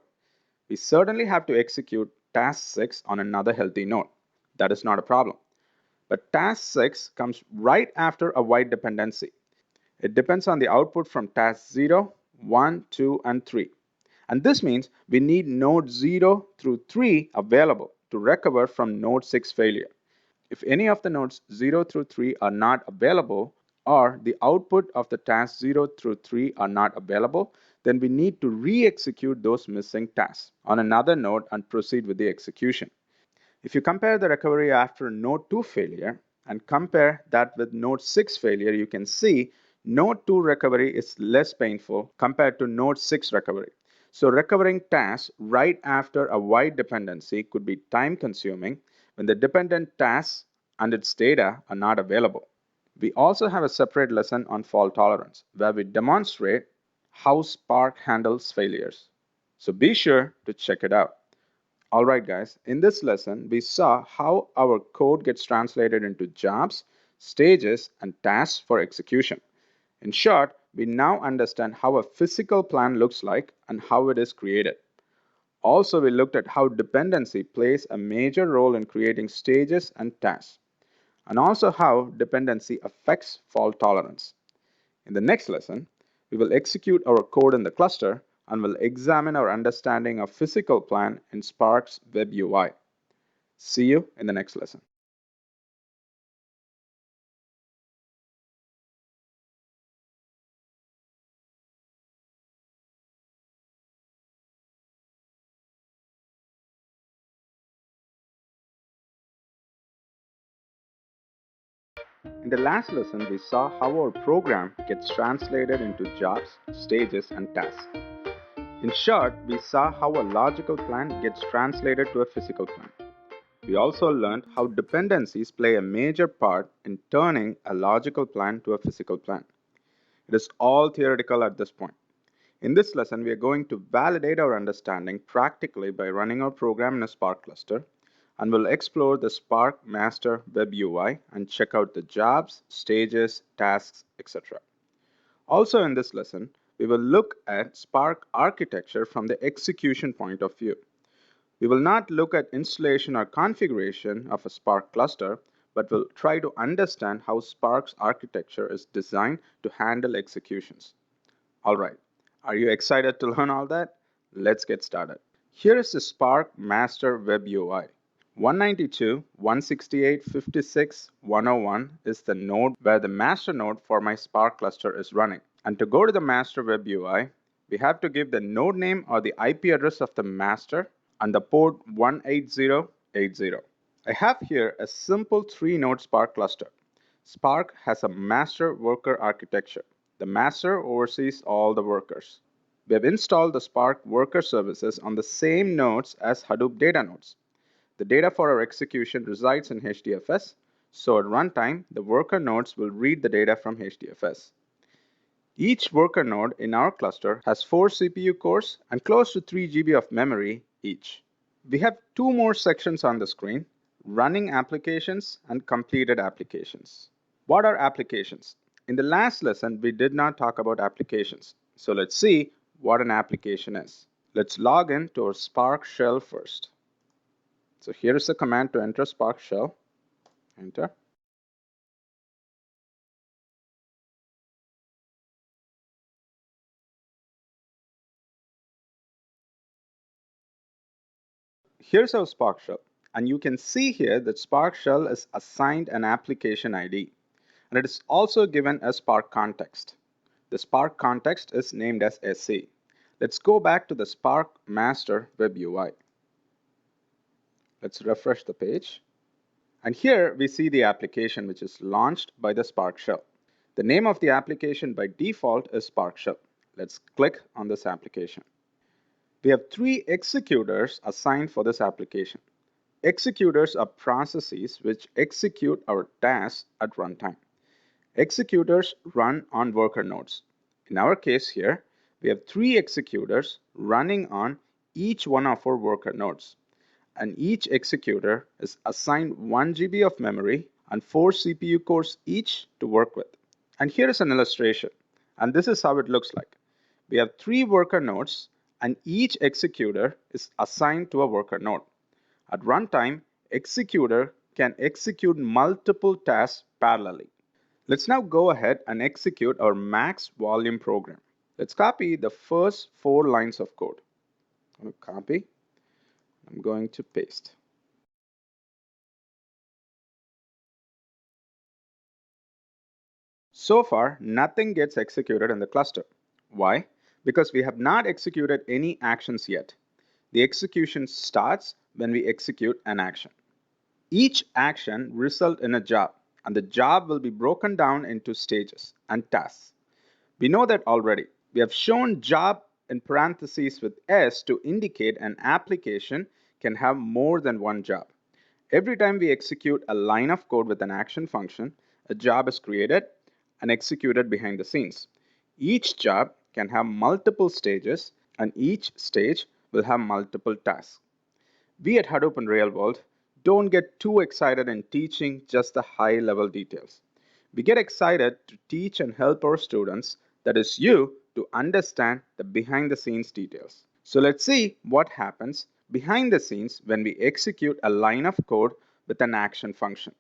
We certainly have to execute task 6 on another healthy node. That is not a problem. But task 6 comes right after a white dependency. It depends on the output from task 0, 1, 2, and 3. And this means we need node 0 through 3 available to recover from node 6 failure. If any of the nodes 0 through 3 are not available, or the output of the task 0 through 3 are not available, then we need to re-execute those missing tasks on another node and proceed with the execution. If you compare the recovery after node 2 failure and compare that with node 6 failure, you can see node 2 recovery is less painful compared to node 6 recovery. So recovering tasks right after a wide dependency could be time consuming when the dependent task and its data are not available. We also have a separate lesson on fault tolerance where we demonstrate how Spark handles failures. So be sure to check it out. Alright guys, in this lesson we saw how our code gets translated into jobs, stages, and tasks for execution. In short, we now understand how a physical plan looks like and how it is created. Also, we looked at how dependency plays a major role in creating stages and tasks, and also how dependency affects fault tolerance. In the next lesson, we will execute our code in the cluster and will examine our understanding of physical plan in Spark's Web UI. See you in the next lesson. In the last lesson, we saw how our program gets translated into jobs, stages, and tasks. In short, we saw how a logical plan gets translated to a physical plan. We also learned how dependencies play a major part in turning a logical plan to a physical plan. It is all theoretical at this point. In this lesson, we are going to validate our understanding practically by running our program in a Spark cluster, and we'll explore the Spark master web UI and check out the jobs, stages, tasks, etc. Also in this lesson, we will look at Spark architecture from the execution point of view. We will not look at installation or configuration of a Spark cluster, but will try to understand how Spark's architecture is designed to handle executions. Alright, are you excited to learn all that? Let's get started. Here is the Spark Master Web UI. 192.168.56.101 is the node where the master node for my Spark cluster is running. And to go to the Master Web UI, we have to give the node name or the IP address of the master and the port 18080. I have here a simple 3-node Spark cluster. Spark has a master worker architecture. The master oversees all the workers. We have installed the Spark worker services on the same nodes as Hadoop data nodes. The data for our execution resides in HDFS, so at runtime, the worker nodes will read the data from HDFS. Each worker node in our cluster has 4 CPU cores and close to 3 GB of memory each. We have 2 more sections on the screen, running applications and completed applications. What are applications? In the last lesson, we did not talk about applications. So let's see what an application is. Let's log in to our Spark shell first. So here is the command to enter Spark shell. Enter. Here's our Spark shell. And you can see here that Spark shell is assigned an application ID. And it is also given a Spark context. The Spark context is named as SC. Let's go back to the Spark master web UI. Let's refresh the page. And here we see the application which is launched by the Spark shell. The name of the application by default is Spark shell. Let's click on this application. We have 3 executors assigned for this application. Executors are processes which execute our tasks at runtime. Executors run on worker nodes. In our case here, we have 3 executors running on each one of our worker nodes. And each executor is assigned 1 GB of memory and 4 CPU cores each to work with. And here is an illustration. And this is how it looks like. We have 3 worker nodes and each executor is assigned to a worker node. At runtime, executor can execute multiple tasks parallelly. Let's now go ahead and execute our max volume program. Let's copy the first 4 lines of code. I'm going to copy. I'm going to paste. So far, nothing gets executed in the cluster. Why? Because we have not executed any actions yet. The execution starts when we execute an action. Each action results in a job, and the job will be broken down into stages and tasks. We know that already. We have shown job in parentheses with S to indicate an application can have more than one job. Every time we execute a line of code with an action function, a job is created and executed behind the scenes. Each job can have multiple stages, and each stage will have multiple tasks. We at Hadoop in Real World don't get too excited in teaching just the high level details. We get excited to teach and help our students, that is you, to understand the behind the scenes details. So let's see what happens behind the scenes when we execute a line of code with an action function.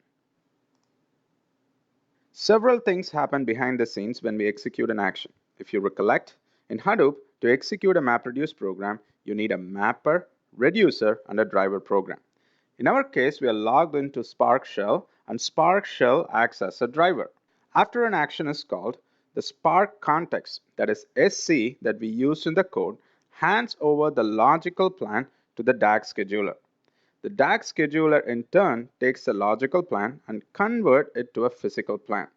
Several things happen behind the scenes when we execute an action. If you recollect, in Hadoop, to execute a MapReduce program, you need a mapper, reducer, and a driver program. In our case, we are logged into Spark Shell, and Spark Shell acts as a driver. After an action is called, the Spark context, that is SC that we used in the code, hands over the logical plan to the DAG scheduler. The DAG scheduler in turn takes the logical plan and converts it to a physical plan.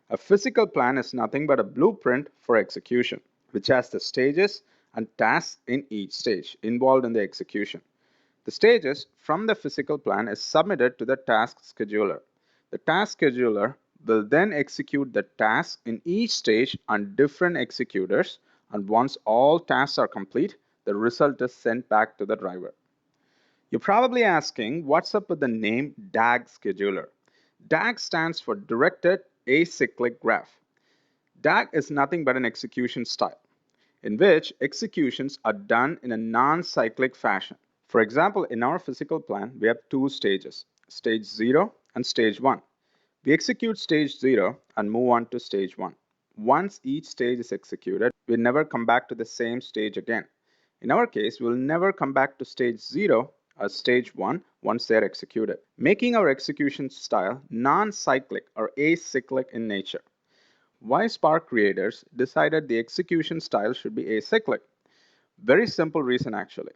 A physical plan is nothing but a blueprint for execution, which has the stages and tasks in each stage involved in the execution. The stages from the physical plan is submitted to the task scheduler. The task scheduler will then execute the tasks in each stage on different executors, and once all tasks are complete, the result is sent back to the driver. You're probably asking, what's up with the name DAG scheduler? DAG stands for Directed Acyclic Graph. DAG is nothing but an execution style, in which executions are done in a non-cyclic fashion. For example, in our physical plan, we have two stages, stage 0 and stage 1. We execute stage 0 and move on to stage 1. Once each stage is executed, we never come back to the same stage again. In our case, we'll never come back to stage 0 or stage 1 once they're executed, making our execution style non-cyclic or acyclic in nature. Why Spark creators decided the execution style should be acyclic? Very simple reason actually.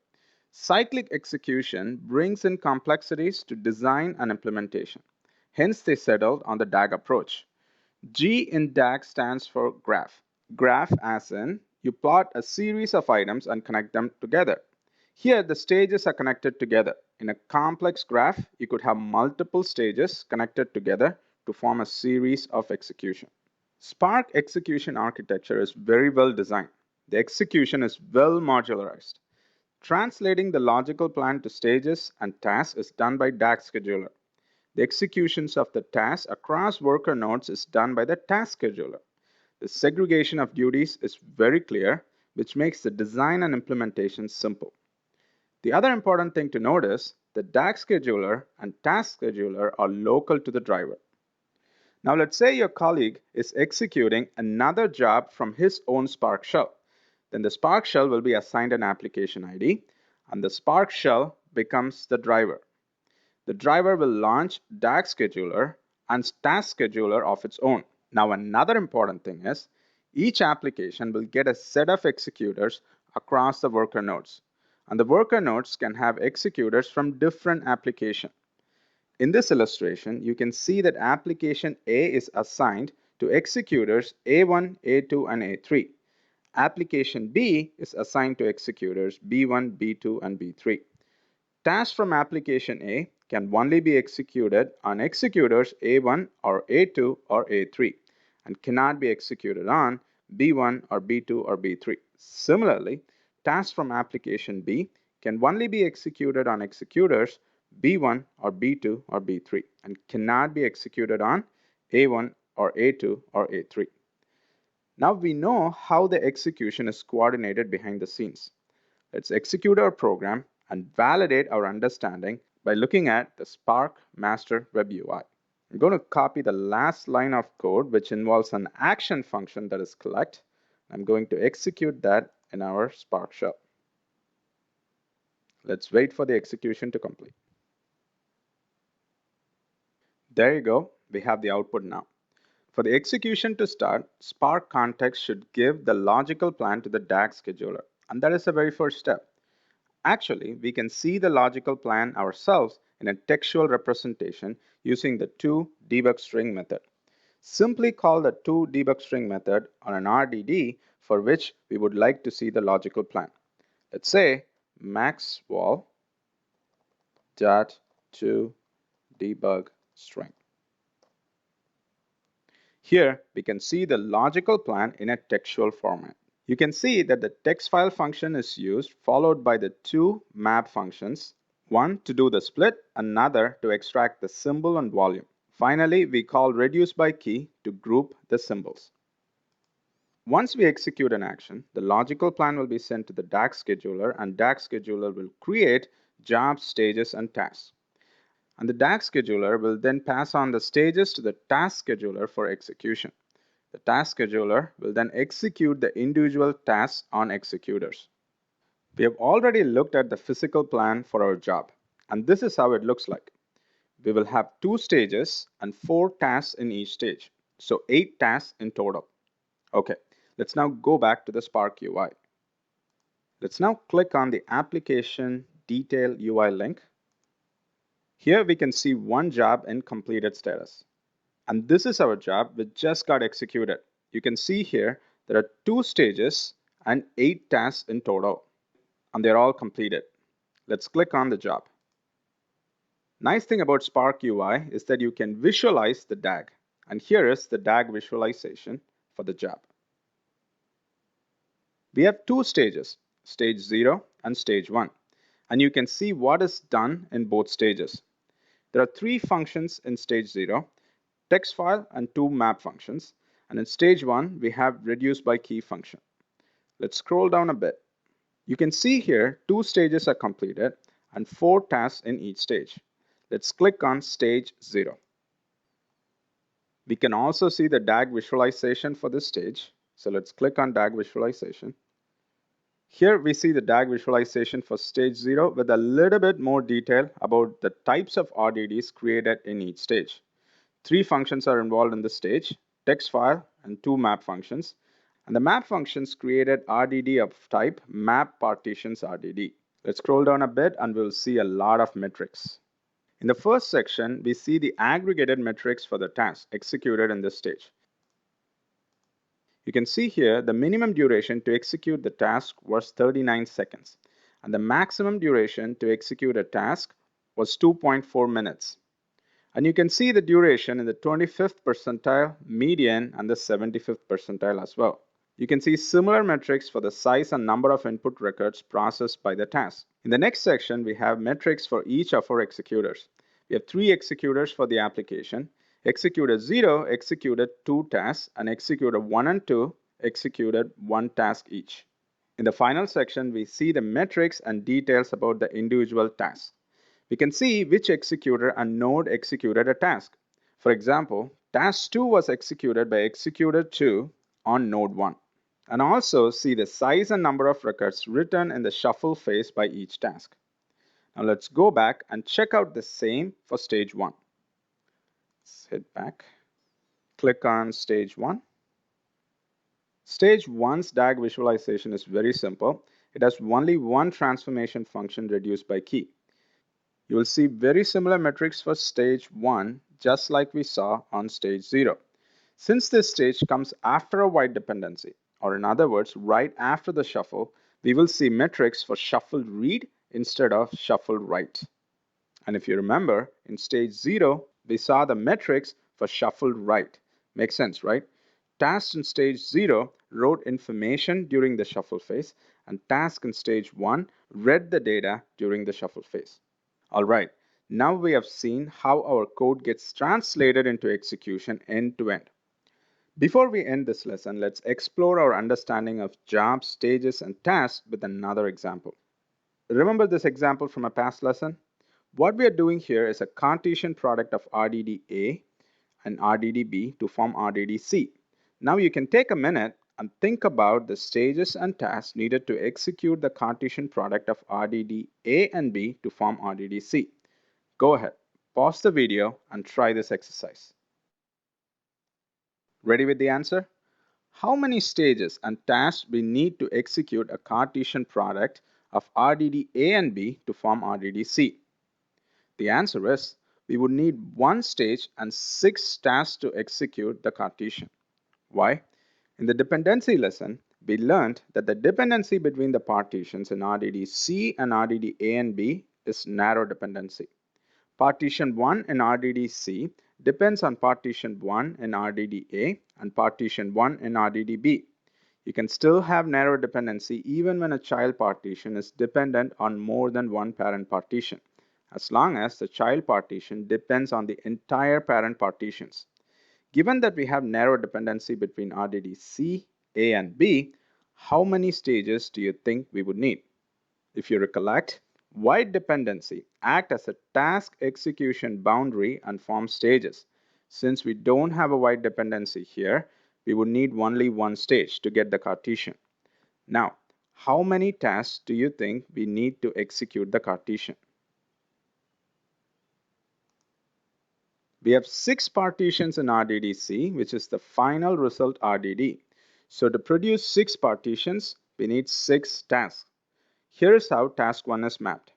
Cyclic execution brings in complexities to design and implementation. Hence, they settled on the DAG approach. G in DAG stands for graph. Graph as in, you plot a series of items and connect them together. Here, the stages are connected together. In a complex graph, you could have multiple stages connected together to form a series of execution. Spark execution architecture is very well designed. The execution is well modularized. Translating the logical plan to stages and tasks is done by DAG scheduler. The executions of the tasks across worker nodes is done by the task scheduler. The segregation of duties is very clear, which makes the design and implementation simple. The other important thing to note is the DAG scheduler and task scheduler are local to the driver. Now let's say your colleague is executing another job from his own Spark shell. Then the Spark shell will be assigned an application ID, and the Spark shell becomes the driver. The driver will launch DAG scheduler and task scheduler of its own. Now another important thing is each application will get a set of executors across the worker nodes. And the worker nodes can have executors from different applications. In this illustration, you can see that application A is assigned to executors A1, A2, and A3. Application B is assigned to executors B1, B2, and B3. Tasks from application A can only be executed on executors A1 or A2 or A3 and cannot be executed on B1 or B2 or B3. Similarly, tasks from application B can only be executed on executors B1 or B2 or B3 and cannot be executed on A1 or A2 or A3. Now we know how the execution is coordinated behind the scenes. Let's execute our program and validate our understanding by looking at the Spark Master Web UI. I'm going to copy the last line of code, which involves an action function that is collect. I'm going to execute that in our Spark shell. Let's wait for the execution to complete. There you go. We have the output now. For the execution to start, Spark context should give the logical plan to the DAG scheduler. And that is the very first step. Actually, we can see the logical plan ourselves in a textual representation using the toDebugString method. Simply call the toDebugString method on an RDD for which we would like to see the logical plan. Let's say maxwall dot toDebugString. Here we can see the logical plan in a textual format. You can see that the text file function is used, followed by the two map functions, one to do the split, another to extract the symbol and volume. Finally, we call reduce by key to group the symbols. Once we execute an action, the logical plan will be sent to the DAG scheduler, and DAG scheduler will create jobs, stages, and tasks. And the DAG scheduler will then pass on the stages to the task scheduler for execution. The task scheduler will then execute the individual tasks on executors. We have already looked at the physical plan for our job, and this is how it looks like. We will have 2 stages and 4 tasks in each stage, so 8 tasks in total. Okay, let's now go back to the Spark UI. Let's now click on the Application Detail UI link. Here we can see one job in completed status. And this is our job which just got executed. You can see here there are 2 stages and 8 tasks in total, and they're all completed. Let's click on the job. Nice thing about Spark UI is that you can visualize the DAG, and here is the DAG visualization for the job. We have 2 stages, stage 0 and stage 1, and you can see what is done in both stages. There are 3 functions in stage 0, text file and 2 map functions, and in stage 1 we have reduce by key function. Let's scroll down a bit. You can see here 2 stages are completed and 4 tasks in each stage. Let's click on stage 0. We can also see the DAG visualization for this stage. So let's click on DAG visualization. Here we see the DAG visualization for stage 0 with a little bit more detail about the types of RDDs created in each stage. 3 functions are involved in this stage, text file and 2 map functions. And the map functions created RDD of type map partitions RDD. Let's scroll down a bit and we'll see a lot of metrics. In the first section, we see the aggregated metrics for the task executed in this stage. You can see here the minimum duration to execute the task was 39 seconds, and the maximum duration to execute a task was 2.4 minutes. And you can see the duration in the 25th percentile, median, and the 75th percentile as well. You can see similar metrics for the size and number of input records processed by the task. In the next section, we have metrics for each of our executors. We have 3 executors for the application. Executor 0 executed 2 tasks, and executor 1 and 2 executed 1 task each. In the final section, we see the metrics and details about the individual tasks. We can see which executor and node executed a task. For example, task 2 was executed by executor 2 on node 1. And also see the size and number of records written in the shuffle phase by each task. Now let's go back and check out the same for stage 1. Let's hit back. Click on stage 1. Stage 1's DAG visualization is very simple. It has only one transformation function reduced by key. You will see very similar metrics for stage 1, just like we saw on stage 0. Since this stage comes after a white dependency, or in other words, right after the shuffle, we will see metrics for shuffled read instead of shuffled write. And if you remember, in stage 0, we saw the metrics for shuffled write. Makes sense, right? Tasks in stage 0 wrote information during the shuffle phase, and tasks in stage 1 read the data during the shuffle phase. All right, now we have seen how our code gets translated into execution end to end. Before we end this lesson, let's explore our understanding of jobs, stages, and tasks with another example. Remember this example from a past lesson? What we are doing here is a Cartesian product of RDD-A and RDD-B to form RDD-C. Now you can take a minute and think about the stages and tasks needed to execute the Cartesian product of RDD-A and B to form RDD-C. Go ahead, pause the video and try this exercise. Ready with the answer? How many stages and tasks we need to execute a Cartesian product of RDD A and B to form RDD C? The answer is we would need one stage and 6 tasks to execute the Cartesian. Why? In the dependency lesson, we learned that the dependency between the partitions in RDD C and RDD A and B is narrow dependency. Partition 1 in RDD C depends on partition 1 in RDD A and partition 1 in RDD B. You can still have narrow dependency even when a child partition is dependent on more than one parent partition, as long as the child partition depends on the entire parent partitions. Given that we have narrow dependency between RDD C, A, and B, how many stages do you think we would need? If you recollect, wide dependency acts as a task execution boundary and form stages. Since we don't have a wide dependency here, we would need only one stage to get the Cartesian. Now, how many tasks do you think we need to execute the Cartesian? We have 6 partitions in RDDC, which is the final result RDD. So to produce 6 partitions, we need 6 tasks. Here's how task 1 is mapped.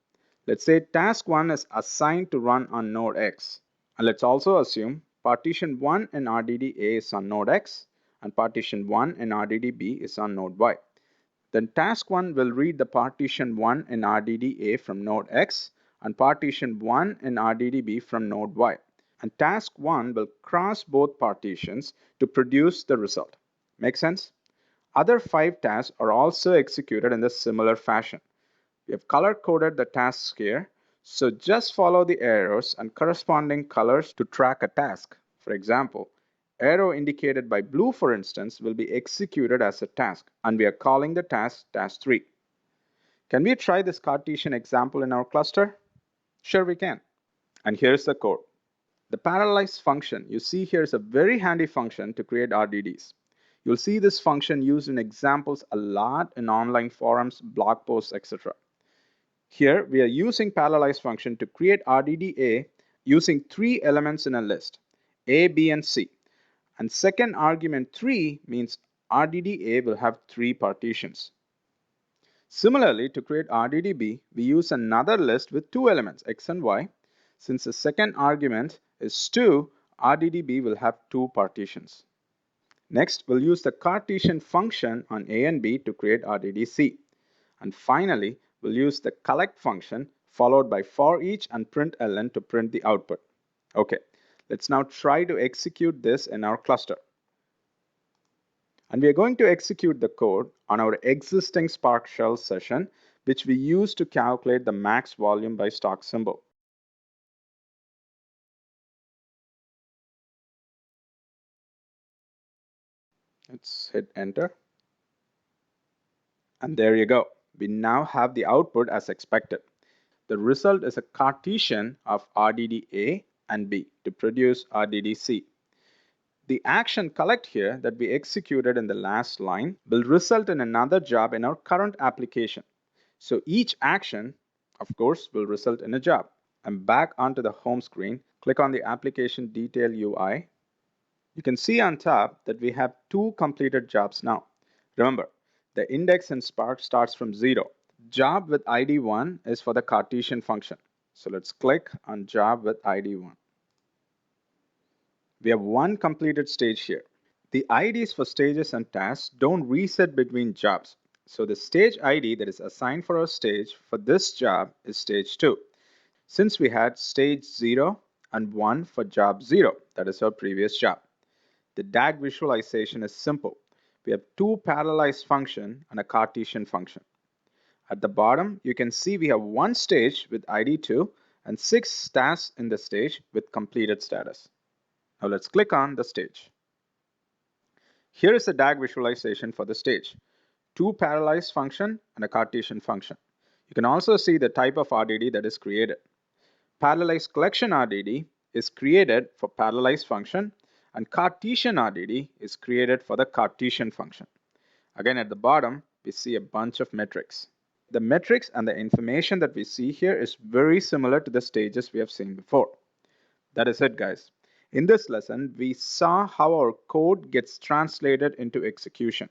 Let's say task 1 is assigned to run on node X. And let's also assume partition 1 in RDDA is on node X and partition 1 in RDDB is on node Y. Then task 1 will read the partition 1 in RDDA from node X and partition 1 in RDDB from node Y. And task 1 will cross both partitions to produce the result. Make sense? Other 5 tasks are also executed in the similar fashion. We have color-coded the tasks here, so just follow the arrows and corresponding colors to track a task. For example, arrow indicated by blue, for instance, will be executed as a task, and we are calling the task task 3. Can we try this Cartesian example in our cluster? Sure we can. And here's the code. The parallelize function you see here is a very handy function to create RDDs. You'll see this function used in examples a lot in online forums, blog posts, etc. Here we are using parallelize function to create RDDA using 3 elements in a list, A, B, and C. And second argument 3 means RDDA will have 3 partitions. Similarly, to create RDDB, we use another list with 2 elements, X and Y. Since the second argument is 2, RDDB will have 2 partitions. Next, we'll use the Cartesian function on A and B to create RDDC. And finally, we'll use the collect function followed by for each and println to print the output. Okay, let's now try to execute this in our cluster. And we are going to execute the code on our existing Spark shell session, which we use to calculate the max volume by stock symbol. Let's hit enter. And there you go. We now have the output as expected. The result is a Cartesian of RDDA and B to produce RDDC. The action collect here that we executed in the last line will result in another job in our current application. So each action, of course, will result in a job. I'm back onto the home screen. Click on the application detail UI. You can see on top that we have 2 completed jobs now. Remember, the index in Spark starts from 0. Job with ID 1 is for the Cartesian function. So let's click on job with ID 1. We have 1 completed stage here. The IDs for stages and tasks don't reset between jobs. So the stage ID that is assigned for our stage for this job is stage 2. Since we had stage 0 and 1 for job 0, that is our previous job. The DAG visualization is simple. We have 2 parallelized function and a Cartesian function. At the bottom, you can see we have 1 stage with ID 2 and 6 tasks in the stage with completed status. Now let's click on the stage. Here is the DAG visualization for the stage. 2 parallelized function and a Cartesian function. You can also see the type of RDD that is created. Parallelized collection RDD is created for parallelized function, and Cartesian RDD is created for the Cartesian function. Again, at the bottom, we see a bunch of metrics. The metrics and the information that we see here is very similar to the stages we have seen before. That is it, guys. In this lesson, we saw how our code gets translated into execution.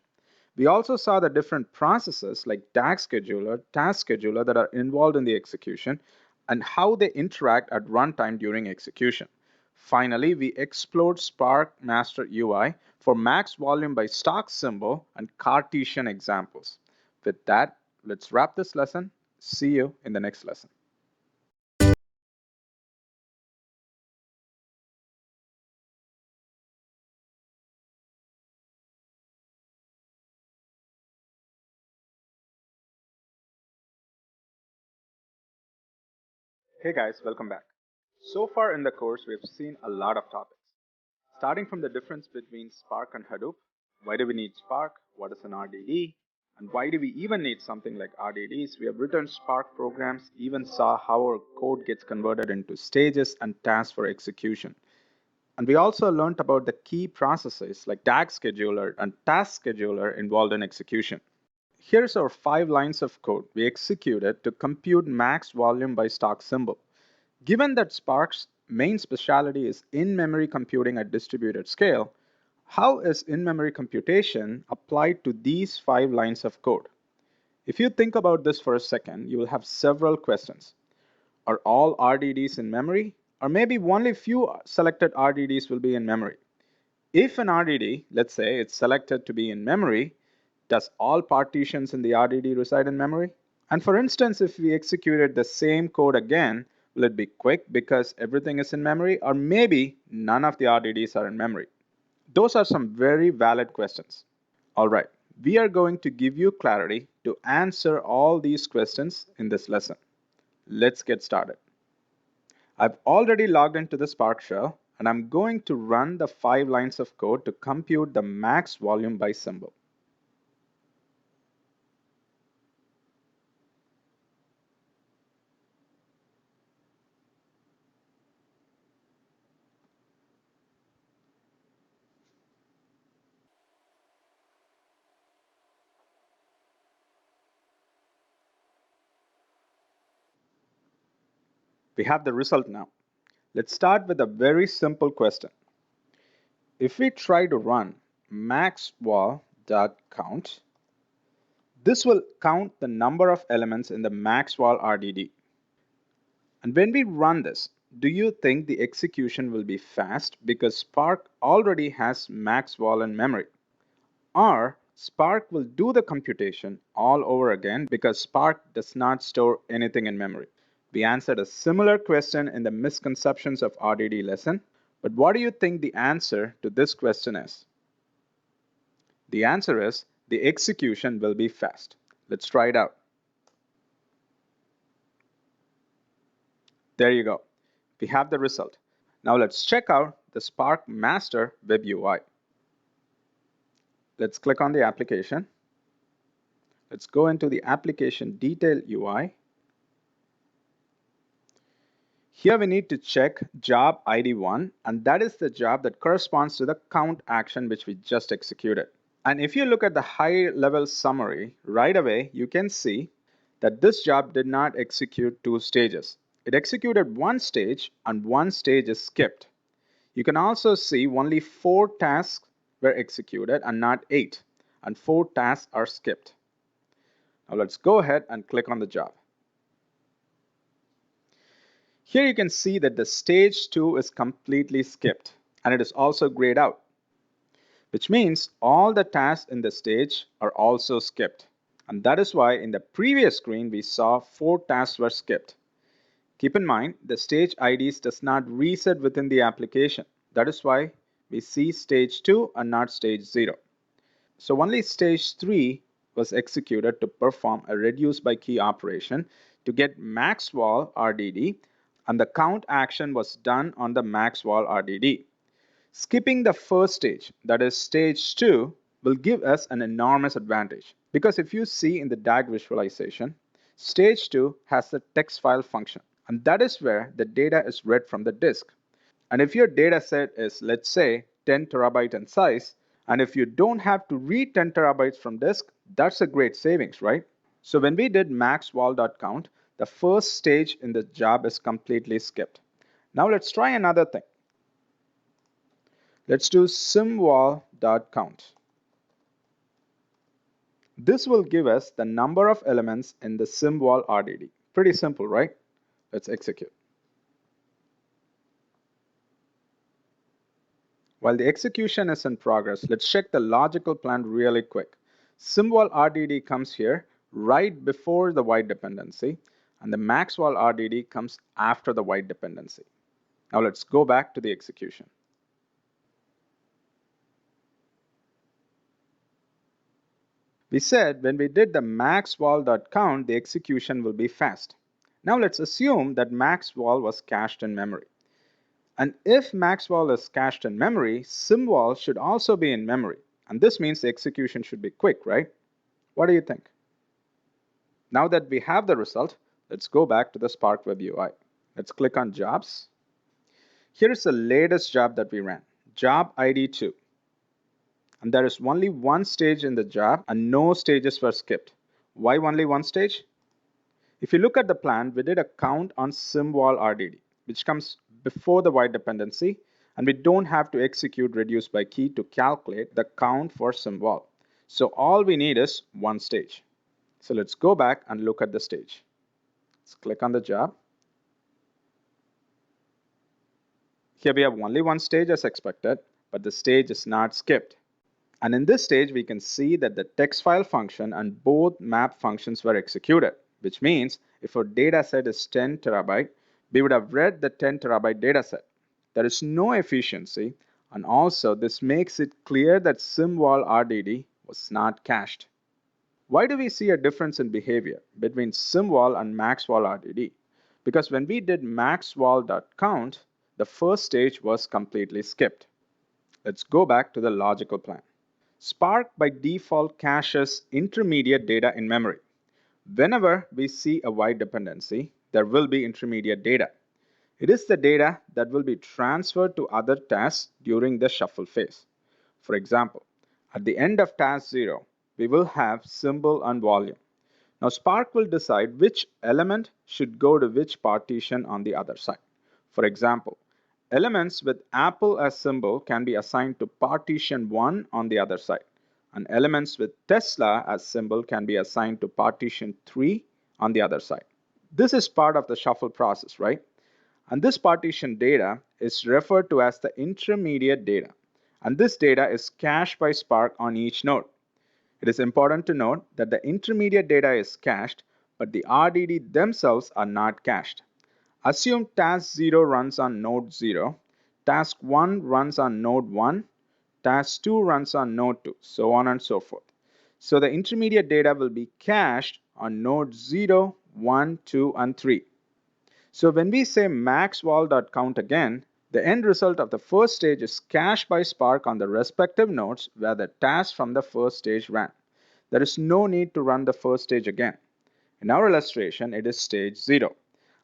We also saw the different processes like DAG scheduler, task scheduler that are involved in the execution and how they interact at runtime during execution. Finally, we explored Spark Master UI for max volume by stock symbol and Cartesian examples. With that, let's wrap this lesson. See you in the next lesson. Hey guys, welcome back. So far in the course, we've seen a lot of topics. Starting from the difference between Spark and Hadoop, why do we need Spark, what is an RDD, and why do we even need something like RDDs? We have written Spark programs, even saw how our code gets converted into stages and tasks for execution. And we also learned about the key processes like DAG scheduler and task scheduler involved in execution. Here's our 5 lines of code we executed to compute max volume by stock symbol. Given that Spark's main specialty is in-memory computing at distributed scale, how is in-memory computation applied to these 5 lines of code? If you think about this for a second, you will have several questions. Are all RDDs in memory? Or maybe only few selected RDDs will be in memory. If an RDD, let's say it's selected to be in memory, does all partitions in the RDD reside in memory? And for instance, if we executed the same code again, will it be quick because everything is in memory? Or maybe none of the RDDs are in memory? Those are some very valid questions. All right, we are going to give you clarity to answer all these questions in this lesson. Let's get started. I've already logged into the Spark shell and I'm going to run the 5 lines of code to compute the max volume by symbol. We have the result now. Let's start with a very simple question. If we try to run maxval.count, this will count the number of elements in the maxval RDD. And when we run this, do you think the execution will be fast because Spark already has maxval in memory? Or Spark will do the computation all over again because Spark does not store anything in memory? We answered a similar question in the misconceptions of RDD lesson, but what do you think the answer to this question is? The answer is the execution will be fast. Let's try it out. There you go. We have the result. Now let's check out the Spark Master Web UI. Let's click on the application. Let's go into the application detail UI. Here we need to check job ID 1, and that is the job that corresponds to the count action which we just executed. And if you look at the high level summary, right away you can see that this job did not execute 2 stages. It executed 1 stage and 1 stage is skipped. You can also see only 4 tasks were executed and not 8, and 4 tasks are skipped. Now let's go ahead and click on the job. Here you can see that the stage 2 is completely skipped and it is also grayed out, which means all the tasks in the stage are also skipped. And that is why in the previous screen we saw 4 tasks were skipped. Keep in mind the stage IDs does not reset within the application. That is why we see stage 2 and not stage 0. So only stage 3 was executed to perform a reduce by key operation to get maxval RDD, and the count action was done on the maxval RDD. Skipping the first stage, that is stage 2, will give us an enormous advantage because if you see in the DAG visualization, stage 2 has the text file function, and that is where the data is read from the disk. And if your data set is, let's say, 10 terabyte in size, and if you don't have to read 10 terabytes from disk, that's a great savings, right? So when we did maxval.count, the first stage in the job is completely skipped. Now let's try another thing. Let's do simval.count. This will give us the number of elements in the symbol RDD. Pretty simple, right? Let's execute. While the execution is in progress, let's check the logical plan really quick. Symbol RDD comes here right before the white dependency, and the maxwall RDD comes after the white dependency. Now let's go back to the execution. We said when we did the maxwall.count, the execution will be fast. Now let's assume that maxwall was cached in memory. And if maxwall is cached in memory, symbol should also be in memory. And this means the execution should be quick, right? What do you think? Now that we have the result, let's go back to the Spark Web UI. Let's click on Jobs. Here is the latest job that we ran, job ID 2. And there is only one stage in the job and no stages were skipped. Why only one stage? If you look at the plan, we did a count on symbol RDD, which comes before the white dependency, and we don't have to execute reduce by key to calculate the count for symbol. So all we need is one stage. So let's go back and look at the stage. Let's click on the job. Here we have only one stage as expected, but the stage is not skipped. And in this stage, we can see that the text file function and both map functions were executed, which means if our data set is 10 terabyte, we would have read the 10 terabyte data set. There is no efficiency, and also this makes it clear that symbol RDD was not cached. Why do we see a difference in behavior between symbol and maxwall RDD? Because when we did maxwall.count, the first stage was completely skipped. Let's go back to the logical plan. Spark by default caches intermediate data in memory. Whenever we see a white dependency, there will be intermediate data. It is the data that will be transferred to other tasks during the shuffle phase. For example, at the end of task 0, we will have symbol and volume. Now Spark will decide which element should go to which partition on the other side. For example, elements with apple as symbol can be assigned to partition 1 on the other side, and elements with Tesla as symbol can be assigned to partition 3 on the other side. This is part of the shuffle process, right? And this partition data is referred to as the intermediate data. And this data is cached by Spark on each node. It is important to note that the intermediate data is cached, but the RDD themselves are not cached. Assume task 0 runs on node 0, task 1 runs on node 1, task 2 runs on node 2, so on and so forth. So the intermediate data will be cached on node 0, 1, 2, and 3. So when we say maxwall.count again, the end result of the first stage is cached by Spark on the respective nodes where the task from the first stage ran. There is no need to run the first stage again. In our illustration, it is stage 0,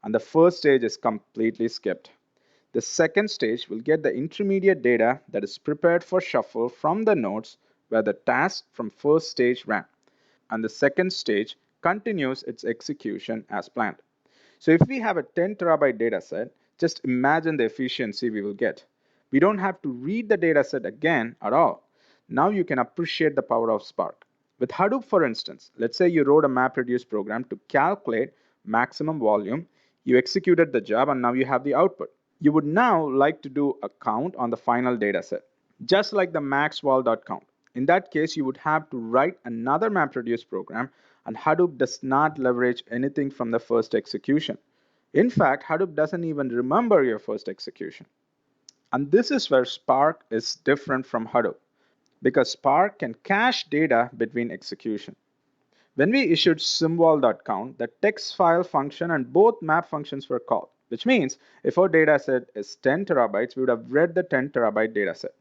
and the first stage is completely skipped. The second stage will get the intermediate data that is prepared for shuffle from the nodes where the task from first stage ran, and the second stage continues its execution as planned. So if we have a 10 terabyte data set, just imagine the efficiency we will get. We don't have to read the data set again at all. Now you can appreciate the power of Spark. With Hadoop, for instance, let's say you wrote a MapReduce program to calculate maximum volume. You executed the job and now you have the output. You would now like to do a count on the final data set, just like the maxwall.count. In that case, you would have to write another MapReduce program, and Hadoop does not leverage anything from the first execution. In fact, Hadoop doesn't even remember your first execution. And this is where Spark is different from Hadoop, because Spark can cache data between execution. When we issued symbol.count, the text file function and both map functions were called, which means if our data set is 10 terabytes, we would have read the 10 terabyte data set.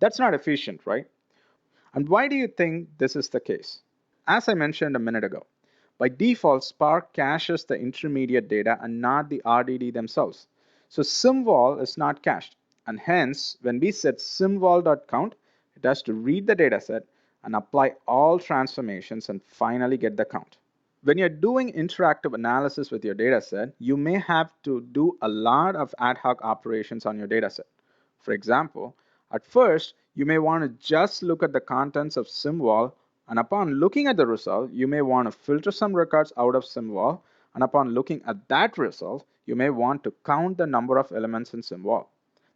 That's not efficient, right? And why do you think this is the case? As I mentioned a minute ago, by default, Spark caches the intermediate data and not the RDD themselves. So symbol is not cached, and hence when we set symbol.count, it has to read the dataset and apply all transformations and finally get the count. When you're doing interactive analysis with your dataset, you may have to do a lot of ad hoc operations on your dataset. For example, at first, you may want to just look at the contents of symbol And upon looking at the result, you may want to filter some records out of SymVol. And upon looking at that result, you may want to count the number of elements in SymVol.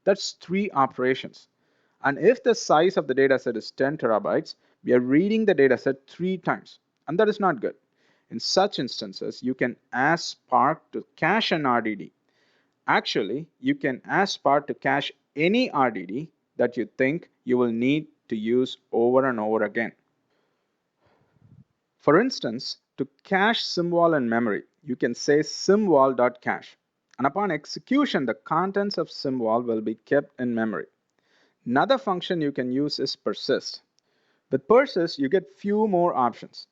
That's 3 operations. And if the size of the dataset is 10 terabytes, we are reading the dataset 3 times. And that is not good. In such instances, you can ask Spark to cache an RDD. Actually, you can ask Spark to cache any RDD that you think you will need to use over and over again. For instance, to cache SymVol in memory, you can say symvol.cache. And upon execution, the contents of SymVol will be kept in memory. Another function you can use is persist. With persist, you get few more options.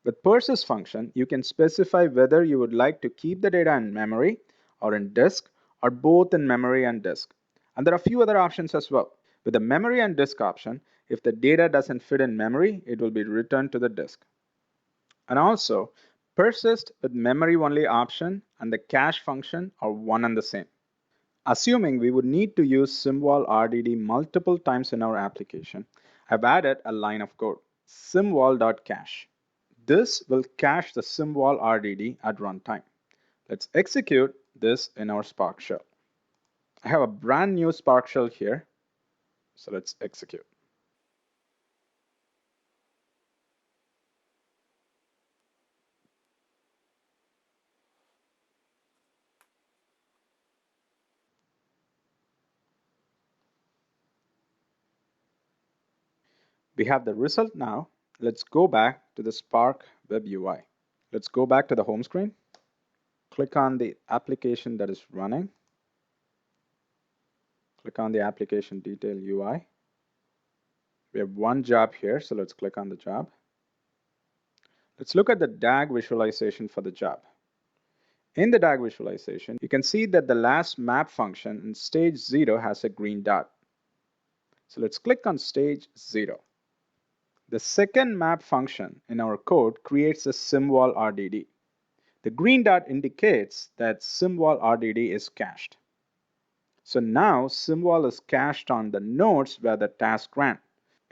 With persist function, you can specify whether you would like to keep the data in memory or in disk or both in memory and disk. And there are a few other options as well. With the memory and disk option, if the data doesn't fit in memory, it will be returned to the disk. And also, persist with memory only option and the cache function are one and the same. Assuming we would need to use SymVol RDD multiple times in our application, I've added a line of code, symvol.cache. This will cache the SymVol RDD at runtime. Let's execute this in our Spark shell. I have a brand new Spark shell here, so let's execute. We have the result now. Let's go back to the Spark Web UI. Let's go back to the home screen. Click on the application that is running. Click on the application detail UI. We have one job here, so let's click on the job. Let's look at the DAG visualization for the job. In the DAG visualization, you can see that the last map function in stage 0 has a green dot. So let's click on stage 0. The second map function in our code creates a SymVol RDD. The green dot indicates that SymVol RDD is cached. So now SymVol is cached on the nodes where the task ran.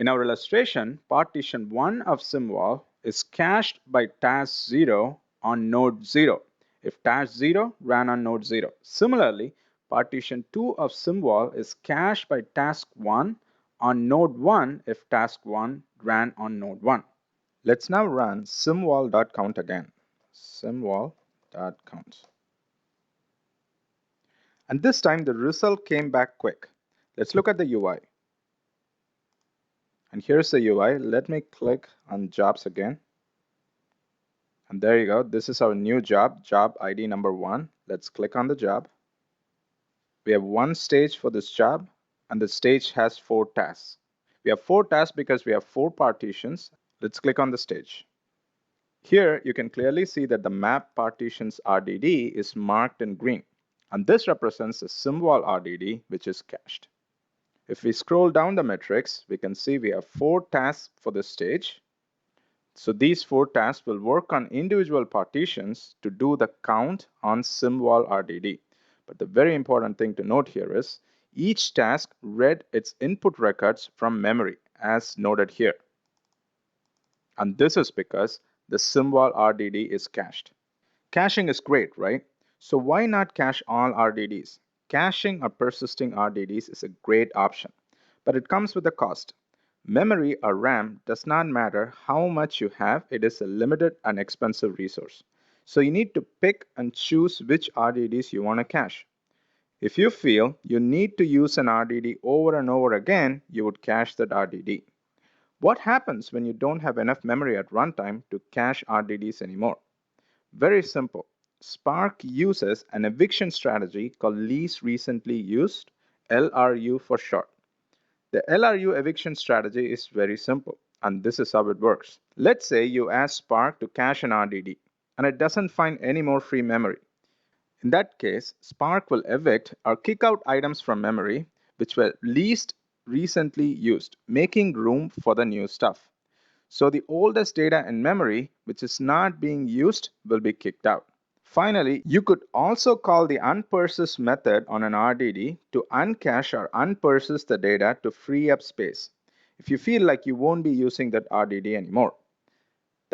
In our illustration, partition 1 of SymVol is cached by task 0 on node 0 if task 0 ran on node 0. Similarly, partition 2 of SymVol is cached by task 1 on node 1 if task 1 ran on node 1. Let's now run symvol.count again. Symvol.count. And this time the result came back quick. Let's look at the UI. And here's the UI. Let me click on jobs again. And there you go. This is our new job, job ID number 1. Let's click on the job. We have one stage for this job, and the stage has 4 tasks. We have 4 tasks because we have 4 partitions. Let's click on the stage. Here you can clearly see that the map partitions RDD is marked in green. And this represents the SymVol RDD, which is cached. If we scroll down the metrics, we can see we have 4 tasks for this stage. So these 4 tasks will work on individual partitions to do the count on SymVol RDD. But the very important thing to note here is each task read its input records from memory, as noted here. And this is because the SymVol RDD is cached. Caching is great, right? So why not cache all RDDs? Caching or persisting RDDs is a great option, but it comes with a cost. Memory or RAM does not matter how much you have, it is a limited and expensive resource. So you need to pick and choose which RDDs you want to cache. If you feel you need to use an RDD over and over again, you would cache that RDD. What happens when you don't have enough memory at runtime to cache RDDs anymore? Very simple. Spark uses an eviction strategy called least recently used, LRU for short. The LRU eviction strategy is very simple, and this is how it works. Let's say you ask Spark to cache an RDD, and it doesn't find any more free memory. In that case, Spark will evict or kick out items from memory which were least recently used, making room for the new stuff. So the oldest data in memory, which is not being used, will be kicked out. Finally, you could also call the unpersist method on an RDD to uncache or unpersist the data to free up space if you feel like you won't be using that RDD anymore.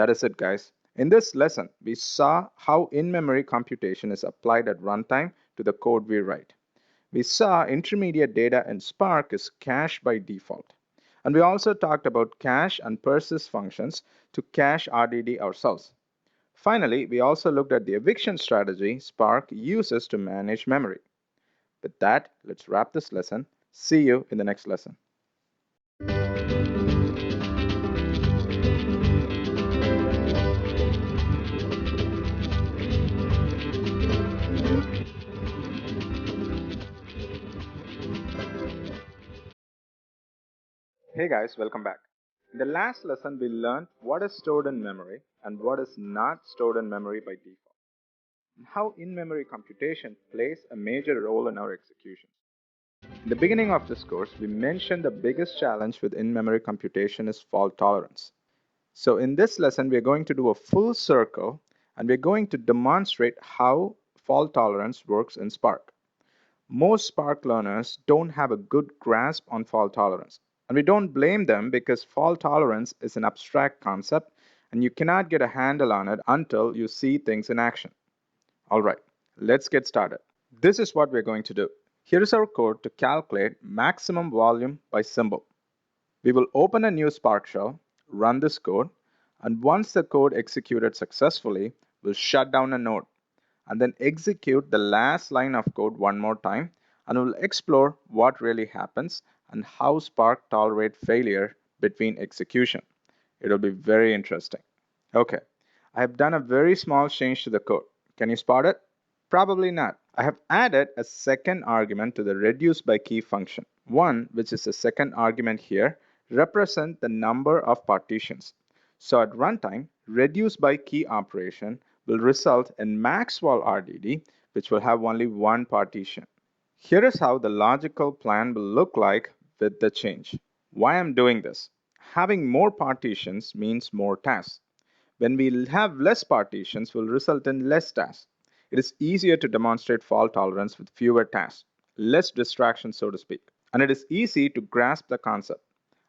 That is it, guys. In this lesson, we saw how in-memory computation is applied at runtime to the code we write. We saw intermediate data in Spark is cached by default. And we also talked about cache and persist functions to cache RDD ourselves. Finally, we also looked at the eviction strategy Spark uses to manage memory. With that, let's wrap this lesson. See you in the next lesson. Hey guys, welcome back. In the last lesson, we learned what is stored in memory and what is not stored in memory by default, and how in-memory computation plays a major role in our execution. In the beginning of this course, we mentioned the biggest challenge with in-memory computation is fault tolerance. So in this lesson, we're going to do a full circle and we're going to demonstrate how fault tolerance works in Spark. Most Spark learners don't have a good grasp on fault tolerance. And we don't blame them because fault tolerance is an abstract concept and you cannot get a handle on it until you see things in action. All right, let's get started. This is what we're going to do. Here is our code to calculate maximum volume by symbol. We will open a new Spark shell, run this code, and once the code executed successfully, we'll shut down a node and then execute the last line of code one more time, and we'll explore what really happens and how Spark tolerates failure between execution. It'll be very interesting. Okay, I have done a very small change to the code. Can you spot it? Probably not. I have added a second argument to the reduce by key function. One, which is the second argument here, represents the number of partitions. So at runtime, reduce by key operation will result in max_vol RDD, which will have only one partition. Here is how the logical plan will look like with the change. Why I'm doing this? Having more partitions means more tasks. When we have less partitions will result in less tasks. It is easier to demonstrate fault tolerance with fewer tasks, less distractions, so to speak. And it is easy to grasp the concept.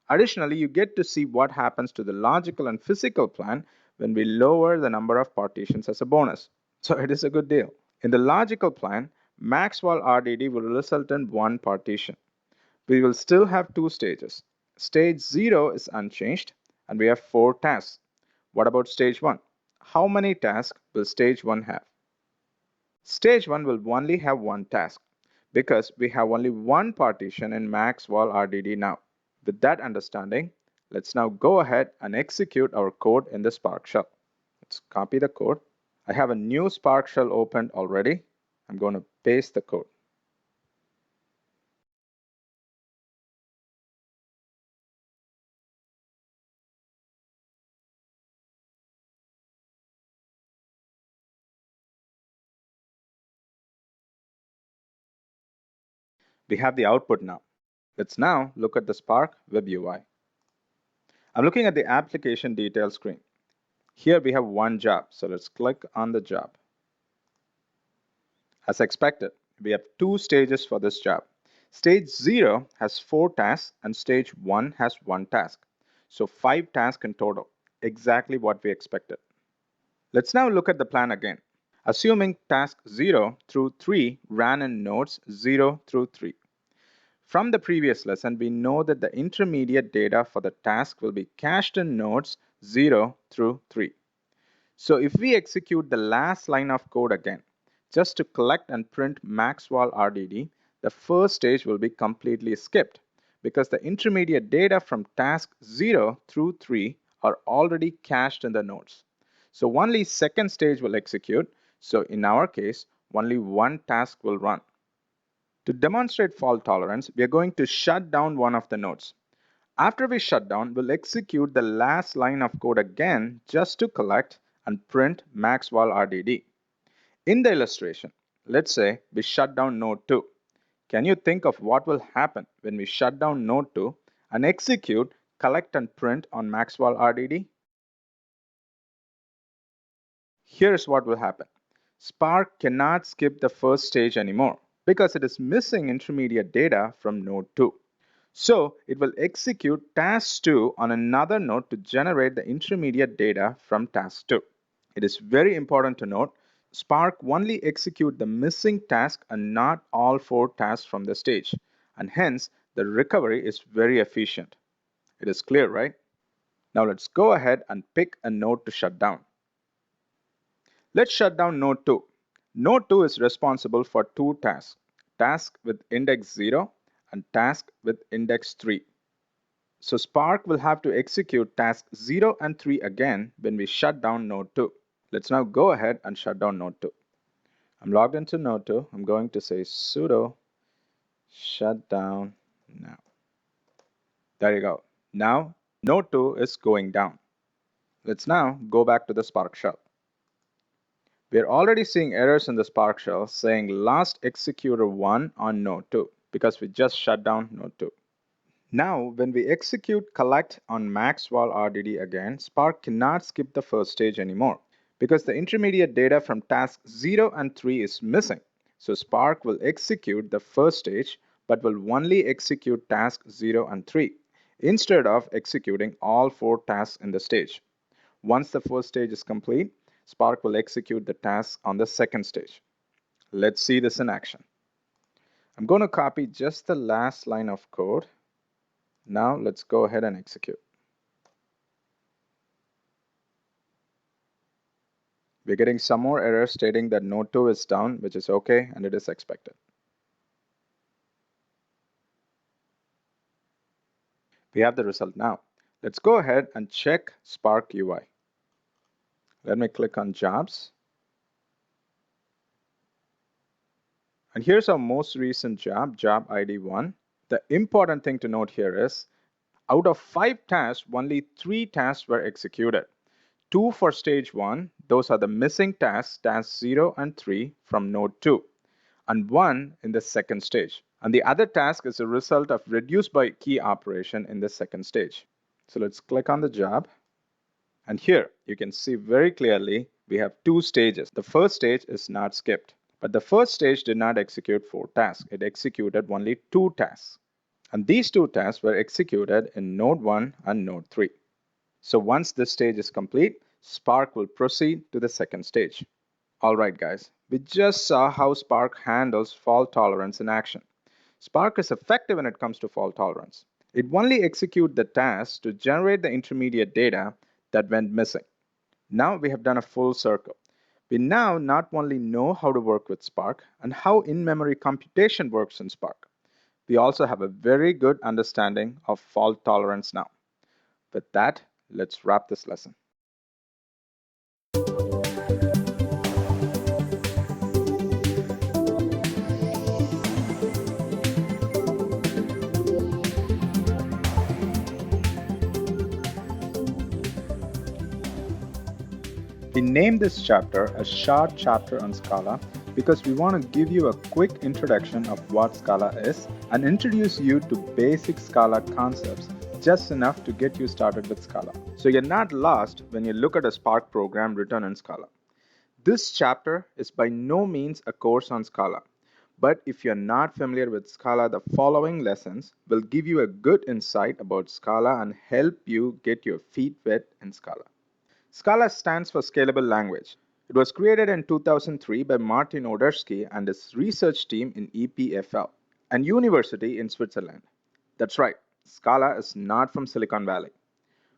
Additionally, you get to see what happens to the logical and physical plan when we lower the number of partitions as a bonus. So it is a good deal. In the logical plan, max_vol RDD will result in one partition. We will still have two stages. Stage 0 is unchanged and we have 4 tasks. What about stage 1? How many tasks will stage 1 have? Stage 1 will only have one task because we have only one partition in max_vol RDD now. With that understanding, let's now go ahead and execute our code in the Spark shell. Let's copy the code. I have a new Spark shell opened already. I'm going to paste the code. We have the output now. Let's now look at the Spark Web UI. I'm looking at the application details screen. Here we have one job, so let's click on the job. As expected, we have two stages for this job. Stage 0 has 4 tasks and stage 1 has 1 task. So 5 tasks in total, exactly what we expected. Let's now look at the plan again. Assuming task 0 through 3 ran in nodes 0 through 3. From the previous lesson, we know that the intermediate data for the task will be cached in nodes 0 through 3. So if we execute the last line of code again, just to collect and print max_vol RDD, the first stage will be completely skipped because the intermediate data from task 0 through 3 are already cached in the nodes. So only second stage will execute. So in our case, only one task will run. To demonstrate fault tolerance, we are going to shut down one of the nodes. After we shut down, we'll execute the last line of code again just to collect and print max_vol RDD. In the illustration, let's say we shut down node 2. Can you think of what will happen when we shut down node 2 and execute collect and print on max_vol RDD? Here's what will happen. Spark cannot skip the first stage anymore because it is missing intermediate data from node 2. So it will execute task 2 on another node to generate the intermediate data from task 2. It is very important to note Spark only execute the missing task and not all 4 tasks from the stage, and hence the recovery is very efficient. It is clear, right? Now let's go ahead and pick a node to shut down. Let's shut down node 2. Node 2 is responsible for 2 tasks, task with index 0 and task with index 3. So Spark will have to execute task 0 and 3 again when we shut down node 2. Let's now go ahead and shut down node 2. I'm logged into node 2. I'm going to say sudo shut down now. There you go. Now node 2 is going down. Let's now go back to the Spark shell. We're already seeing errors in the Spark shell saying last executor 1 on node 2 because we just shut down node 2. Now, when we execute collect on maxval RDD again, Spark cannot skip the first stage anymore because the intermediate data from tasks 0 and 3 is missing. So Spark will execute the first stage but will only execute tasks 0 and 3 instead of executing all 4 tasks in the stage. Once the first stage is complete, Spark will execute the tasks on the second stage. Let's see this in action. I'm going to copy just the last line of code. Now let's go ahead and execute. We're getting some more errors stating that node 2 is down, which is okay, and it is expected. We have the result now. Let's go ahead and check Spark UI. Let me click on jobs. And here's our most recent job, job ID 1. The important thing to note here is, out of 5 tasks, only 3 tasks were executed. 2 for stage 1, those are the missing tasks, tasks 0 and 3 from node 2, and 1 in the second stage. And the other task is a result of reduce by key operation in the second stage. So let's click on the job. And here you can see very clearly we have 2 stages. The first stage is not skipped, but the first stage did not execute 4 tasks. It executed only 2 tasks. And these 2 tasks were executed in node 1 and node 3. So once this stage is complete, Spark will proceed to the second stage. All right, guys, we just saw how Spark handles fault tolerance in action. Spark is effective when it comes to fault tolerance. It only executes the task to generate the intermediate data that went missing. Now we have done a full circle. We now not only know how to work with Spark and how in-memory computation works in Spark, we also have a very good understanding of fault tolerance now. With that, let's wrap this lesson. We named this chapter a short chapter on Scala because we want to give you a quick introduction of what Scala is and introduce you to basic Scala concepts, just enough to get you started with Scala. So you're not lost when you look at a Spark program written in Scala. This chapter is by no means a course on Scala, but if you're not familiar with Scala, the following lessons will give you a good insight about Scala and help you get your feet wet in Scala. Scala stands for Scalable Language. It was created in 2003 by Martin Odersky and his research team in EPFL, and university in Switzerland. That's right, Scala is not from Silicon Valley.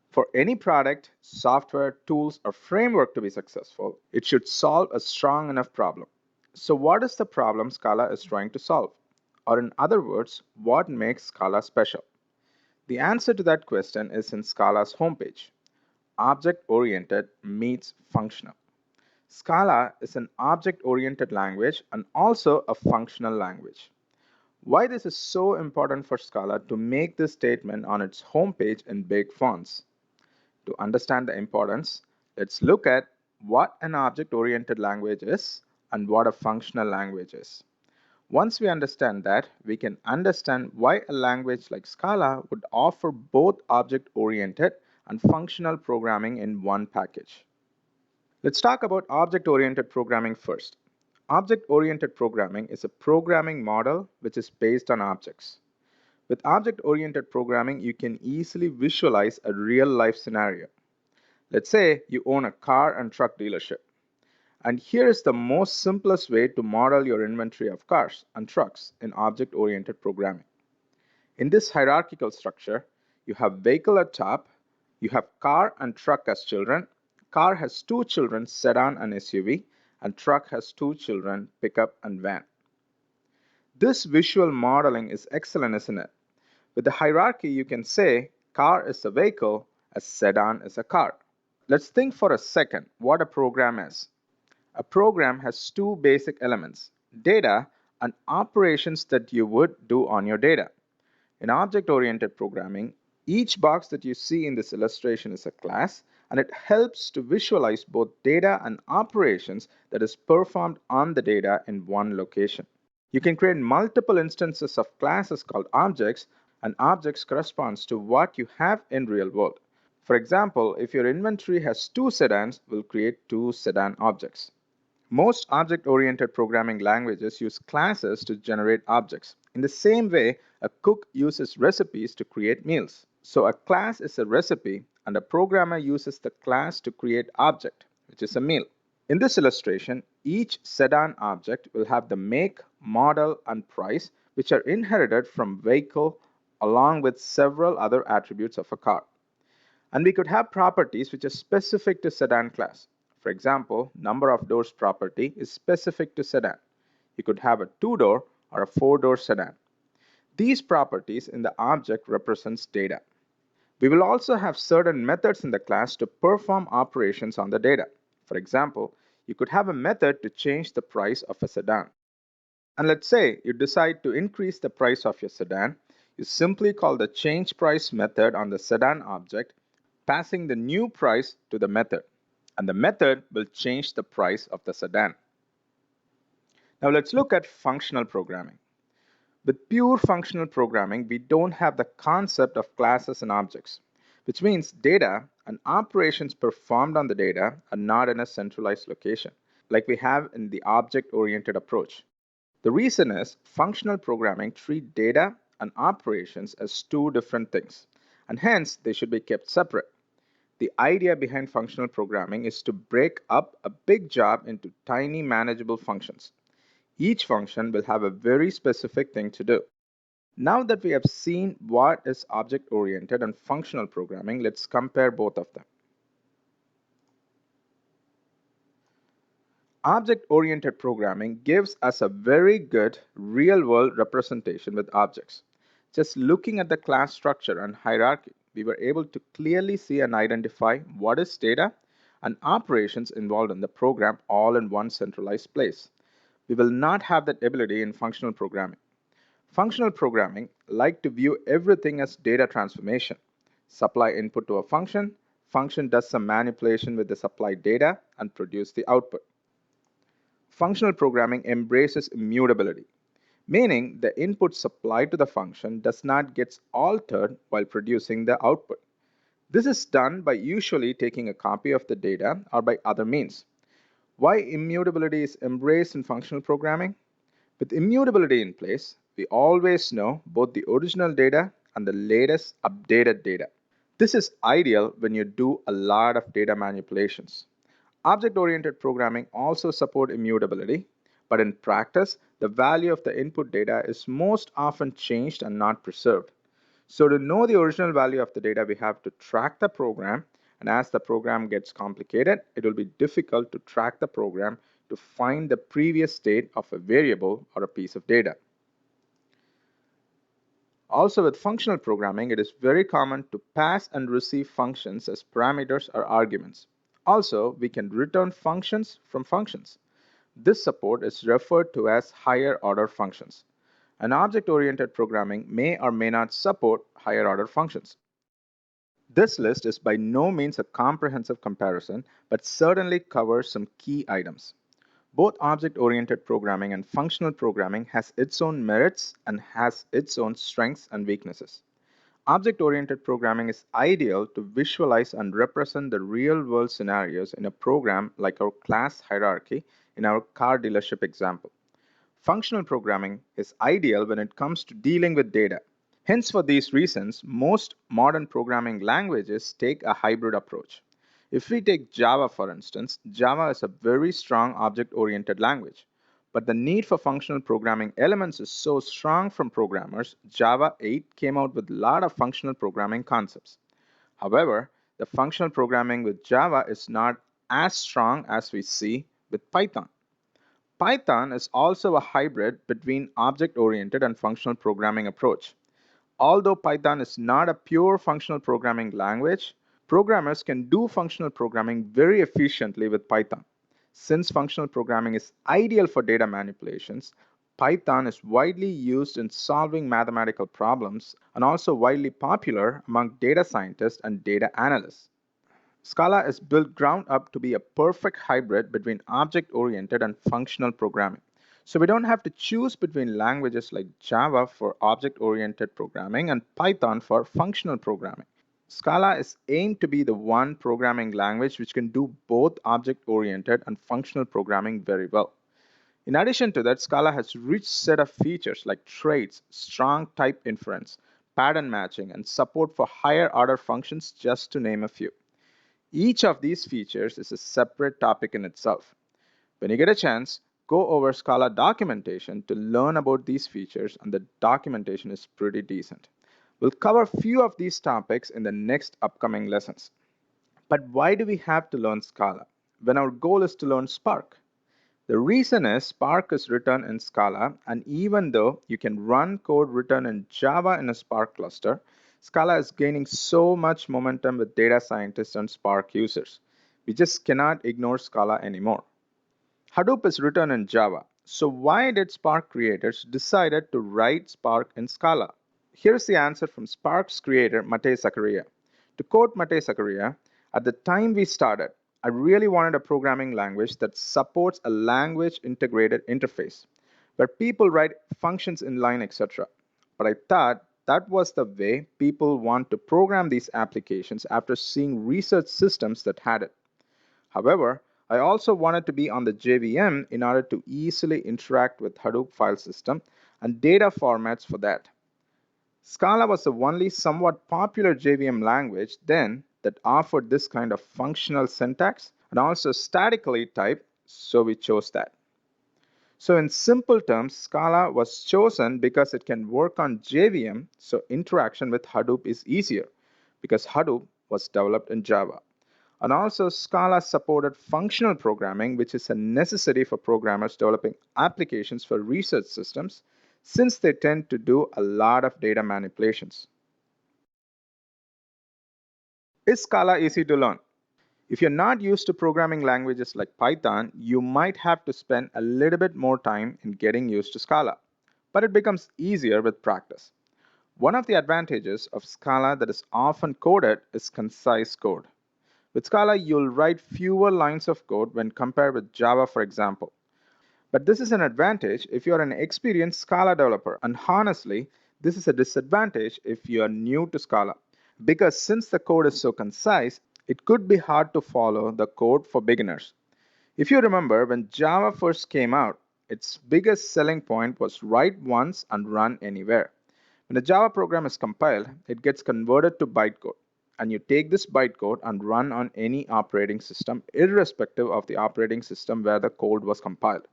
For any product, software, tools, or framework to be successful, it should solve a strong enough problem. So what is the problem Scala is trying to solve? Or in other words, what makes Scala special? The answer to that question is in Scala's homepage. Object-oriented meets functional. Scala is an object-oriented language and also a functional language. Why this is so important for Scala to make this statement on its homepage in big fonts? To understand the importance, let's look at what an object-oriented language is and what a functional language is. Once we understand that, we can understand why a language like Scala would offer both object-oriented and functional programming in one package. Let's talk about object-oriented programming first. Object-oriented programming is a programming model which is based on objects. With object-oriented programming, you can easily visualize a real-life scenario. Let's say you own a car and truck dealership. And here is the most simplest way to model your inventory of cars and trucks in object-oriented programming. In this hierarchical structure, you have vehicle at top, you have car and truck as children. Car has two children, sedan and SUV, and truck has two children, pickup and van. This visual modeling is excellent, isn't it? With the hierarchy, you can say car is a vehicle, a sedan is a car. Let's think for a second what a program is. A program has two basic elements, data and operations that you would do on your data. In object-oriented programming, each box that you see in this illustration is a class, and it helps to visualize both data and operations that is performed on the data in one location. You can create multiple instances of classes called objects, and objects corresponds to what you have in real world. For example, if your inventory has two sedans, we'll create two sedan objects. Most object-oriented programming languages use classes to generate objects. In the same way, a cook uses recipes to create meals. So a class is a recipe, and a programmer uses the class to create object, which is a meal. In this illustration, each sedan object will have the make, model, and price, which are inherited from vehicle along with several other attributes of a car. And we could have properties which are specific to sedan class. For example, number of doors property is specific to sedan. You could have a two-door or a four-door sedan. These properties in the object represents data. We will also have certain methods in the class to perform operations on the data. For example, you could have a method to change the price of a sedan. And let's say you decide to increase the price of your sedan. You simply call the change price method on the sedan object, passing the new price to the method. And the method will change the price of the sedan. Now let's look at functional programming. With pure functional programming, we don't have the concept of classes and objects, which means data and operations performed on the data are not in a centralized location, like we have in the object-oriented approach. The reason is functional programming treats data and operations as two different things, and hence they should be kept separate. The idea behind functional programming is to break up a big job into tiny manageable functions. Each function will have a very specific thing to do. Now that we have seen what is object-oriented and functional programming, let's compare both of them. Object-oriented programming gives us a very good real-world representation with objects. Just looking at the class structure and hierarchy, we were able to clearly see and identify what is data and operations involved in the program all in one centralized place. We will not have that ability in functional programming. Functional programming like to view everything as data transformation. Supply input to a function, function does some manipulation with the supplied data and produce the output. Functional programming embraces immutability, meaning the input supplied to the function does not get altered while producing the output. This is done by usually taking a copy of the data or by other means. Why immutability is embraced in functional programming? With immutability in place, we always know both the original data and the latest updated data. This is ideal when you do a lot of data manipulations. Object-oriented programming also supports immutability, but in practice, the value of the input data is most often changed and not preserved. So to know the original value of the data, we have to track the program, and as the program gets complicated, it will be difficult to track the program to find the previous state of a variable or a piece of data. Also, with functional programming, it is very common to pass and receive functions as parameters or arguments. Also, we can return functions from functions. This support is referred to as higher order functions. An object-oriented programming may or may not support higher order functions. This list is by no means a comprehensive comparison, but certainly covers some key items. Both object-oriented programming and functional programming has its own merits and has its own strengths and weaknesses. Object-oriented programming is ideal to visualize and represent the real-world scenarios in a program like our class hierarchy in our car dealership example. Functional programming is ideal when it comes to dealing with data. Hence, for these reasons, most modern programming languages take a hybrid approach. If we take Java, for instance, Java is a very strong object-oriented language. But the need for functional programming elements is so strong from programmers, Java 8 came out with a lot of functional programming concepts. However, the functional programming with Java is not as strong as we see with Python. Python is also a hybrid between object-oriented and functional programming approach. Although Python is not a pure functional programming language, programmers can do functional programming very efficiently with Python. Since functional programming is ideal for data manipulations, Python is widely used in solving mathematical problems and also widely popular among data scientists and data analysts. Scala is built ground up to be a perfect hybrid between object-oriented and functional programming. So we don't have to choose between languages like Java for object-oriented programming and Python for functional programming. Scala is aimed to be the one programming language which can do both object-oriented and functional programming very well. In addition to that, Scala has a rich set of features like traits, strong type inference, pattern matching, and support for higher order functions, just to name a few. Each of these features is a separate topic in itself. When you get a chance, go over Scala documentation to learn about these features, and the documentation is pretty decent. We'll cover a few of these topics in the next upcoming lessons. But why do we have to learn Scala when our goal is to learn Spark? The reason is Spark is written in Scala, and even though you can run code written in Java in a Spark cluster, Scala is gaining so much momentum with data scientists and Spark users. We just cannot ignore Scala anymore. Hadoop is written in Java, so why did Spark creators decided to write Spark in Scala? Here's the answer from Spark's creator, Matei Zachariah. To quote Matei Zachariah, at the time we started, I really wanted a programming language that supports a language integrated interface, where people write functions in line, etc. But I thought that was the way people want to program these applications after seeing research systems that had it. However, I also wanted to be on the JVM in order to easily interact with Hadoop file system and data formats for that. Scala was the only somewhat popular JVM language then that offered this kind of functional syntax and also statically typed, so we chose that. So in simple terms, Scala was chosen because it can work on JVM, so interaction with Hadoop is easier because Hadoop was developed in Java. And also Scala supported functional programming, which is a necessity for programmers developing applications for research systems, since they tend to do a lot of data manipulations. Is Scala easy to learn? If you're not used to programming languages like Python, you might have to spend a little bit more time in getting used to Scala, but it becomes easier with practice. One of the advantages of Scala that is often coded is concise code. With Scala, you'll write fewer lines of code when compared with Java, for example. But this is an advantage if you're an experienced Scala developer, and honestly, this is a disadvantage if you are new to Scala. Because since the code is so concise, it could be hard to follow the code for beginners. If you remember, when Java first came out, its biggest selling point was write once and run anywhere. When a Java program is compiled, it gets converted to bytecode. And you take this bytecode and run on any operating system, irrespective of the operating system where the code was compiled.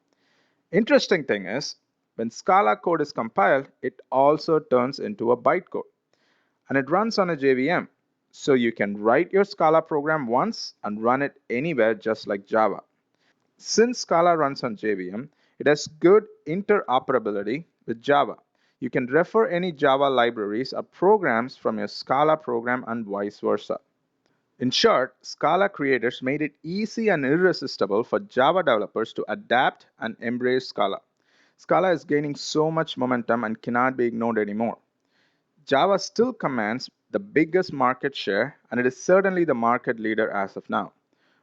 Interesting thing is, when Scala code is compiled, it also turns into a bytecode. And it runs on a JVM. So you can write your Scala program once and run it anywhere just like Java. Since Scala runs on JVM, it has good interoperability with Java. You can refer any Java libraries or programs from your Scala program and vice versa. In short, Scala creators made it easy and irresistible for Java developers to adapt and embrace Scala. Scala is gaining so much momentum and cannot be ignored anymore. Java still commands the biggest market share, and it is certainly the market leader as of now.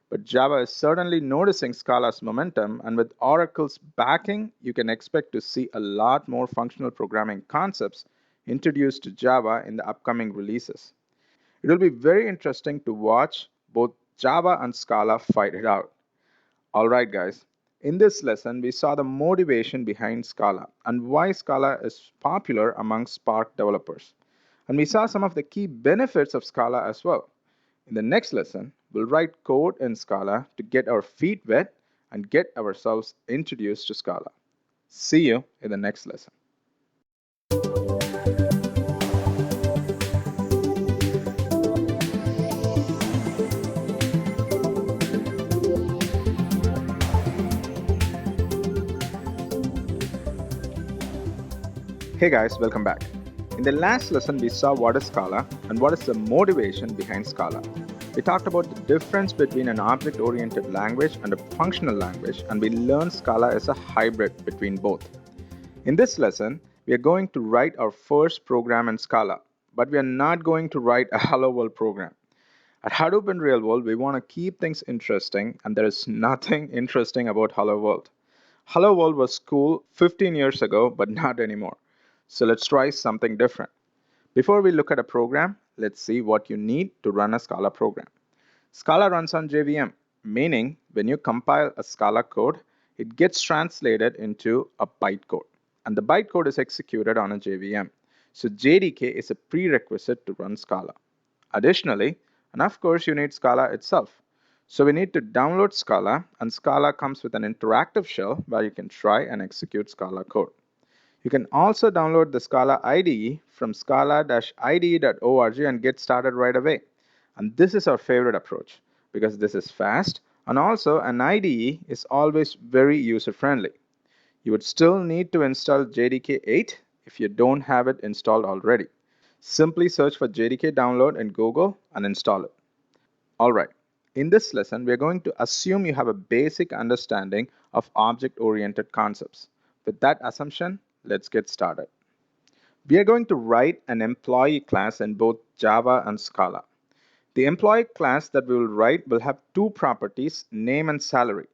But Java is certainly noticing Scala's momentum, and with Oracle's backing, you can expect to see a lot more functional programming concepts introduced to Java in the upcoming releases. It will be very interesting to watch both Java and Scala fight it out. Alright guys, In this lesson, we saw the motivation behind Scala and why Scala is popular among Spark developers. And we saw some of the key benefits of Scala as well. In the next lesson, we'll write code in Scala to get our feet wet and get ourselves introduced to Scala. See you in the next lesson. Hey guys, welcome back. In the last lesson, we saw what is Scala and what is the motivation behind Scala. We talked about the difference between an object-oriented language and a functional language, and we learned Scala is a hybrid between both. In this lesson, we are going to write our first program in Scala, but we are not going to write a Hello World program. At Hadoop in Real World, we want to keep things interesting, and there is nothing interesting about Hello World. Hello World was cool 15 years ago, but not anymore. So let's try something different. Before we look at a program, let's see what you need to run a Scala program. Scala runs on JVM, meaning when you compile a Scala code, it gets translated into a bytecode, and the bytecode is executed on a JVM. So JDK is a prerequisite to run Scala. Additionally, and of course, you need Scala itself. So we need to download Scala, and Scala comes with an interactive shell where you can try and execute Scala code. You can also download the Scala IDE from scala-ide.org and get started right away. And this is our favorite approach because this is fast, and also an IDE is always very user-friendly. You would still need to install JDK 8 if you don't have it installed already. Simply search for JDK download in Google and install it. Alright, in this lesson, we are going to assume you have a basic understanding of object-oriented concepts. With that assumption, let's get started. We are going to write an employee class in both Java and Scala. The employee class that we will write will have two properties, name and salary.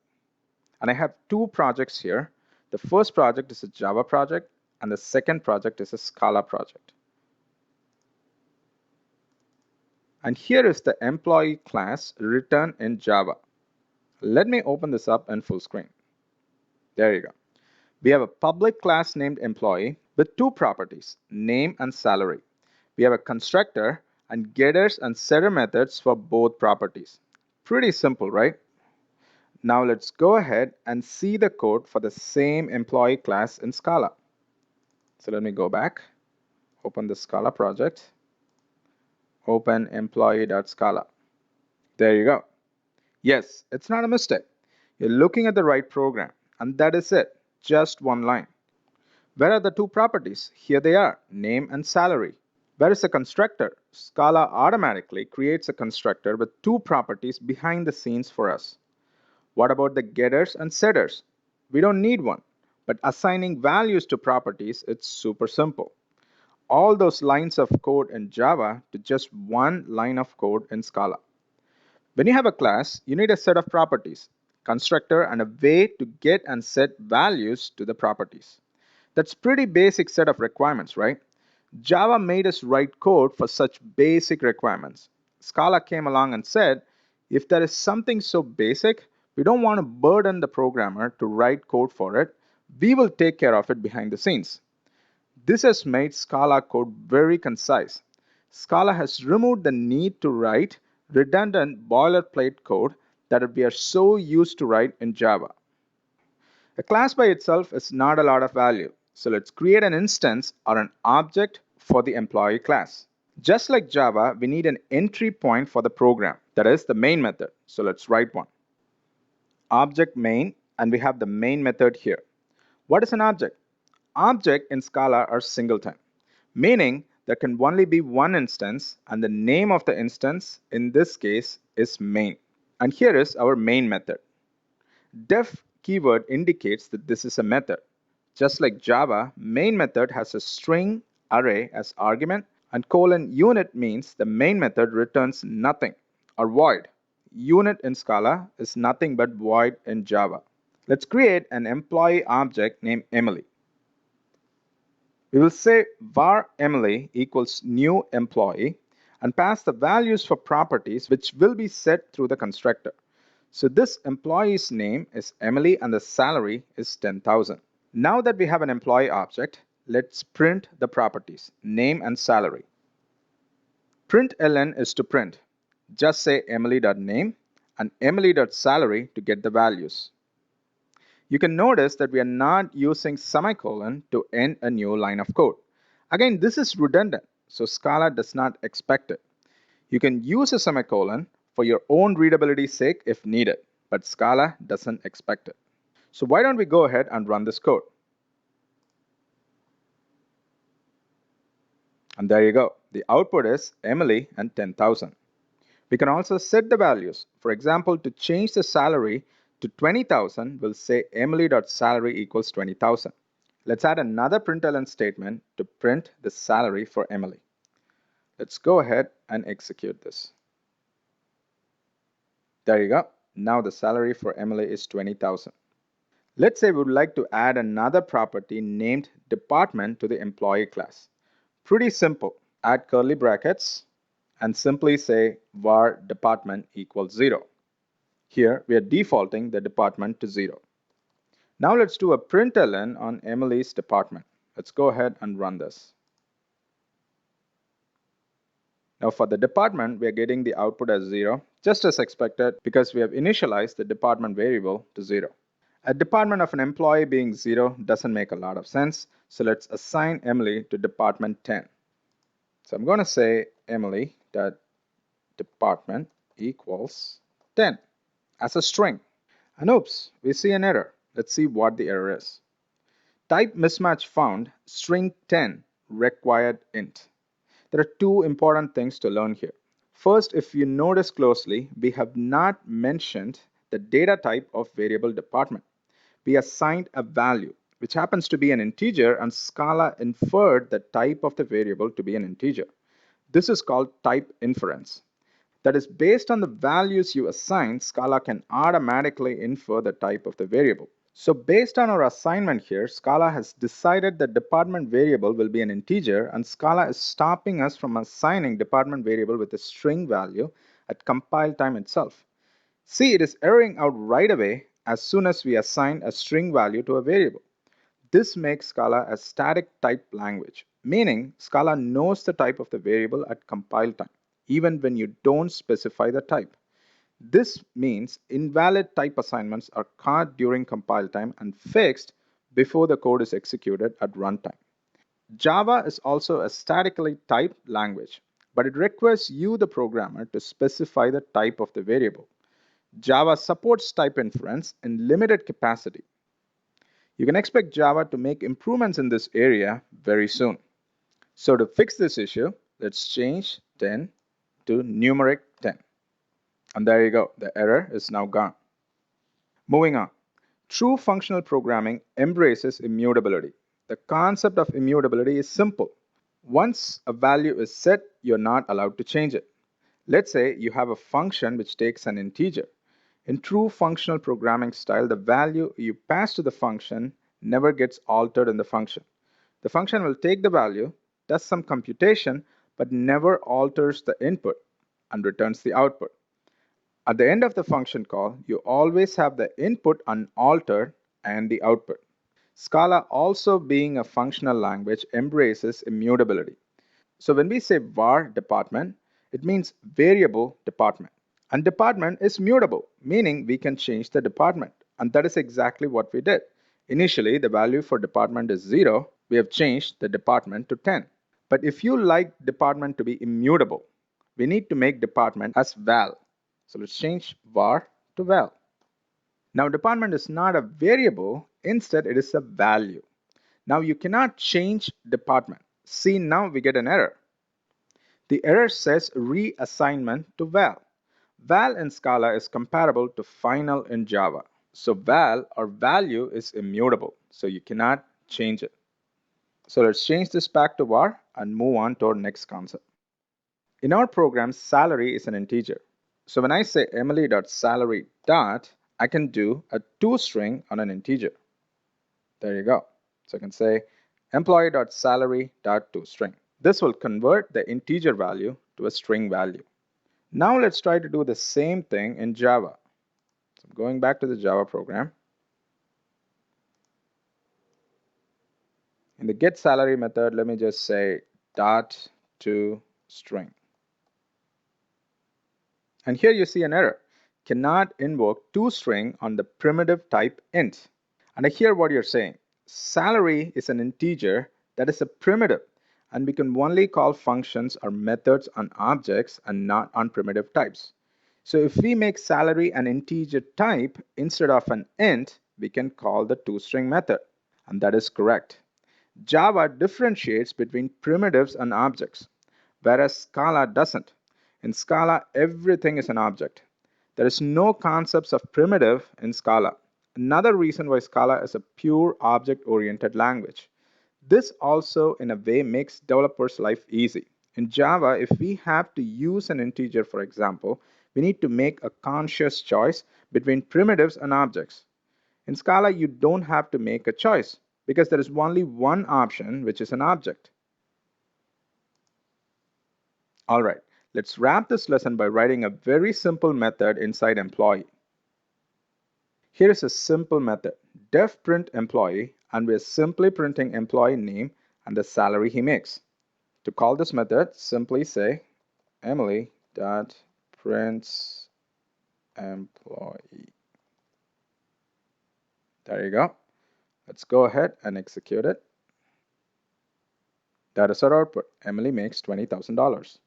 And I have two projects here. The first project is a Java project, and the second project is a Scala project. And here is the employee class written in Java. Let me open this up in full screen. There you go. We have a public class named employee with two properties, name and salary. We have a constructor and getters and setter methods for both properties. Pretty simple, right? Now let's go ahead and see the code for the same employee class in Scala. So let me go back, open the Scala project, open employee.scala. There you go. Yes, it's not a mistake. You're looking at the right program, and that is it, just one line. Where are the two properties? Here they are, name and salary. Where is the constructor? Scala automatically creates a constructor with two properties behind the scenes for us. What about the getters and setters? We don't need one, but assigning values to properties, it's super simple. All those lines of code in Java to just one line of code in Scala. When you have a class, you need a set of properties, constructor, and a way to get and set values to the properties. That's pretty basic set of requirements, right? Java made us write code for such basic requirements. Scala came along and said, if there is something so basic, we don't want to burden the programmer to write code for it. We will take care of it behind the scenes. This has made Scala code very concise. Scala has removed the need to write redundant boilerplate code that we are so used to write in Java. A class by itself is not a lot of value. So let's create an instance or an object for the employee class. Just like Java, we need an entry point for the program, that is the main method. So let's write one. Object main, and we have the main method here. What is an object? Object in Scala are singleton, meaning there can only be one instance, and the name of the instance in this case is main. And here is our main method. Def keyword indicates that this is a method. Just like Java, main method has a string array as argument, and :unit means the main method returns nothing or void. Unit in Scala is nothing but void in Java. Let's create an employee object named Emily. We will say var Emily equals new employee and pass the values for properties which will be set through the constructor. So this employee's name is Emily and the salary is 10,000. Now that we have an employee object, let's print the properties, name and salary. Println is to print. Just say emily.name and emily.salary to get the values. You can notice that we are not using semicolon to end a new line of code. Again, this is redundant, so Scala does not expect it. You can use a semicolon for your own readability's sake if needed, but Scala doesn't expect it. So why don't we go ahead and run this code? And there you go. The output is Emily and 10,000. We can also set the values. For example, to change the salary to 20,000, we'll say emily.salary equals 20,000. Let's add another println statement to print the salary for Emily. Let's go ahead and execute this. There you go. Now the salary for Emily is 20,000. Let's say we would like to add another property named department to the employee class. Pretty simple. Add curly brackets and simply say var department equals 0. Here we are defaulting the department to 0. Now let's do a println on Emily's department. Let's go ahead and run this. Now for the department, we are getting the output as 0, just as expected because we have initialized the department variable to 0. A department of an employee being 0 doesn't make a lot of sense, so let's assign Emily to department 10. So I'm going to say Emily.department equals 10 as a string. And oops, we see an error. Let's see what the error is. Type mismatch found, string 10 required int. There are two important things to learn here. First, if you notice closely, we have not mentioned the data type of variable department. We assigned a value, which happens to be an integer, and Scala inferred the type of the variable to be an integer. This is called type inference. That is, based on the values you assign, Scala can automatically infer the type of the variable. So based on our assignment here, Scala has decided that department variable will be an integer, and Scala is stopping us from assigning department variable with a string value at compile time itself. See, it is erroring out right away as soon as we assign a string value to a variable. This makes Scala a static type language, meaning Scala knows the type of the variable at compile time, even when you don't specify the type. This means invalid type assignments are caught during compile time and fixed before the code is executed at runtime. Java is also a statically typed language, but it requires you, the programmer, to specify the type of the variable. Java supports type inference in limited capacity. You can expect Java to make improvements in this area very soon. So to fix this issue, let's change 10 to numeric 10. And there you go, the error is now gone. Moving on. True functional programming embraces immutability. The concept of immutability is simple. Once a value is set, you're not allowed to change it. Let's say you have a function which takes an integer. In true functional programming style, the value you pass to the function never gets altered in the function. The function will take the value, does some computation, but never alters the input and returns the output. At the end of the function call, you always have the input unaltered and the output. Scala, also being a functional language, embraces immutability. So when we say var department, it means variable department. And department is mutable, meaning we can change the department. And that is exactly what we did. Initially, the value for department is 0. We have changed the department to 10. But if you like department to be immutable, we need to make department as val. So let's change var to val. Now department is not a variable, instead it is a value. Now you cannot change department. See, now we get an error. The error says reassignment to val. Val in Scala is comparable to final in Java. So val or value is immutable, so you cannot change it. So let's change this back to var and move on to our next concept. In our program, salary is an integer. So when I say emily.salary dot, I can do a toString on an integer. There you go. So I can say employee.salary.toString. This will convert the integer value to a string value. Now let's try to do the same thing in Java. So going back to the Java program, in the get salary method, let me just say dot to string. And here you see an error. Cannot invoke toString on the primitive type int. And I hear what you're saying. Salary is an integer that is a primitive, and we can only call functions or methods on objects and not on primitive types. So if we make salary an integer type instead of an int, we can call the toString method. And that is correct. Java differentiates between primitives and objects, whereas Scala doesn't. In Scala, everything is an object. There is no concepts of primitive in Scala. Another reason why Scala is a pure object-oriented language. This also, in a way, makes developers' life easy. In Java, if we have to use an integer, for example, we need to make a conscious choice between primitives and objects. In Scala, you don't have to make a choice because there is only one option, which is an object. All right, let's wrap this lesson by writing a very simple method inside employee. Here is a simple method, def print employee, and we're simply printing employee name and the salary he makes. To call this method, simply say emily.prints employee. There you go. Let's go ahead and execute it. That is our output. Emily makes $20,000.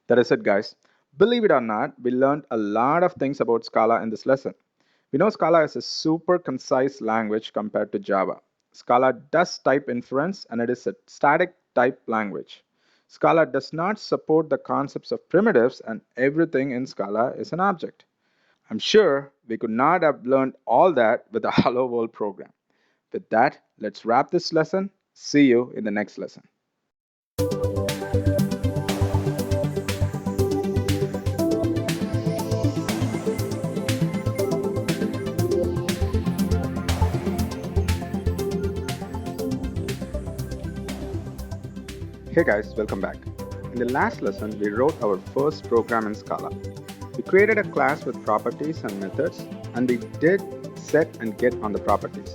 That is it, guys. Believe it or not, we learned a lot of things about Scala in this lesson. We know Scala is a super concise language compared to Java. Scala does type inference and it is a static type language. Scala does not support the concepts of primitives and everything in Scala is an object. I'm sure we could not have learned all that with a Hello World program. With that, let's wrap this lesson. See you in the next lesson. Hey guys, welcome back. In the last lesson, we wrote our first program in Scala. We created a class with properties and methods, and we did set and get on the properties.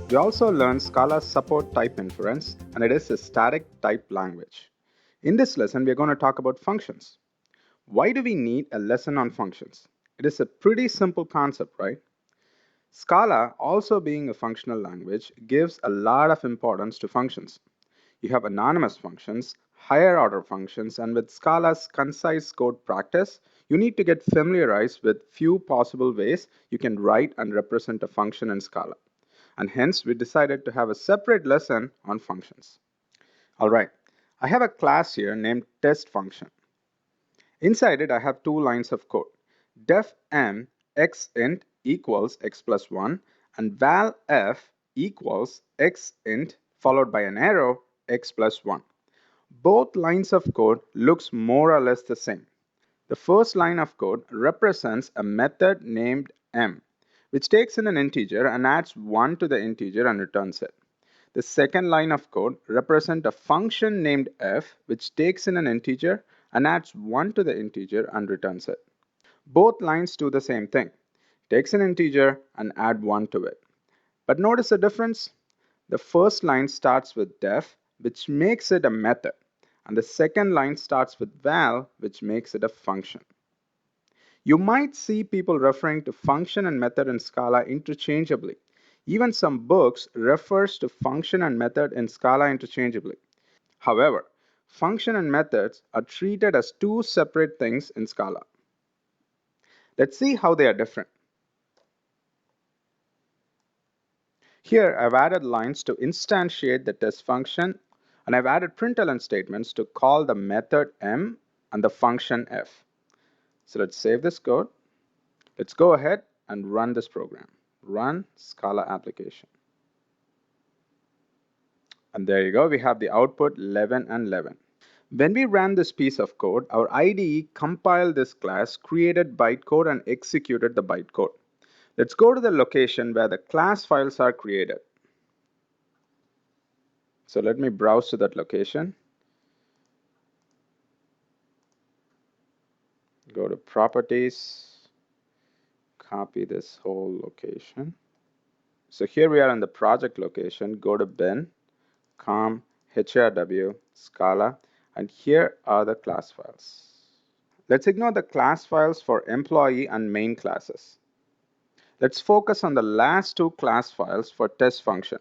We also learned Scala's support type inference, and it is a static type language. In this lesson, we are going to talk about functions. Why do we need a lesson on functions? It is a pretty simple concept, right? Scala, also being a functional language, gives a lot of importance to functions. You have anonymous functions, higher order functions, and with Scala's concise code practice, you need to get familiarized with few possible ways you can write and represent a function in Scala. And hence, we decided to have a separate lesson on functions. All right, I have a class here named test function. Inside it, I have two lines of code. Def m xint equals x plus 1 and val f equals xint followed by an arrow x plus 1. Both lines of code looks more or less the same. The first line of code represents a method named m, which takes in an integer and adds 1 to the integer and returns it. The second line of code represents a function named f, which takes in an integer and adds 1 to the integer and returns it. Both lines do the same thing. Takes an integer and add 1 to it. But notice the difference? The first line starts with def, which makes it a method, and the second line starts with val, which makes it a function. You might see people referring to function and method in Scala interchangeably. Even some books refers to function and method in Scala interchangeably. However, function and methods are treated as two separate things in Scala. Let's see how they are different. Here, I've added lines to instantiate the test function, and I've added println statements to call the method m and the function f. So let's save this code. Let's go ahead and run this program. Run Scala application. And there you go. We have the output 11 and 11. When we ran this piece of code, our IDE compiled this class, created bytecode, and executed the bytecode. Let's go to the location where the class files are created. So let me browse to that location. Go to properties, copy this whole location. So here we are in the project location. Go to bin, com, hrw, Scala, and here are the class files. Let's ignore the class files for employee and main classes. Let's focus on the last two class files for test function.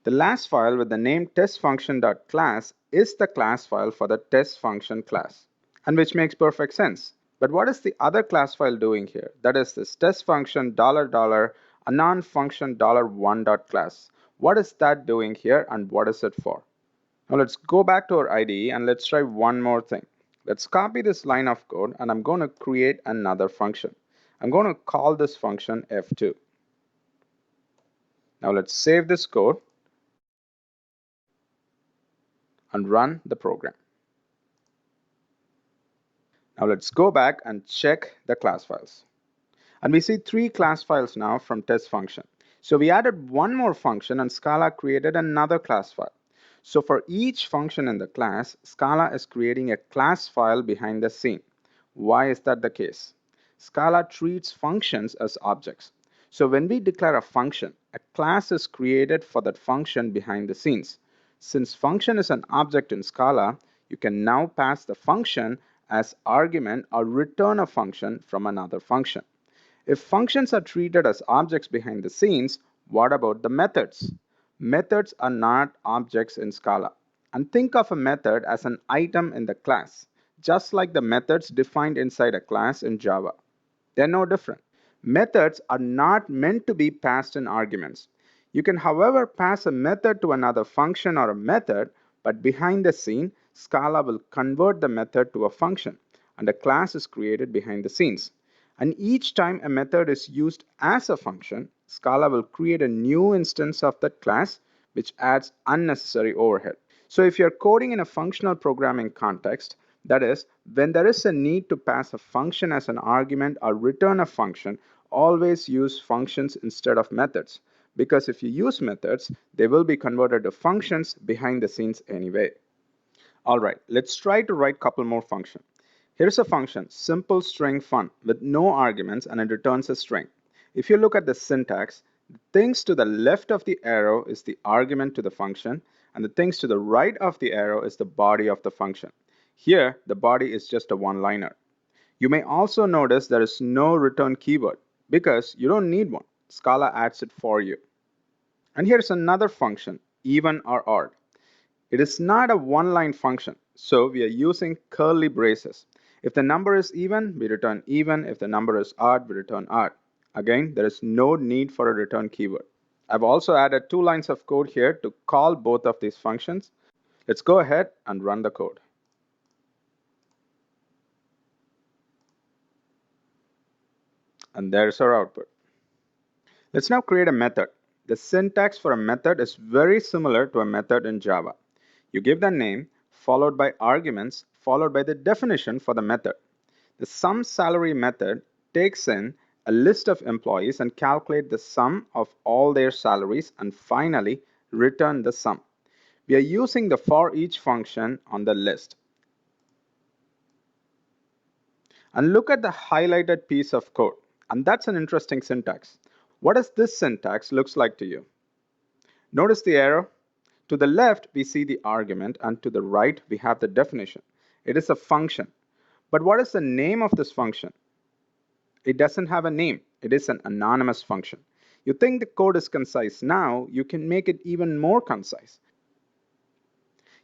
The last file with the name testfunction.class is the class file for the test function class, and which makes perfect sense. But what is the other class file doing here? That is this test function $anon function $1.class. What is that doing here and what is it for? Now let's go back to our IDE and let's try one more thing. Let's copy this line of code and I'm going to create another function. I'm going to call this function F2. Now let's save this code and run the program. Now let's go back and check the class files. And we see three class files now from test function. So we added one more function and Scala created another class file. So for each function in the class, Scala is creating a class file behind the scene. Why is that the case? Scala treats functions as objects. So when we declare a function, a class is created for that function behind the scenes. Since function is an object in Scala, you can now pass the function as argument or return a function from another function. If functions are treated as objects behind the scenes, what about the methods? Methods are not objects in Scala. And think of a method as an item in the class, just like the methods defined inside a class in Java. They're no different. Methods are not meant to be passed in arguments. You can, however, pass a method to another function or a method, but behind the scene, Scala will convert the method to a function, and a class is created behind the scenes. And each time a method is used as a function, Scala will create a new instance of that class, which adds unnecessary overhead. So if you're coding in a functional programming context, that is, when there is a need to pass a function as an argument or return a function, always use functions instead of methods. Because if you use methods, they will be converted to functions behind the scenes anyway. All right, let's try to write a couple more functions. Here's a function, simple string fun, with no arguments, and it returns a string. If you look at the syntax, the things to the left of the arrow is the argument to the function, and the things to the right of the arrow is the body of the function. Here, the body is just a one-liner. You may also notice there is no return keyword, because you don't need one. Scala adds it for you. And here's another function, even or odd. It is not a one-line function, so we are using curly braces. If the number is even, we return even. If the number is odd, we return odd. Again, there is no need for a return keyword. I've also added 2 lines of code here to call both of these functions. Let's go ahead and run the code. And there's our output. Let's now create a method. The syntax for a method is very similar to a method in Java. You give the name, followed by arguments, followed by the definition for the method. The sum salary method takes in a list of employees and calculate the sum of all their salaries and finally return the sum. We are using the for each function on the list. And look at the highlighted piece of code. And that's an interesting syntax. What does this syntax looks like to you? Notice the arrow. To the left, we see the argument, and to the right, we have the definition. It is a function. But what is the name of this function? It doesn't have a name. It is an anonymous function. You think the code is concise now, you can make it even more concise.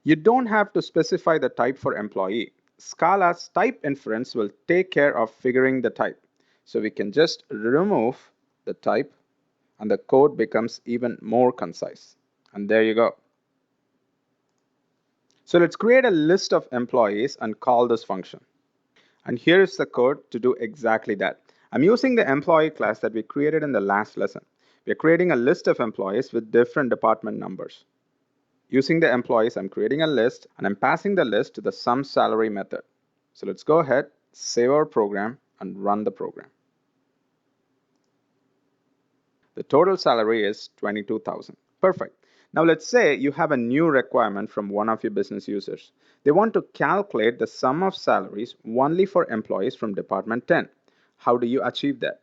You don't have to specify the type for employee. Scala's type inference will take care of figuring the type. So we can just remove the type, and the code becomes even more concise. And there you go. So let's create a list of employees and call this function. And here is the code to do exactly that. I'm using the employee class that we created in the last lesson. We're creating a list of employees with different department numbers. Using the employees, I'm creating a list, and I'm passing the list to the sum salary method. So let's go ahead, save our program, and run the program. The total salary is $22,000. Perfect. Now let's say you have a new requirement from one of your business users. They want to calculate the sum of salaries only for employees from Department 10. How do you achieve that?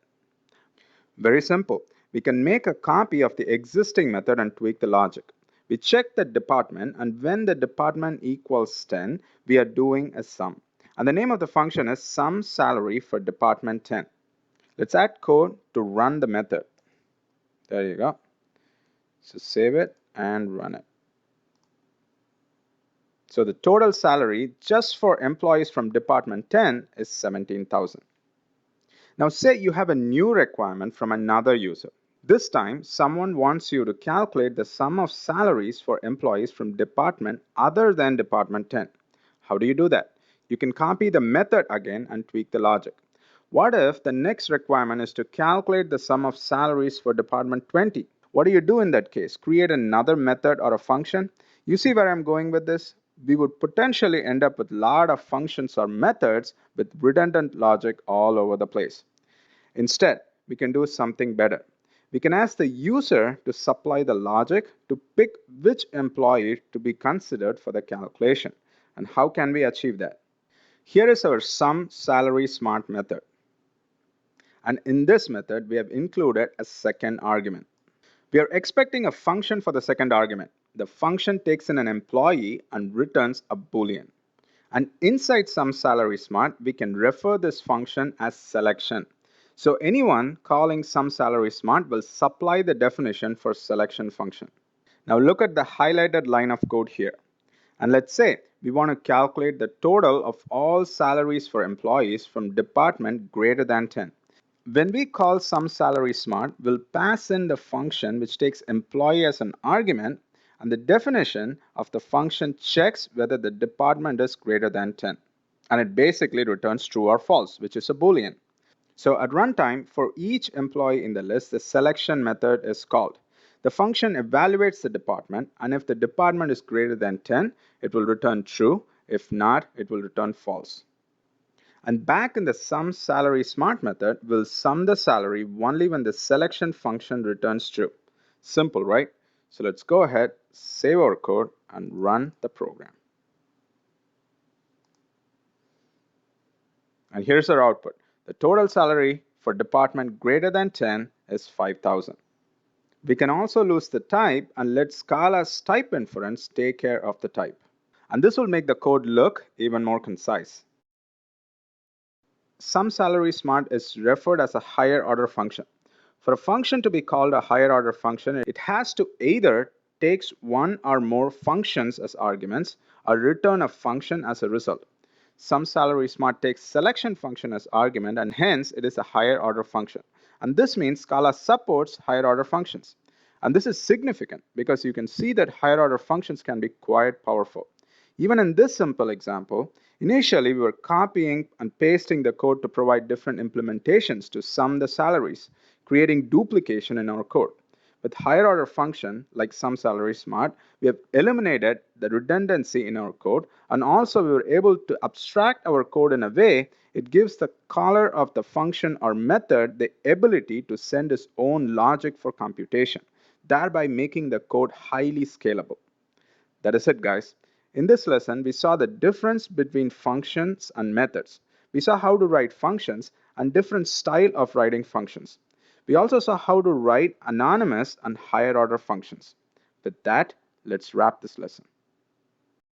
Very simple. We can make a copy of the existing method and tweak the logic. We check the department, and when the department equals 10, we are doing a sum. And the name of the function is sum salary for department 10. Let's add code to run the method. There you go. So save it and run it. So the total salary just for employees from department 10 is 17,000. Now say you have a new requirement from another user. This time, someone wants you to calculate the sum of salaries for employees from department other than department 10. How do you do that? You can copy the method again and tweak the logic. What if the next requirement is to calculate the sum of salaries for department 20? What do you do in that case? Create another method or a function? You see where I'm going with this? We would potentially end up with a lot of functions or methods with redundant logic all over the place. Instead, we can do something better. We can ask the user to supply the logic to pick which employee to be considered for the calculation. And how can we achieve that? Here is our sum salary smart method. And in this method, we have included a second argument. We are expecting a function for the second argument. The function takes in an employee and returns a boolean. And inside sum salary smart, we can refer this function as selection. So anyone calling sum salary smart will supply the definition for selection function. Now look at the highlighted line of code here. And let's say we want to calculate the total of all salaries for employees from department greater than 10. When we call sum salary smart, we'll pass in the function which takes employee as an argument, and the definition of the function checks whether the department is greater than 10. And it basically returns true or false, which is a boolean. So at runtime, for each employee in the list, the selection method is called. The function evaluates the department, and if the department is greater than 10, it will return true. If not, it will return false. And back in the sum salary smart method, we'll sum the salary only when the selection function returns true. Simple, right? So let's go ahead, save our code, and run the program. And here's our output. The total salary for department greater than 10 is 5,000. We can also lose the type and let Scala's type inference take care of the type. And this will make the code look even more concise. Sum salary smart is referred as a higher order function. For a function to be called a higher order function, it has to either take one or more functions as arguments or return a function as a result. Sum salary smart takes selection function as argument, and hence it is a higher order function. And this means Scala supports higher order functions. And this is significant because you can see that higher order functions can be quite powerful. Even in this simple example, initially we were copying and pasting the code to provide different implementations to sum the salaries, creating duplication in our code. With higher order function like sum salary smart, we have eliminated the redundancy in our code, and also we were able to abstract our code in a way it gives the caller of the function or method the ability to send its own logic for computation, thereby making the code highly scalable. That is it, guys. In this lesson, we saw the difference between functions and methods. We saw how to write functions and different style of writing functions. We also saw how to write anonymous and higher order functions. With that, let's wrap this lesson.